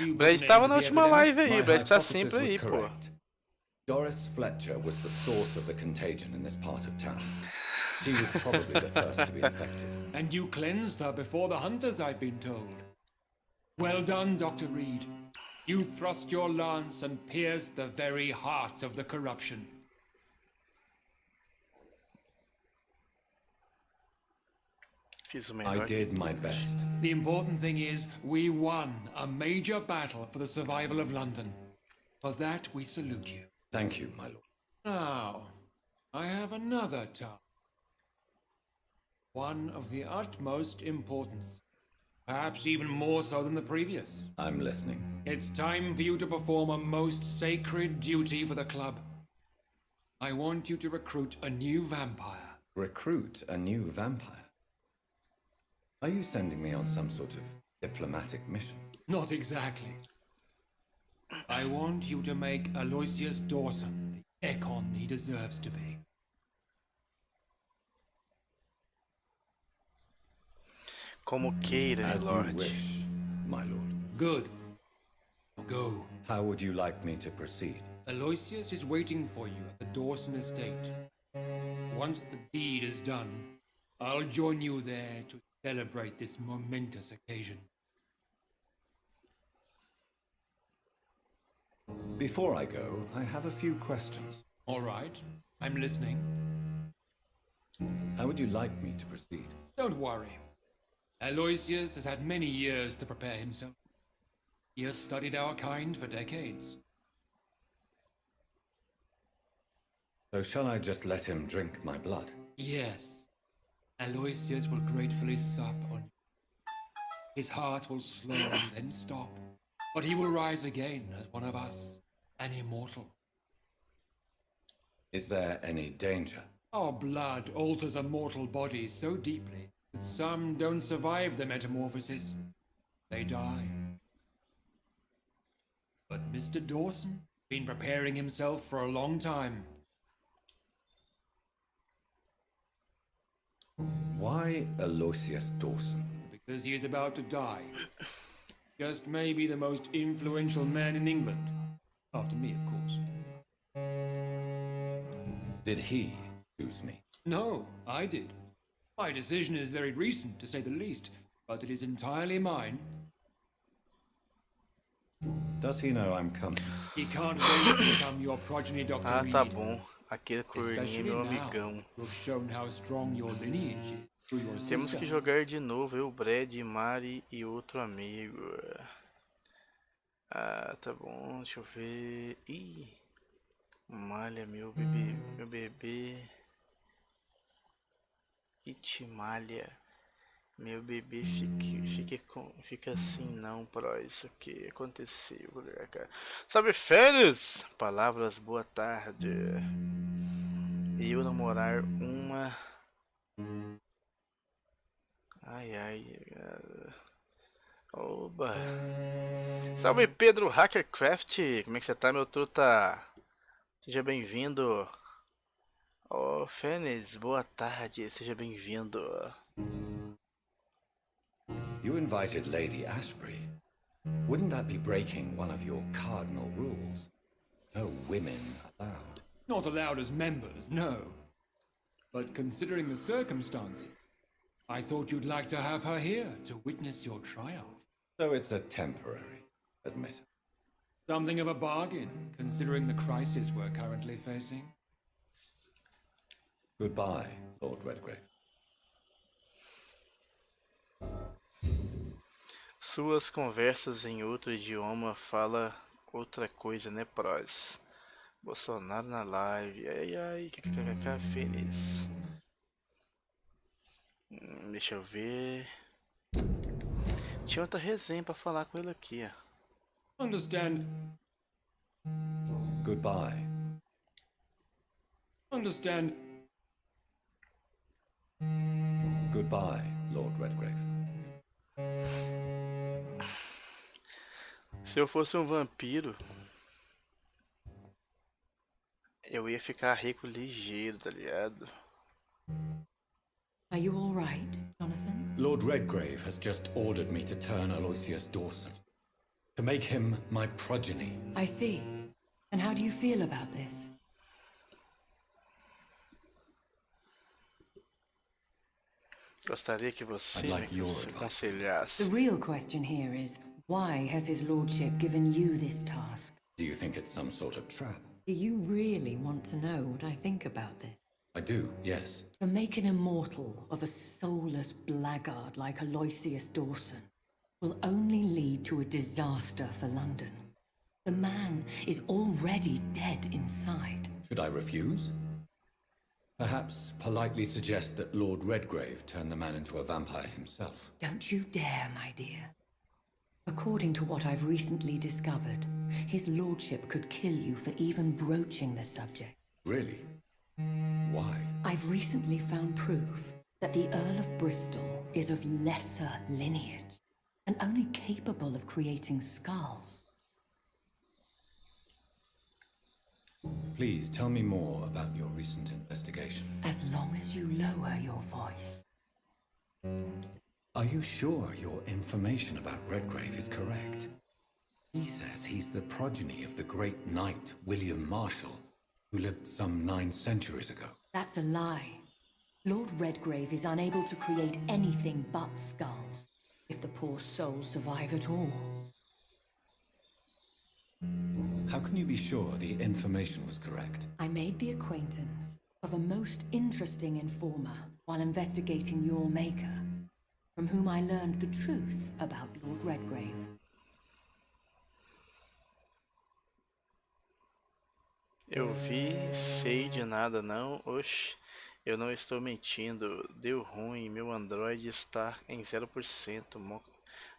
Speaker 1: O Brad tava na última live aí, o Brad tá sempre aí, pô.
Speaker 3: Doris Fletcher was the source of the contagion in this part of town. She was probably the first to be infected.
Speaker 9: And you cleansed her before the hunters, I've been told. Well done, Dr. Reed. You thrust your lance and pierced the very heart of the corruption.
Speaker 1: Fiz o
Speaker 3: I
Speaker 1: melhor.
Speaker 3: did my best.
Speaker 9: The important thing is we won a major battle for the survival of London. For that, we salute you.
Speaker 3: Thank you, my lord.
Speaker 9: Now, I have another task. One of the utmost importance. Perhaps even more so than the previous.
Speaker 3: I'm listening.
Speaker 9: It's time for you to perform a most sacred duty for the club. I want you to recruit a new vampire.
Speaker 3: Recruit a new vampire? Are you sending me on some sort of diplomatic mission?
Speaker 9: Not exactly. I want you to make Aloysius Dawson the Ekon he deserves to be.
Speaker 1: Como queira,
Speaker 3: As you
Speaker 1: Lorde.
Speaker 3: wish, my lord.
Speaker 9: Good. Go.
Speaker 3: How would you like me to proceed?
Speaker 9: Aloysius is waiting for you at the Dawson estate. Once the deed is done, I'll join you there to celebrate this momentous occasion.
Speaker 3: Before I go, I have a few questions.
Speaker 9: All right, I'm listening.
Speaker 3: How would you like me to proceed?
Speaker 9: Don't worry. Aloysius has had many years to prepare himself. He has studied our kind for decades.
Speaker 3: So shall I just let him drink my blood?
Speaker 9: Yes. Aloysius will gratefully sup on you. His heart will slowly then stop, but he will rise again as one of us, an immortal.
Speaker 3: Is there any danger?
Speaker 9: Our blood alters a mortal body so deeply that some don't survive the metamorphosis. They die. But Mr. Dawson has been preparing himself for a long time.
Speaker 3: Why Aloysius Dawson?
Speaker 9: Because he is about to die. Just maybe the most influential man in England. After me, of course.
Speaker 3: Did he choose me?
Speaker 9: No, I did. My decision is very recent, to say the least, but it is entirely mine.
Speaker 3: Does he know I'm coming?
Speaker 9: He can't wait to become your progeny, Dr.
Speaker 1: Ah,
Speaker 9: Reed.
Speaker 1: tá bom. Aquele corninho é
Speaker 9: Especially
Speaker 1: meu
Speaker 9: now,
Speaker 1: amigão.
Speaker 9: you've shown how strong your lineage is through your
Speaker 1: Temos
Speaker 9: sister.
Speaker 1: que jogar de novo, eu, Brad, Mari e outro amigo. Ah, tá bom, deixa eu ver. Ih, malha, meu bebê, meu bebê. Itimalha. Meu bebê fica assim não, Prois. O que aconteceu, cara? Salve, Fênix! Palavras, boa tarde. Eu namorar uma... Ai, ai. Oba. Salve, Pedro Hackercraft. Como é que você tá, meu truta? Seja bem-vindo. Oh, Fênix, boa tarde. Seja bem-vindo.
Speaker 3: You invited Lady Ashbury. Wouldn't that be breaking one of your cardinal rules? No women allowed.
Speaker 9: Not allowed as members, no. But considering the circumstances, I thought you'd like to have her here to witness your triumph.
Speaker 3: So it's a temporary, admit it.
Speaker 9: Something of a bargain, considering the crisis we're currently facing.
Speaker 3: Goodbye, Lord Redgrave.
Speaker 1: Suas conversas em outro idioma fala outra coisa, né, Pros? Bolsonaro na live. Ai, ai, kkkk, Fênix. Deixa eu ver. Tinha outra resenha pra falar com ele aqui, ó.
Speaker 9: Understand.
Speaker 3: Goodbye.
Speaker 9: Understand.
Speaker 3: Goodbye, Lord Redgrave.
Speaker 1: Se eu fosse um vampiro, eu ia ficar rico ligeiro, tá ligado?
Speaker 11: Are you all right, Jonathan?
Speaker 3: Lord Redgrave has just ordered me to turn Aloysius Dawson. To make him my progeny.
Speaker 11: I see. And how do you feel about this?
Speaker 1: Gostaria que você
Speaker 3: I'd like
Speaker 1: me
Speaker 3: your advice.
Speaker 11: The
Speaker 1: aconselhasse.
Speaker 11: real question here is, Why has his lordship given you this task?
Speaker 3: Do you think it's some sort of trap?
Speaker 11: Do you really want to know what I think about this?
Speaker 3: I do, yes.
Speaker 11: To make an immortal of a soulless blackguard like Aloysius Dawson will only lead to a disaster for London. The man is already dead inside.
Speaker 3: Should I refuse? Perhaps politely suggest that Lord Redgrave turn the man into a vampire himself.
Speaker 11: Don't you dare, my dear. According to what I've recently discovered, his lordship could kill you for even broaching the subject.
Speaker 3: Really? Why?
Speaker 11: I've recently found proof that the Earl of Bristol is of lesser lineage and only capable of creating skulls.
Speaker 3: Please tell me more about your recent investigation.
Speaker 11: As long as you lower your voice.
Speaker 3: Are you sure your information about Redgrave is correct? He says he's the progeny of the great knight William Marshall, who lived some 9 centuries ago.
Speaker 11: That's a lie. Lord Redgrave is unable to create anything but skulls, if the poor souls survive at all.
Speaker 3: How can you be sure the information was correct?
Speaker 11: I made the acquaintance of a most interesting informer while investigating your maker, from whom I learned the truth about Lord Redgrave.
Speaker 1: Eu vi, sei de nada não. Oxe, eu não estou mentindo. Deu ruim, meu Android está em 0%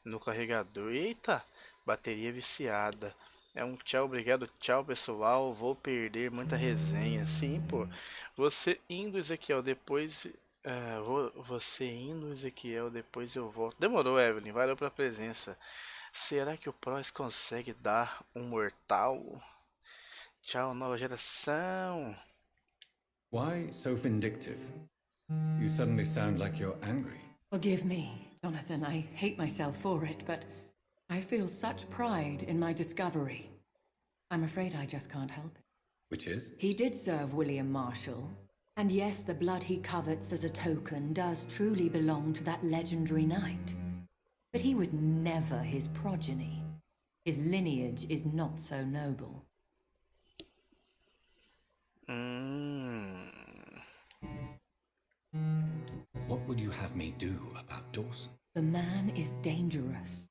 Speaker 1: no carregador. Eita, bateria viciada. É um tchau, obrigado, tchau pessoal. Vou perder muita resenha. Sim, pô. Você indo, Ezequiel, depois... você indo, Ezequiel, depois eu volto. Demorou, Evelyn, valeu pela presença. Será que o Pros consegue dar um mortal? Tchau, nova geração.
Speaker 3: Why so vindictive? You suddenly sound like you're angry.
Speaker 11: Forgive me, Jonathan. I hate myself for it, but I feel such pride in my discovery. I'm afraid I just can't help it.
Speaker 3: Which is?
Speaker 11: He did serve William Marshall. And yes, the blood he covets as a token does truly belong to that legendary knight. But he was never his progeny. His lineage is not so noble.
Speaker 3: What would you have me do about Dawson?
Speaker 11: The man is dangerous.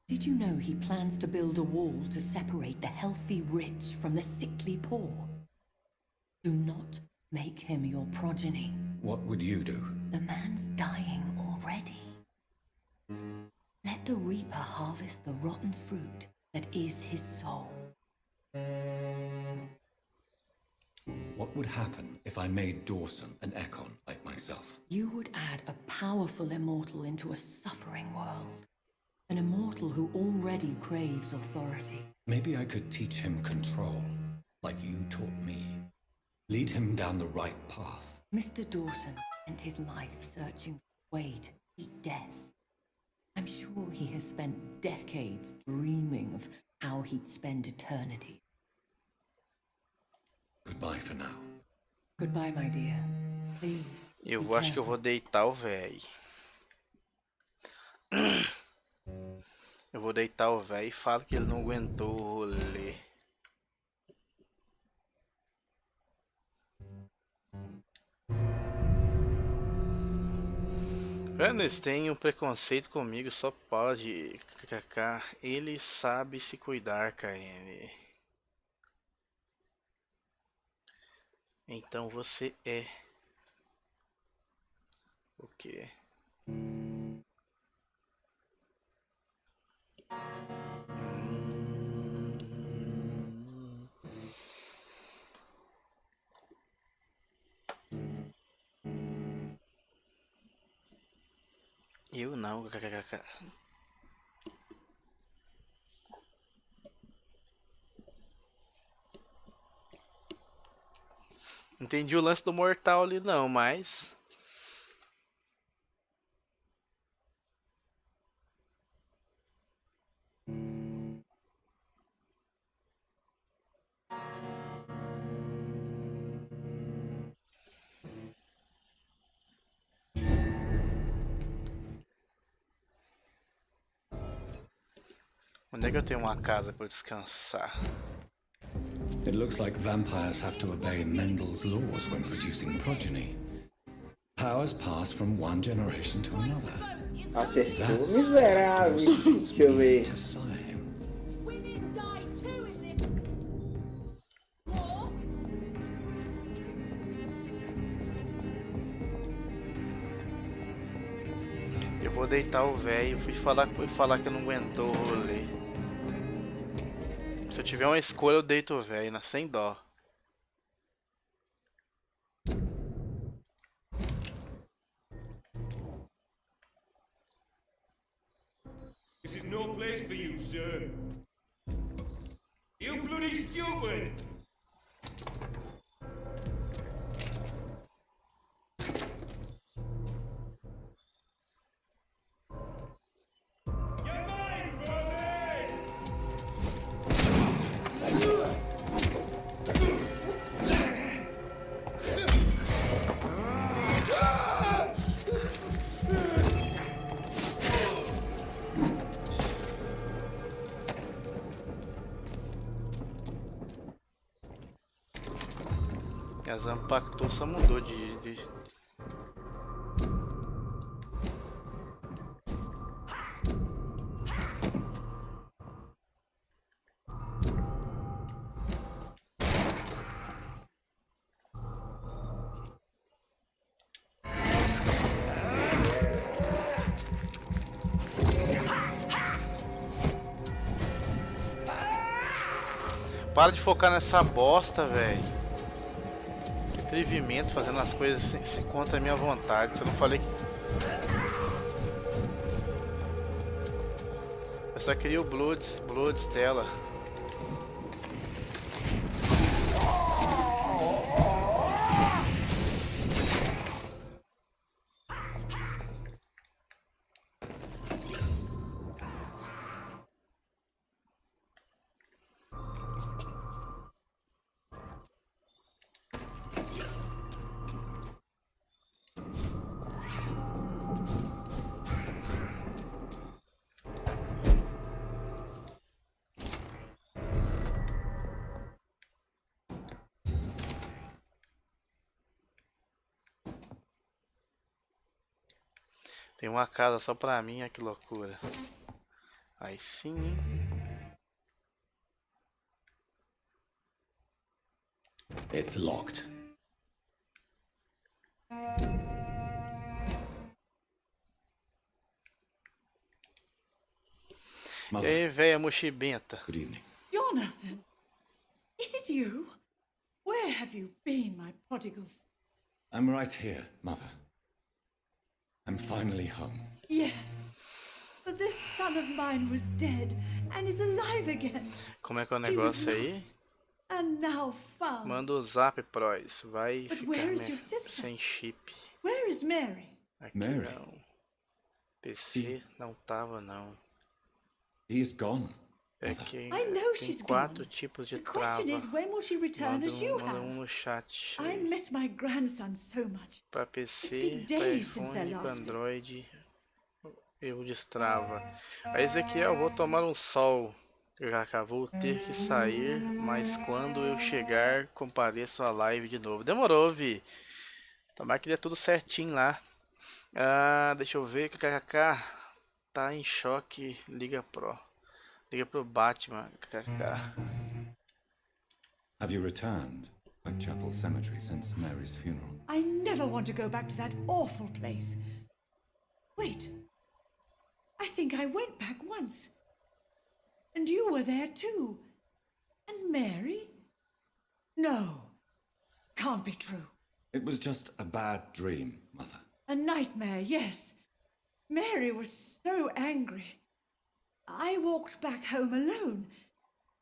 Speaker 11: Did you know he plans to build a wall to separate the healthy rich from the sickly poor? Do not make him your progeny.
Speaker 3: What would you do?
Speaker 11: The man's dying already. Let the reaper harvest the rotten fruit that is his soul.
Speaker 3: What would happen if I made Dawson an Ekon like myself?
Speaker 11: You would add a powerful immortal into a suffering world. An immortal who already craves authority.
Speaker 3: Maybe I could teach him control, like you taught me. Lead him down the right path.
Speaker 11: Mr. Dawson spent his life searching for a way to beat death. I'm sure he has spent decades dreaming of how he'd spend eternity.
Speaker 3: Goodbye for now.
Speaker 11: Goodbye, my dear. Please.
Speaker 1: Eu acho que eu vou deitar o véi. Eu vou deitar o véi e falo que ele não aguentou o rolê. Eles têm um preconceito comigo, só pode. KKK. Ele sabe se cuidar, KM. Então você é o quê? Eu não, KKK. Entendi o lance do mortal ali não, mas... Onde é que eu tenho uma casa pra eu descansar?
Speaker 3: It looks like vampires have to obey Mendel's laws when producing progeny. Powers pass from one generation to another.
Speaker 14: Acertou, miserável. Deixa eu ver.
Speaker 3: To sire.
Speaker 6: Women die too in this war.
Speaker 1: Eu vou deitar o velho. Fui falar que não aguentou o rolê. Se eu tiver uma escolha, eu deito o velho, sem dó.
Speaker 9: This is no place for you, sir. You bloody stupid! You're mine, vermin!
Speaker 1: E a Zampactou só mudou de... Para de focar nessa bosta, velho. Que atrevimento fazendo as coisas sem contra a minha vontade. Se eu não falei que... Eu só queria o Bloods dela. Tem uma casa só pra mim, olha que loucura. Aí sim, hein?
Speaker 3: It's locked.
Speaker 1: E aí, velha mochibenta?
Speaker 3: Good evening.
Speaker 6: Jonathan, is it you? Where have you been, my prodigals?
Speaker 3: I'm right here, Mother. I'm finally home.
Speaker 6: Yes, but this son of mine was dead and is alive again.
Speaker 1: Como é que é o
Speaker 6: He was
Speaker 1: negócio aí?
Speaker 6: lost and now found.
Speaker 1: Manda o zap, pros. Vai
Speaker 6: But
Speaker 1: ficar
Speaker 6: where is your sister?
Speaker 1: sem chip.
Speaker 6: Where is Mary?
Speaker 1: Aqui
Speaker 3: Mary?
Speaker 1: não. PC não tava, não.
Speaker 3: He is gone.
Speaker 1: É
Speaker 3: Mother.
Speaker 1: que
Speaker 6: I know
Speaker 1: tem
Speaker 6: she's
Speaker 1: 4
Speaker 6: gone.
Speaker 1: tipos de
Speaker 6: The question
Speaker 1: trava.
Speaker 6: is, when will she return as you
Speaker 1: Manda
Speaker 6: have?
Speaker 1: no chat.
Speaker 6: I miss my grandson so much.
Speaker 1: Pra
Speaker 6: It's
Speaker 1: PC,
Speaker 6: been
Speaker 1: pra
Speaker 6: days since
Speaker 1: iPhone,
Speaker 6: their
Speaker 1: pra
Speaker 6: last
Speaker 1: Android. Eu destrava. Aí Ezequiel, vou tomar um sol. Eu vou ter que sair, mas quando eu chegar, compareço à live de novo. Demorou, Vi. Tomara que dê tudo certinho lá. Ah, deixa eu ver. KKK tá em choque. Liga pro Batman. KKK.
Speaker 3: Have you returned to Whitechapel Cemetery since Mary's funeral?
Speaker 6: I never want to go back to that awful place. Wait. I think I went back once. And you were there too. And Mary? No. Can't be true.
Speaker 3: It was just a bad dream, Mother.
Speaker 6: A nightmare, yes. Mary was so angry. I walked back home alone.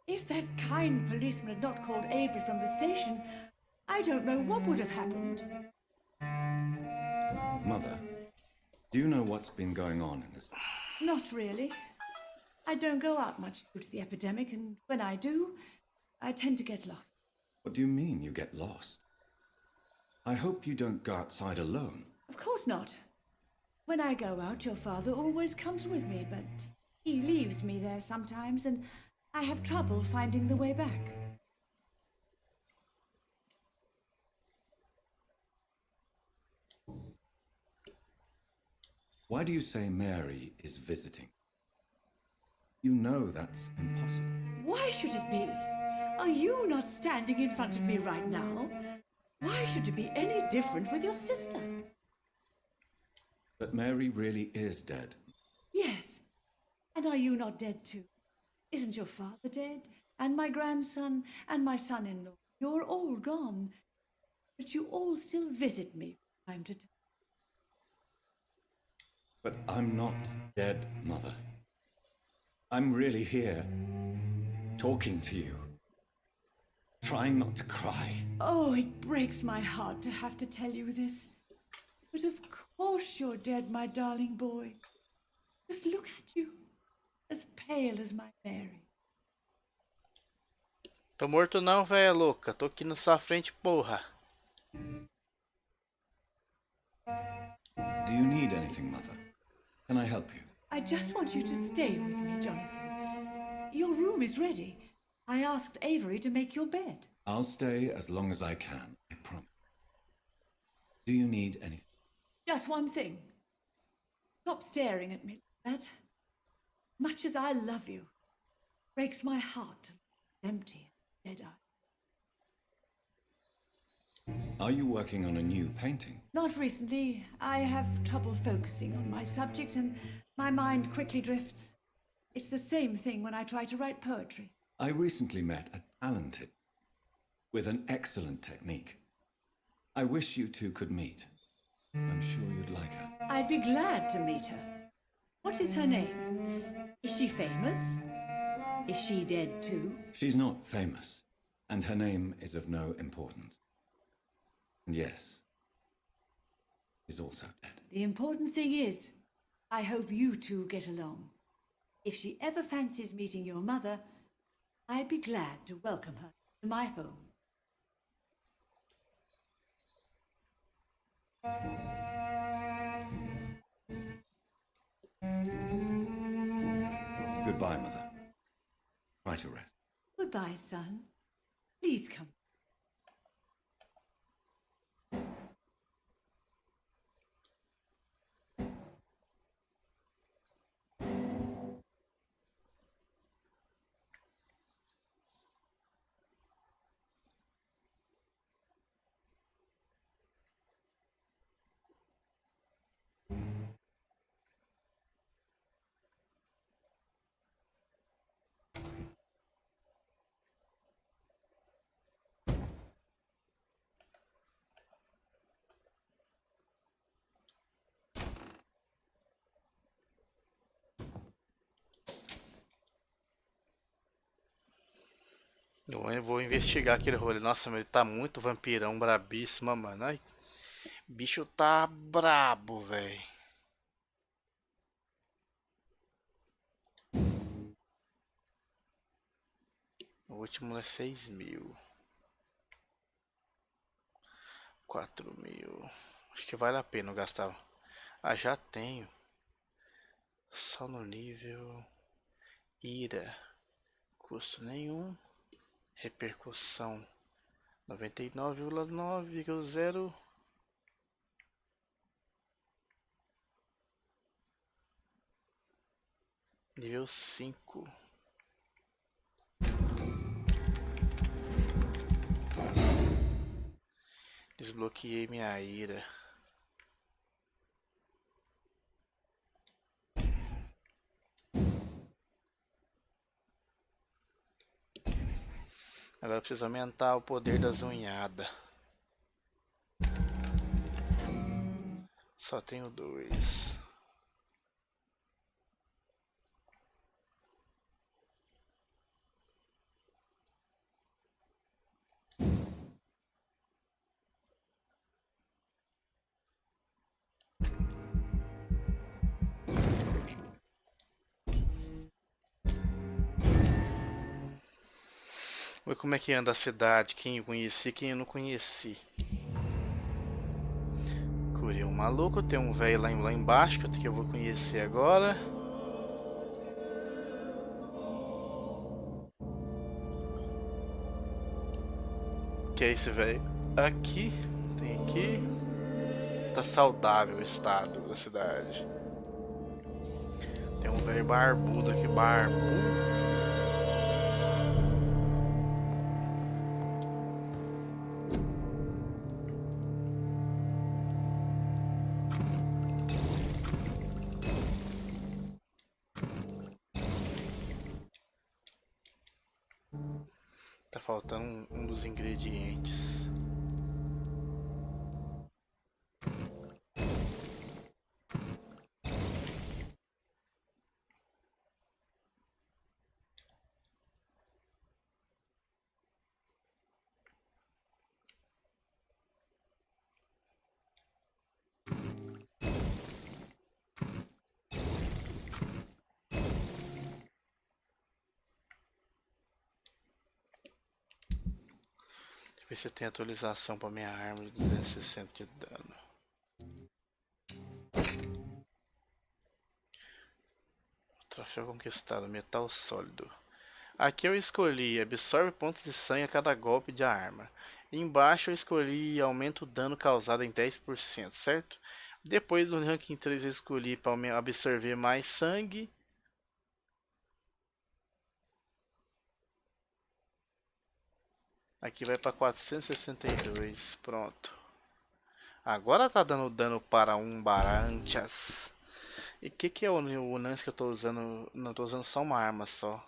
Speaker 6: If that kind policeman had not called Avery from the station, I don't know what would have happened.
Speaker 3: Mother, do you know what's been going on in this?
Speaker 6: Not really. I don't go out much due to the epidemic, and when I do, I tend to get lost.
Speaker 3: What do you mean you get lost? I hope you don't go outside alone.
Speaker 6: Of course not. When I go out, your father always comes with me, but
Speaker 15: He leaves me there sometimes, and I have trouble finding the way back.
Speaker 3: Why do you say Mary is visiting? You know that's impossible.
Speaker 15: Why should it be? Are you not standing in front of me right now? Why should it be any different with your sister?
Speaker 3: But Mary really is dead.
Speaker 15: Yes. And are you not dead too? Isn't your father dead? And my grandson and my son-in-law? You're all gone. But you all still visit me from time to time.
Speaker 3: But I'm not dead, Mother. I'm really here, talking to you, trying not to cry.
Speaker 15: Oh, it breaks my heart to have to tell you this. But of course you're dead, my darling boy. Just look at you, as pale as my Mary.
Speaker 1: Tô morto não, véia louca. Tô aqui na sua frente, porra.
Speaker 3: Do you need anything, Mother? Can I help you?
Speaker 15: I just want you to stay with me, Jonathan. Your room is ready. I asked Avery to make your bed.
Speaker 3: I'll stay as long as I can, I promise. Do you need anything?
Speaker 15: Just one thing. Stop staring at me like that. Much as I love you, it breaks my heart to look empty and dead-eyed.
Speaker 3: Are you working on a new painting?
Speaker 15: Not recently. I have trouble focusing on my subject and my mind quickly drifts. It's the same thing when I try to write poetry.
Speaker 3: I recently met a talented, with an excellent technique. I wish you two could meet. I'm sure you'd like her.
Speaker 15: I'd be glad to meet her. What is her name? Is she famous? Is she dead too?
Speaker 3: She's not famous, and her name is of no importance. And yes, she's also dead.
Speaker 15: The important thing is, I hope you two get along. If she ever fancies meeting your mother, I'd be glad to welcome her to my home.
Speaker 3: Goodbye, Mother. Try to rest.
Speaker 15: Goodbye, son. Please come.
Speaker 1: Eu vou investigar aquele rolê. Nossa, mas ele tá muito vampirão, brabíssimo, mano. Ai, bicho tá brabo, velho. O último é 6.000. 4.000. Acho que vale a pena eu gastar. Ah, já tenho. Só no nível. Ira. Custo nenhum. Repercussão 99,9,0. Nível 5. Desbloqueei minha ira. Agora eu preciso aumentar o poder das unhadas. Só tenho 2. Vamos ver como é que anda a cidade, quem eu conheci, quem eu não conheci. Curei um maluco, tem um velho lá embaixo que eu vou conhecer agora. Que é esse velho? Aqui, tem aqui. Tá saudável o estado da cidade. Tem um velho barbudo aqui, barbudo. Tá faltando um dos ingredientes. Ver se tem atualização para minha arma de 260 de dano. Troféu conquistado, metal sólido. Aqui eu escolhi absorve pontos de sangue a cada golpe de arma. Embaixo eu escolhi aumenta o dano causado em 10%, certo? Depois no ranking 3 eu escolhi para absorver mais sangue. Aqui vai para 462, pronto. Agora tá dando dano para um baranchas. E o que é o lance que eu tô usando? Não, tô usando só uma arma só.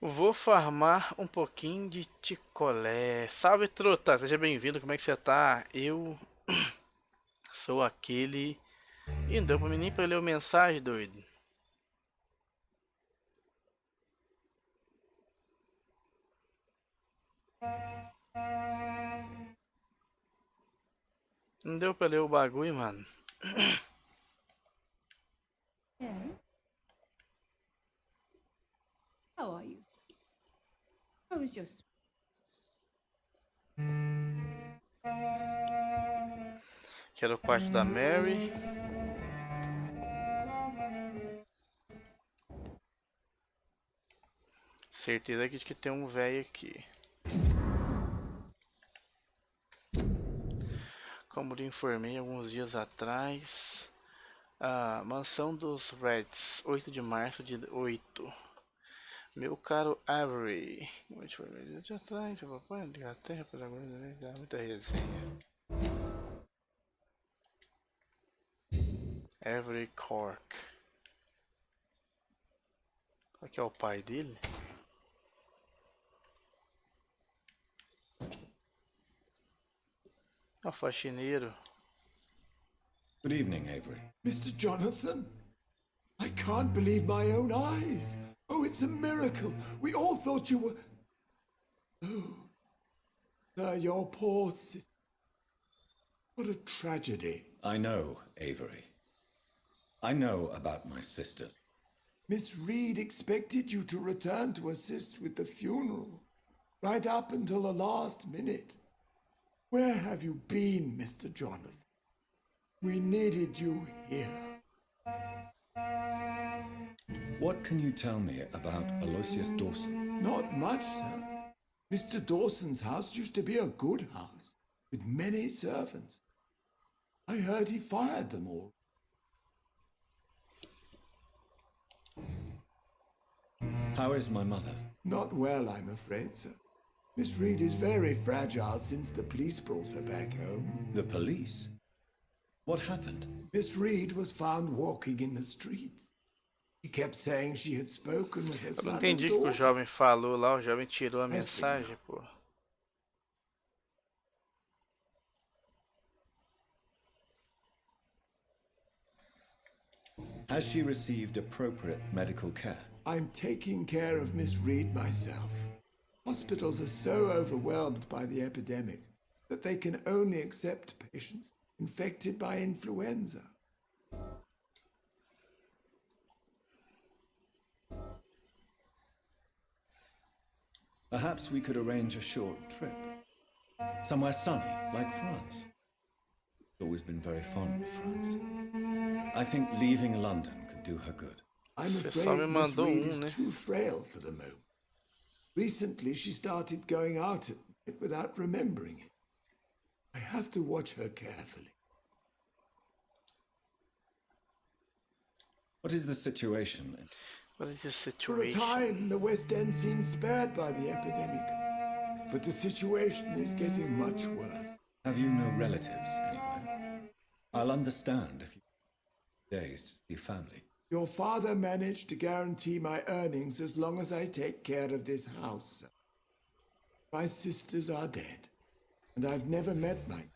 Speaker 1: Vou farmar um pouquinho de ticolé. Salve, Truta! Seja bem-vindo, como é que você tá? Eu sou aquele... Ih, não deu pra mim nem pra ler a mensagem, doido. Não deu pra ler o bagulho, mano.
Speaker 15: Yeah. How are you? How is your...
Speaker 1: Quero o quarto da Mary. Certeza que tem um velho aqui. Como lhe informei alguns dias atrás, a mansão dos Reds, 8 de março de 8. Meu caro Avery, como eu te informei dias atrás, seu papai, Inglaterra, muita resenha. Avery Cork. Qual que é o pai dele? É o faxineiro.
Speaker 3: Good evening, Avery.
Speaker 10: Mr. Jonathan, I can't believe my own eyes. Oh, it's a miracle. We all thought you were... Oh, sir, your poor sister. What a tragedy.
Speaker 3: I know, Avery. I know about my sister.
Speaker 10: Miss Reed expected you to return to assist with the funeral, right up until the last minute. Where have you been, Mr. Jonathan? We needed you here.
Speaker 3: What can you tell me about Aloysius Dawson?
Speaker 10: Not much, sir. Mr. Dawson's house used to be a good house, with many servants. I heard he fired them all.
Speaker 3: How is my mother?
Speaker 10: Not well, I'm afraid, sir. Miss Reed is very fragile since the police brought her back home.
Speaker 3: The police? What happened?
Speaker 10: Miss Reed was found walking in the streets. She kept saying she had spoken with her
Speaker 1: Eu
Speaker 10: son
Speaker 1: não
Speaker 10: and
Speaker 1: entendi o que o
Speaker 10: daughter.
Speaker 1: jovem falou lá, o jovem tirou a mensagem, pô.
Speaker 3: Has she received appropriate medical care?
Speaker 10: I'm taking care of Miss Reed myself. Hospitals are so overwhelmed by the epidemic that they can only accept patients infected by influenza.
Speaker 3: Perhaps we could arrange a short trip. Somewhere sunny, like France. I've always been very fond of France. I think leaving London could do her good.
Speaker 2: I'm
Speaker 1: Você
Speaker 2: afraid
Speaker 1: só me
Speaker 2: Miss
Speaker 1: mandou
Speaker 2: Reed is
Speaker 1: né?
Speaker 2: too frail for the moment. Recently, she started going out at night without remembering it. I have to watch her carefully.
Speaker 3: What is the situation?
Speaker 1: What is the
Speaker 2: For a
Speaker 1: situation?
Speaker 2: time, the West End seemed spared by the epidemic. But the situation is getting much worse.
Speaker 3: Have you no relatives anywhere? I'll understand if you days to see family.
Speaker 2: Your father managed to guarantee my earnings as long as I take care of this house, sir. My sisters are dead, and I've never met mine.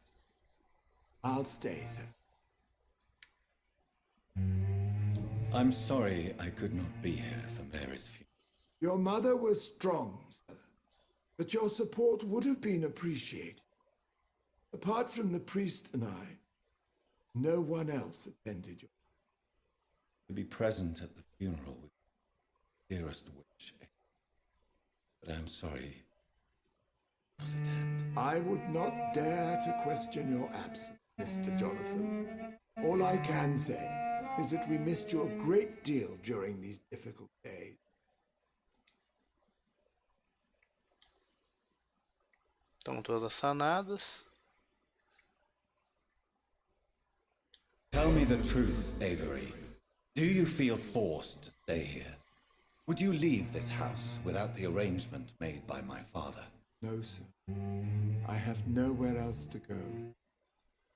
Speaker 2: I'll stay, sir.
Speaker 3: I'm sorry I could not be here for Mary's funeral.
Speaker 2: Your mother was strong, sir, but your support would have been appreciated. Apart from the priest and I, no one else attended your...
Speaker 3: To be present at the funeral with the dearest wish. But I'm sorry I not attend.
Speaker 2: I would not dare to question your absence, Mr. Jonathan. All I can say is that we missed you a great deal during these difficult days.
Speaker 1: Estão todas sanadas.
Speaker 3: Tell me the truth, Avery. Do you feel forced to stay here? Would you leave this house without the arrangement made by my father?
Speaker 2: No, sir. I have nowhere else to go.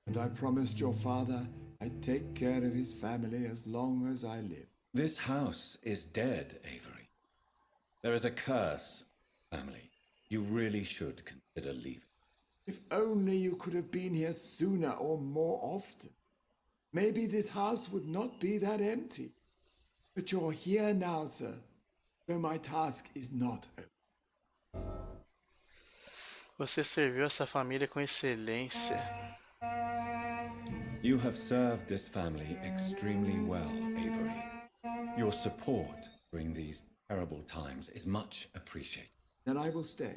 Speaker 2: And I promised your father I'd take care of his family as long as I live.
Speaker 3: This house is dead, Avery. There is a curse, family. You really should consider leaving.
Speaker 2: If only you could have been here sooner or more often. Maybe this house would not be that empty. But you're here now, sir, so my task is not over.
Speaker 1: Você serviu essa família com excelência.
Speaker 3: You have served this family extremely well, Avery. Your support during these terrible times is much appreciated.
Speaker 2: Then I will stay.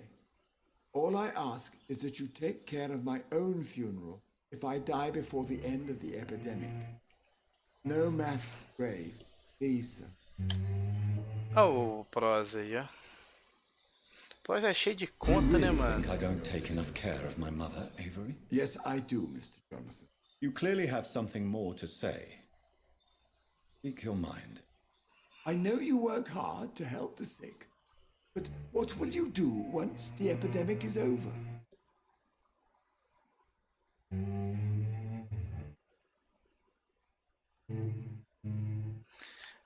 Speaker 2: All I ask is that you take care of my own funeral if I die before the end of the epidemic. No mass grave, please, sir.
Speaker 1: Oh, prosa aí, ó. Prosa é cheio de conta, né, mano?
Speaker 3: I don't take enough care of my mother, Avery?
Speaker 2: Yes, I do, Mr. Jonathan.
Speaker 3: You clearly have something more to say. Speak your mind.
Speaker 2: I know you work hard to help the sick, but what will you do once the epidemic is over?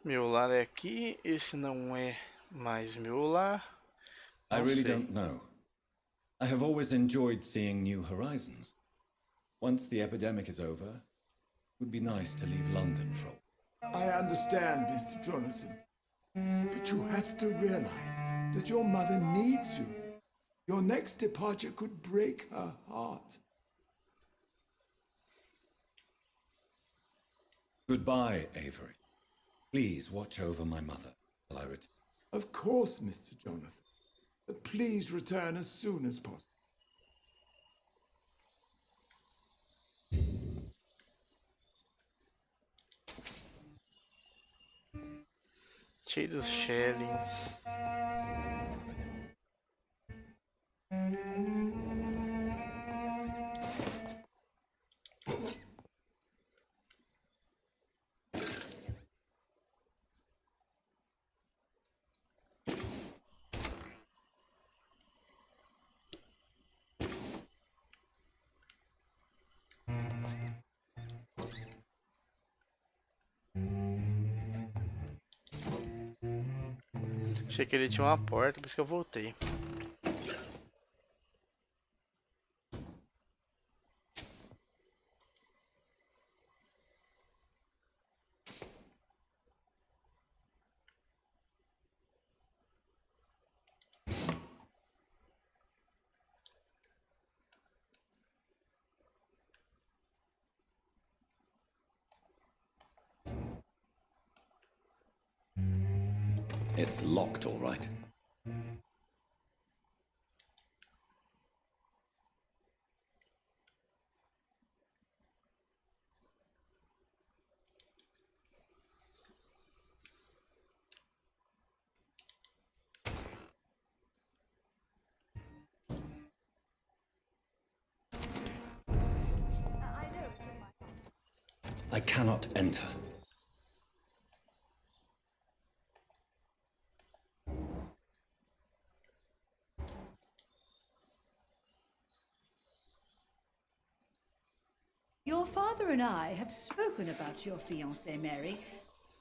Speaker 1: Meu lar é aqui, esse não é mais meu lar.
Speaker 3: I really don't know. I have always enjoyed seeing new horizons. Once the epidemic is over, it would be nice to leave London for a while.
Speaker 2: I understand, Mr. Jonathan, but you have to realize that your mother needs you. Your next departure could break her heart.
Speaker 3: Goodbye, Avery. Please watch over my mother till I return.
Speaker 2: Of course, Mr. Jonathan. But please return as soon as possible.
Speaker 1: Cheio dos shellings. Achei que ele tinha uma porta, por isso que eu voltei.
Speaker 3: It's locked, all right. I cannot enter.
Speaker 15: Your father and I have spoken about your fiancé, Mary.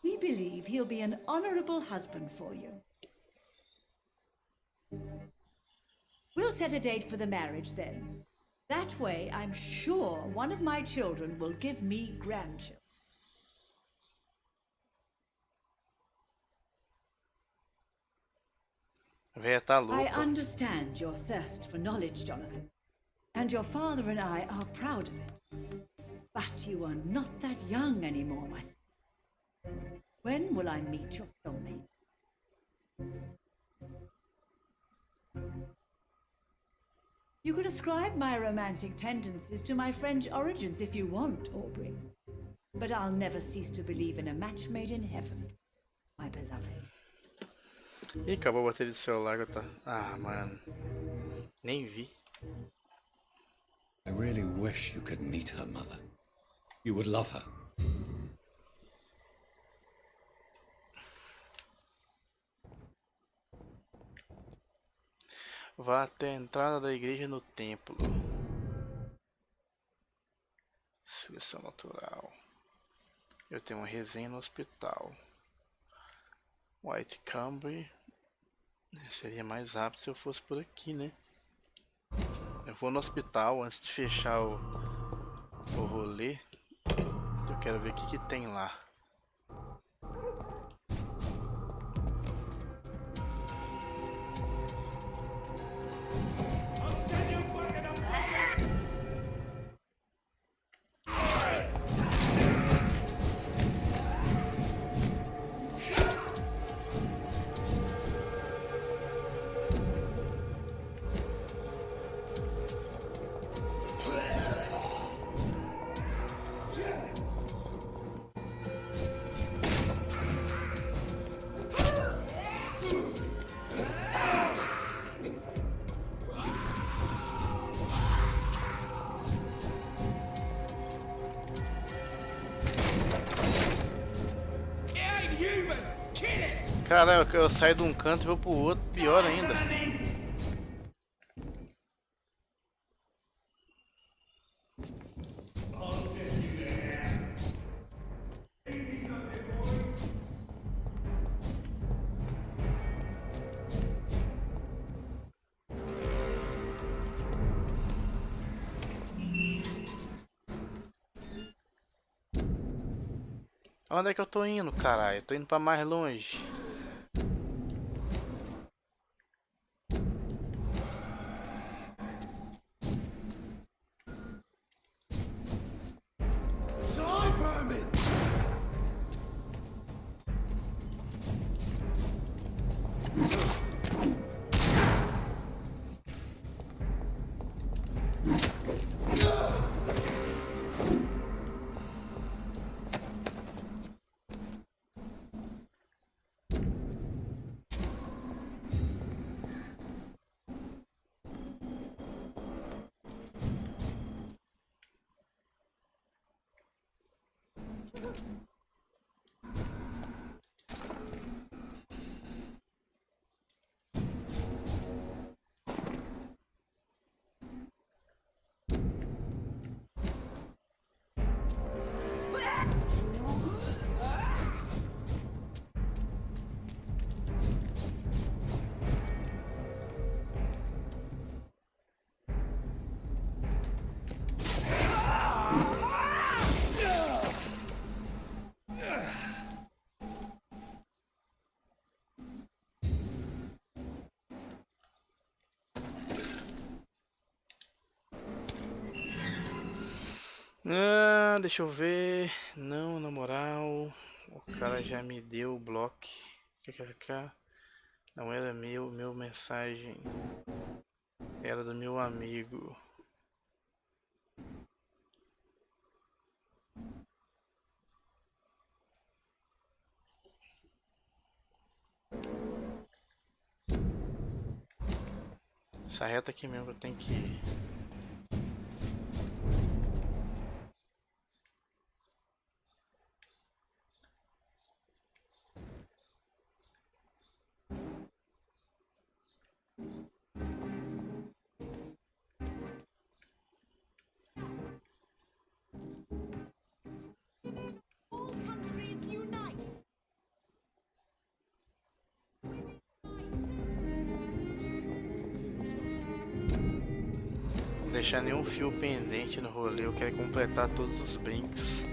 Speaker 15: We believe he'll be an honorable husband for you. We'll set a date for the marriage then. That way, I'm sure one of my children will give me grandchildren.
Speaker 1: Véia tá
Speaker 15: I
Speaker 1: louca.
Speaker 15: understand your thirst for knowledge, Jonathan. And your father and I are proud of it. But you are not that young anymore, my son. When will I meet your soulmate? You could ascribe my romantic tendencies to my French origins if you want, Aubrey. But I'll never cease to believe in a match made in heaven, my beloved.
Speaker 1: Ih, acabou a bateria do celular. Tá... Ah, mano. Nem vi.
Speaker 3: I really wish you could meet her mother. You would love her.
Speaker 1: Vá até a entrada da igreja no templo. Seleção natural. Eu tenho uma resenha no hospital. White Cambre. Seria mais rápido se eu fosse por aqui, né? Eu vou no hospital antes de fechar o rolê. Eu quero ver o que tem lá. Cara, eu saio de um canto e vou pro outro, pior ainda. Onde é que eu tô indo, caralho? Eu tô indo pra mais longe. Ah, deixa eu ver. Não, na moral. O cara já me deu o bloco. KKK. Não era meu mensagem. Era do meu amigo. Essa reta aqui mesmo eu tenho que ir. deixar nenhum fio pendente no rolê, eu quero completar todos os brinks.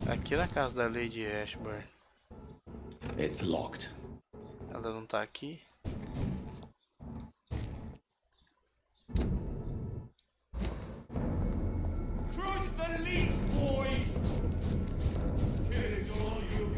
Speaker 1: Aqui na casa da Lady Ashburn.
Speaker 3: It's locked.
Speaker 1: Ela não tá aqui.
Speaker 16: Trust the leech, boys! Here's all you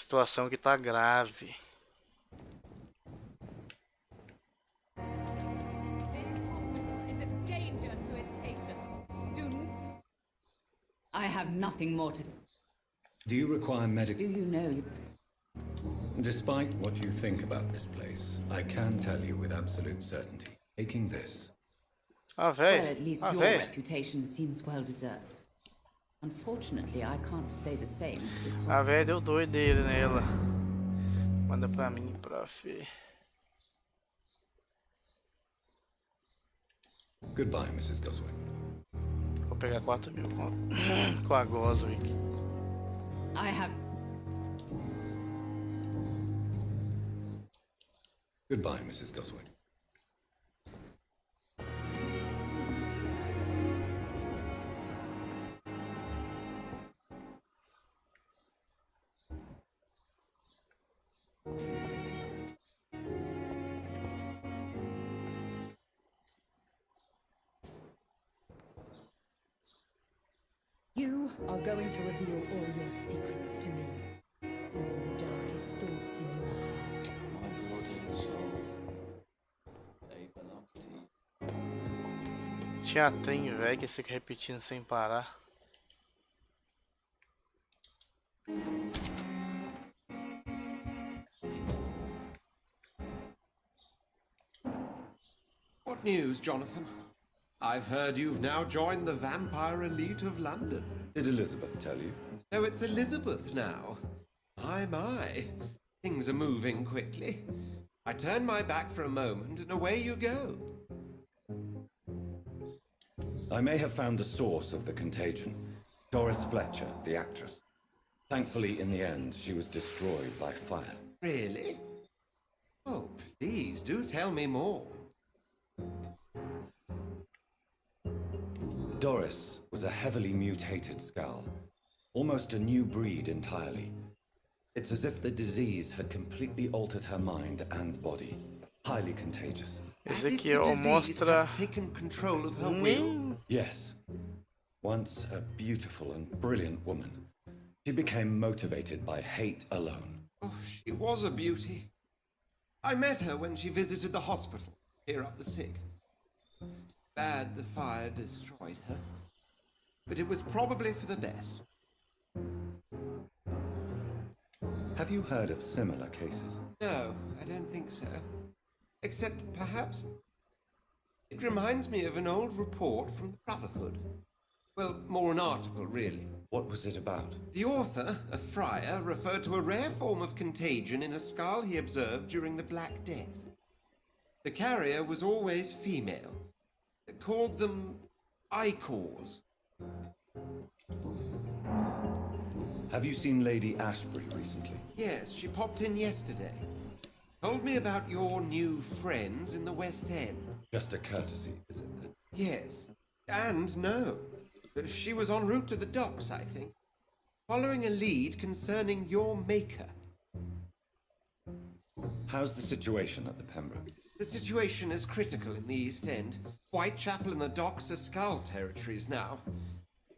Speaker 1: Situação que tá grave.
Speaker 6: I have nothing more to.
Speaker 3: Do you require
Speaker 6: Do
Speaker 3: medical?
Speaker 6: you know?
Speaker 3: Despite what you think about this place, I can tell you with absolute certainty. Taking this.
Speaker 1: Ah,
Speaker 6: Well,
Speaker 1: véi.
Speaker 6: at least
Speaker 1: Ah,
Speaker 6: your
Speaker 1: véi.
Speaker 6: reputation seems well deserved. Unfortunately, I can't say the same for this
Speaker 1: A véia deu doideira nela. Manda pra mim, prof.
Speaker 3: Goodbye, Mrs. Goswick.
Speaker 1: Vou pegar 4.000 com a Goswick.
Speaker 6: I have.
Speaker 3: Goodbye, Mrs. Goswick.
Speaker 17: You are going to reveal all your secrets to me, even the darkest thoughts in your heart.
Speaker 8: My blood and soul. They belong to you.
Speaker 1: Tinha trem, velho, que fica repetindo sem parar.
Speaker 4: What news, Jonathan? I've heard you've now joined the vampire elite of London.
Speaker 3: Did Elizabeth tell you?
Speaker 4: So it's Elizabeth now. My. Things are moving quickly. I turn my back for a moment and away you go.
Speaker 3: I may have found the source of the contagion. Doris Fletcher, the actress. Thankfully, in the end, she was destroyed by fire.
Speaker 4: Really? Oh, please, do tell me more.
Speaker 3: Doris was a heavily mutated skull. Almost a new breed entirely. It's as if the disease had completely altered her mind and body. Highly contagious.
Speaker 1: Esse aqui mostra
Speaker 4: taken control of her will.
Speaker 3: Yes. Once a beautiful and brilliant woman, she became motivated by hate alone.
Speaker 4: Oh, she was a beauty. I met her when she visited the hospital, here up the sick. Bad the fire destroyed her, but it was probably for the best.
Speaker 3: Have you heard of similar cases?
Speaker 4: No, I don't think so. Except, perhaps, it reminds me of an old report from the Brotherhood. Well, more an article, really.
Speaker 3: What was it about?
Speaker 4: The author, a friar, referred to a rare form of contagion in a skull he observed during the Black Death. The carrier was always female. They called them Icors.
Speaker 3: Have you seen Lady Ashbury recently?
Speaker 4: Yes, she popped in yesterday. Told me about your new friends in the West End.
Speaker 3: Just a courtesy visit then.
Speaker 4: Yes. And no. She was en route to the docks, I think. Following a lead concerning your maker.
Speaker 3: How's the situation at the Pembroke?
Speaker 4: The situation is critical in the East End. Whitechapel and the docks are Skull territories now.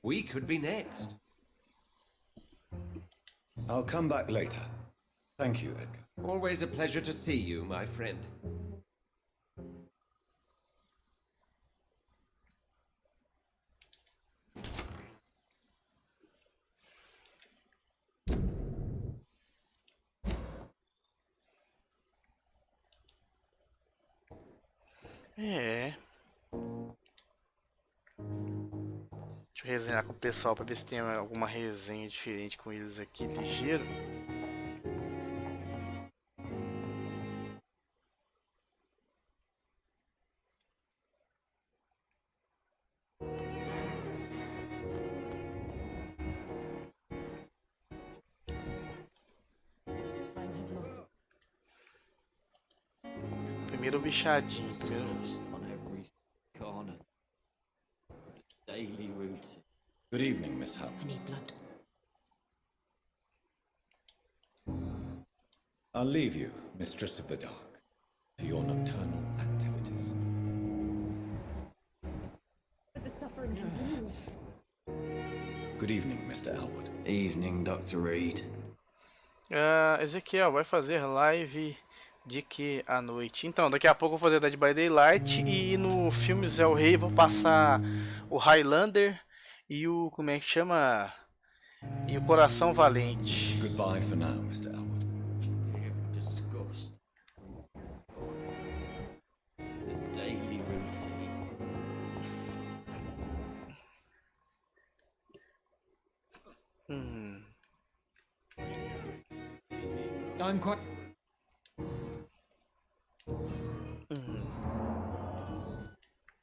Speaker 4: We could be next.
Speaker 3: I'll come back later. Thank you, Edgar.
Speaker 4: Always a pleasure to see you, my friend.
Speaker 1: É. Deixa eu resenhar com o pessoal pra ver se tem alguma resenha diferente com eles aqui, ligeiro. Primeiro o bichadinho, primeiro.
Speaker 8: On every corner. Daily routine.
Speaker 3: Good evening, Miss Hunt.
Speaker 17: I need blood.
Speaker 3: I'll leave you, Mistress of the Dark, to your nocturnal activities.
Speaker 17: But the suffering continues.
Speaker 3: Good evening, Mr. Elwood.
Speaker 18: Evening, Dr. Reed.
Speaker 1: Ezequiel vai fazer live de que à noite? Então, daqui a pouco eu vou fazer Dead by Daylight e no Filmes El Rei vou passar o Highlander e o, como é que chama? E o Coração Valente.
Speaker 3: Goodbye for now, Mr. Elwood.
Speaker 8: Disgust. The daily routine.
Speaker 9: I'm quite...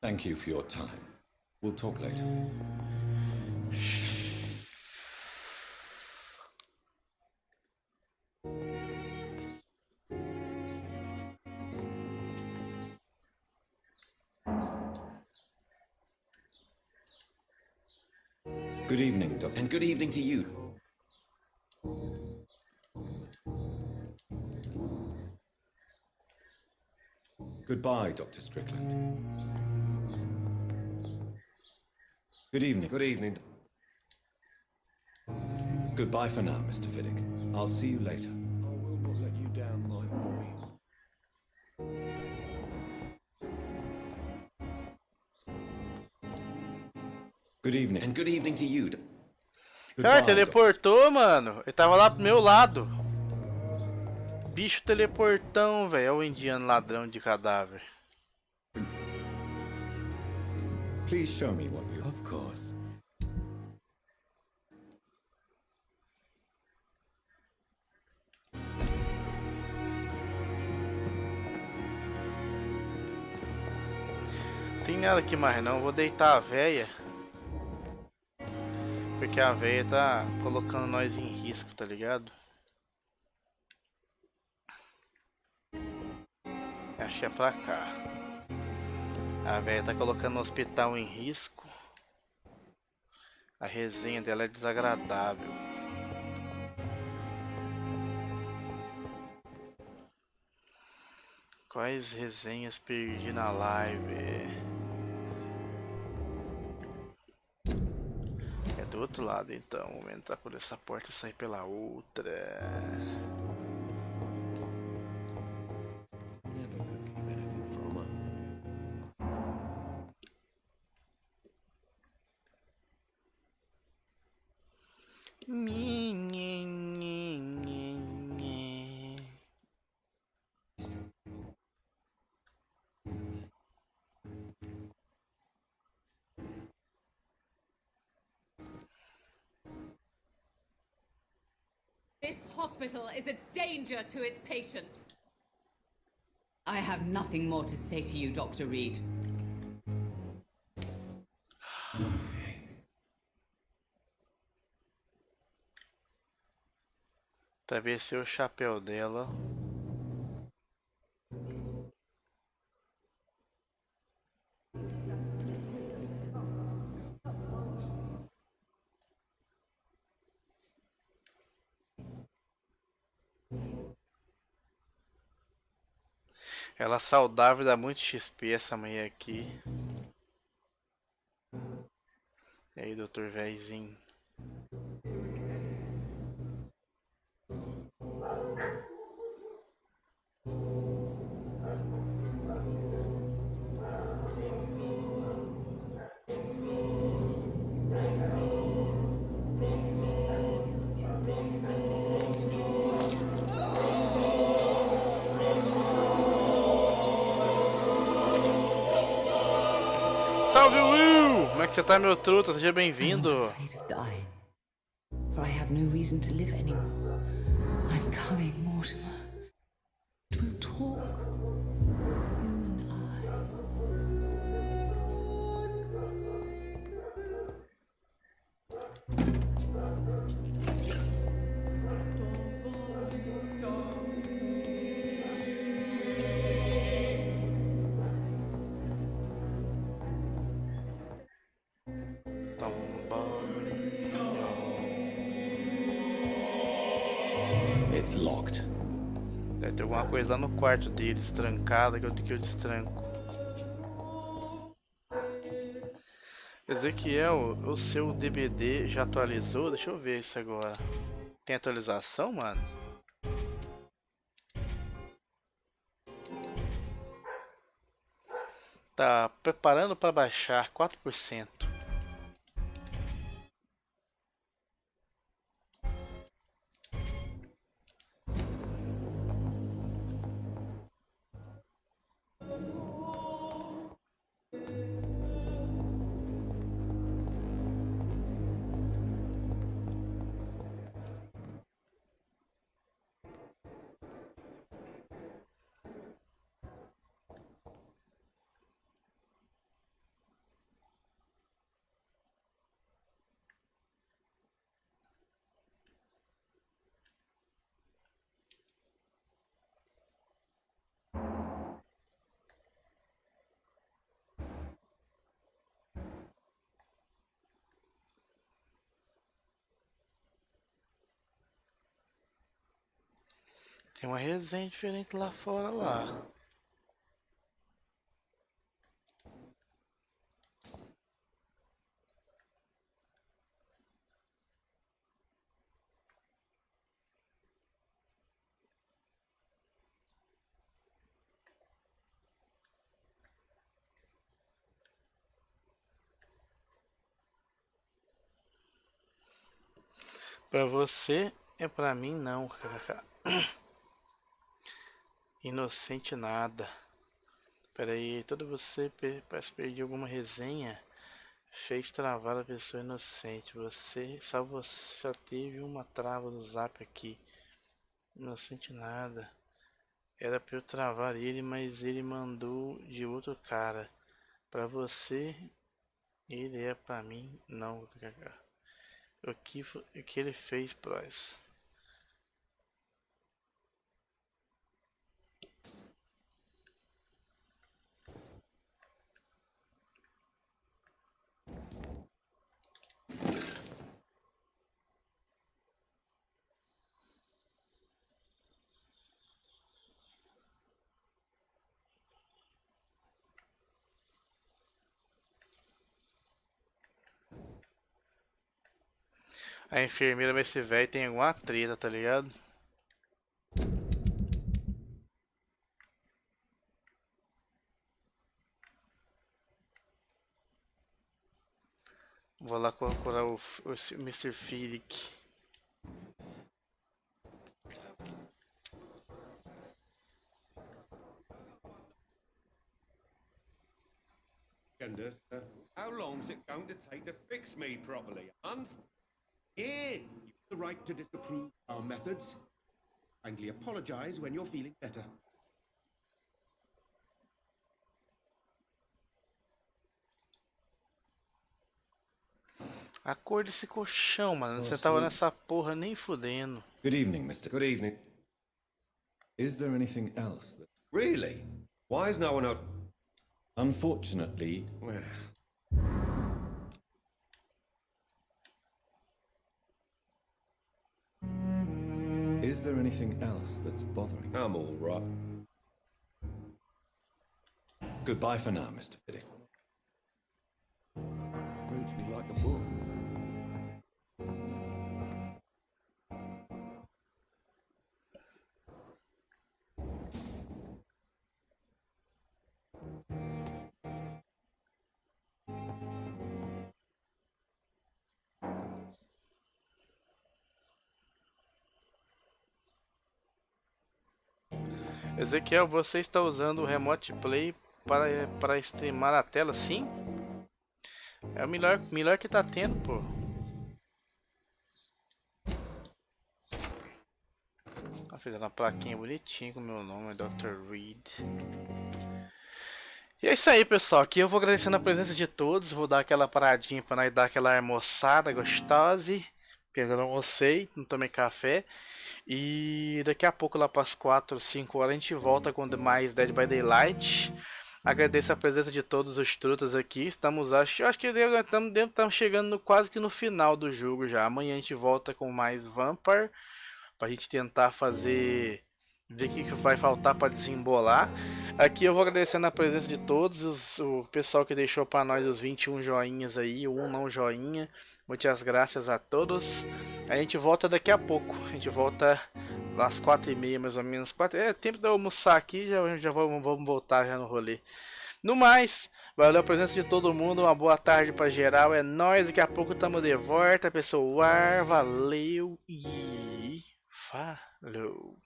Speaker 3: Thank you for your time. We'll talk later. Good evening, Doctor.
Speaker 7: And good evening to you.
Speaker 3: Goodbye, Dr. Strickland. Good evening.
Speaker 4: Good evening.
Speaker 3: Goodbye for now, Mr. Fiddick. I'll see you later.
Speaker 4: I will not let you down, my boy.
Speaker 3: Good evening.
Speaker 7: And good evening to you.
Speaker 1: Cara, teleportou, mano. Ele tava lá pro meu lado. Bicho teleportão, velho. É o indiano ladrão de cadáver.
Speaker 3: Please show me what you...
Speaker 18: Of course.
Speaker 1: Tem nada aqui mais não. Vou deitar a véia. Porque a véia tá colocando nós em risco, tá ligado? Acho que é pra cá. A véia tá colocando o hospital em risco. A resenha dela é desagradável. Quais resenhas perdi na live? É do outro lado então. Vamos entrar por essa porta e sair pela outra.
Speaker 8: Never could keep anything from her.
Speaker 6: This hospital is a danger to its patients. I have nothing more to say to you, Dr. Reed.
Speaker 1: Atravessei o chapéu dela. Ela saudável dá muito XP essa manhã aqui. E aí, doutor Véizinho? Salve, Will! Como é que você tá, meu truta? Seja bem-vindo!
Speaker 6: For I have no reason to live anymore. I'm coming, Mortimer. We'll talk. You and
Speaker 3: It's locked.
Speaker 1: Deve ter alguma coisa lá no quarto deles, trancada, que eu destranco. Ezequiel, o seu DBD já atualizou? Deixa eu ver isso agora. Tem atualização, mano? Tá preparando para baixar 4%. Tem uma resenha diferente lá fora lá. Pra você é pra mim não, kkk. Inocente nada. Pera aí, toda você parece perder alguma resenha. Fez travar a pessoa inocente. Você só teve uma trava no zap aqui. Inocente nada. Era pra eu travar ele, mas ele mandou de outro cara. Pra você, ele é pra mim não, kkk. O que ele fez, Prois? A enfermeira vai ser velha e tem alguma treta, tá ligado? Vou lá procurar o Mr. Felix.
Speaker 7: How long's it going to take to fix me properly, Hunt?
Speaker 12: Here, you have the right to disapprove our methods. Kindly apologize when you're feeling better.
Speaker 1: A cor desse colchão, mano. Você tava nessa porra nem fudendo.
Speaker 3: Good evening, Mr. Good evening. Is there anything else that...
Speaker 7: Really? Why is no one out?
Speaker 3: Unfortunately...
Speaker 7: Well...
Speaker 3: Is there anything else that's bothering you?
Speaker 7: I'm all right.
Speaker 3: Goodbye for now, Mr. Fiddick.
Speaker 4: Reads me like a book.
Speaker 1: Ezequiel, você está usando o Remote Play para streamar a tela? Sim? É o melhor que tá tendo, pô. Tá fazendo uma plaquinha bonitinha com o meu nome, Dr. Reed. E é isso aí, pessoal. Aqui eu vou agradecendo a presença de todos. Vou dar aquela paradinha para nós dar aquela almoçada gostosa. Que ainda não almocei, não tomei café. E daqui a pouco, lá para as 4, 5 horas, a gente volta com mais Dead by Daylight. Agradeço a presença de todos os trutas aqui. Estamos, acho que estamos chegando quase que no final do jogo já. Amanhã a gente volta com mais Vampyr. Pra gente tentar ver o que vai faltar para desembolar. Aqui eu vou agradecendo a presença de todos, o pessoal que deixou para nós os 21 joinhas aí, um não joinha. Muitas graças a todos. A gente volta daqui a pouco. A gente volta às 4h30 mais ou menos. É tempo de eu almoçar aqui, já vamos voltar já no rolê. No mais, valeu a presença de todo mundo. Uma boa tarde para geral. É nóis, daqui a pouco estamos de volta, pessoal. Valeu e falou.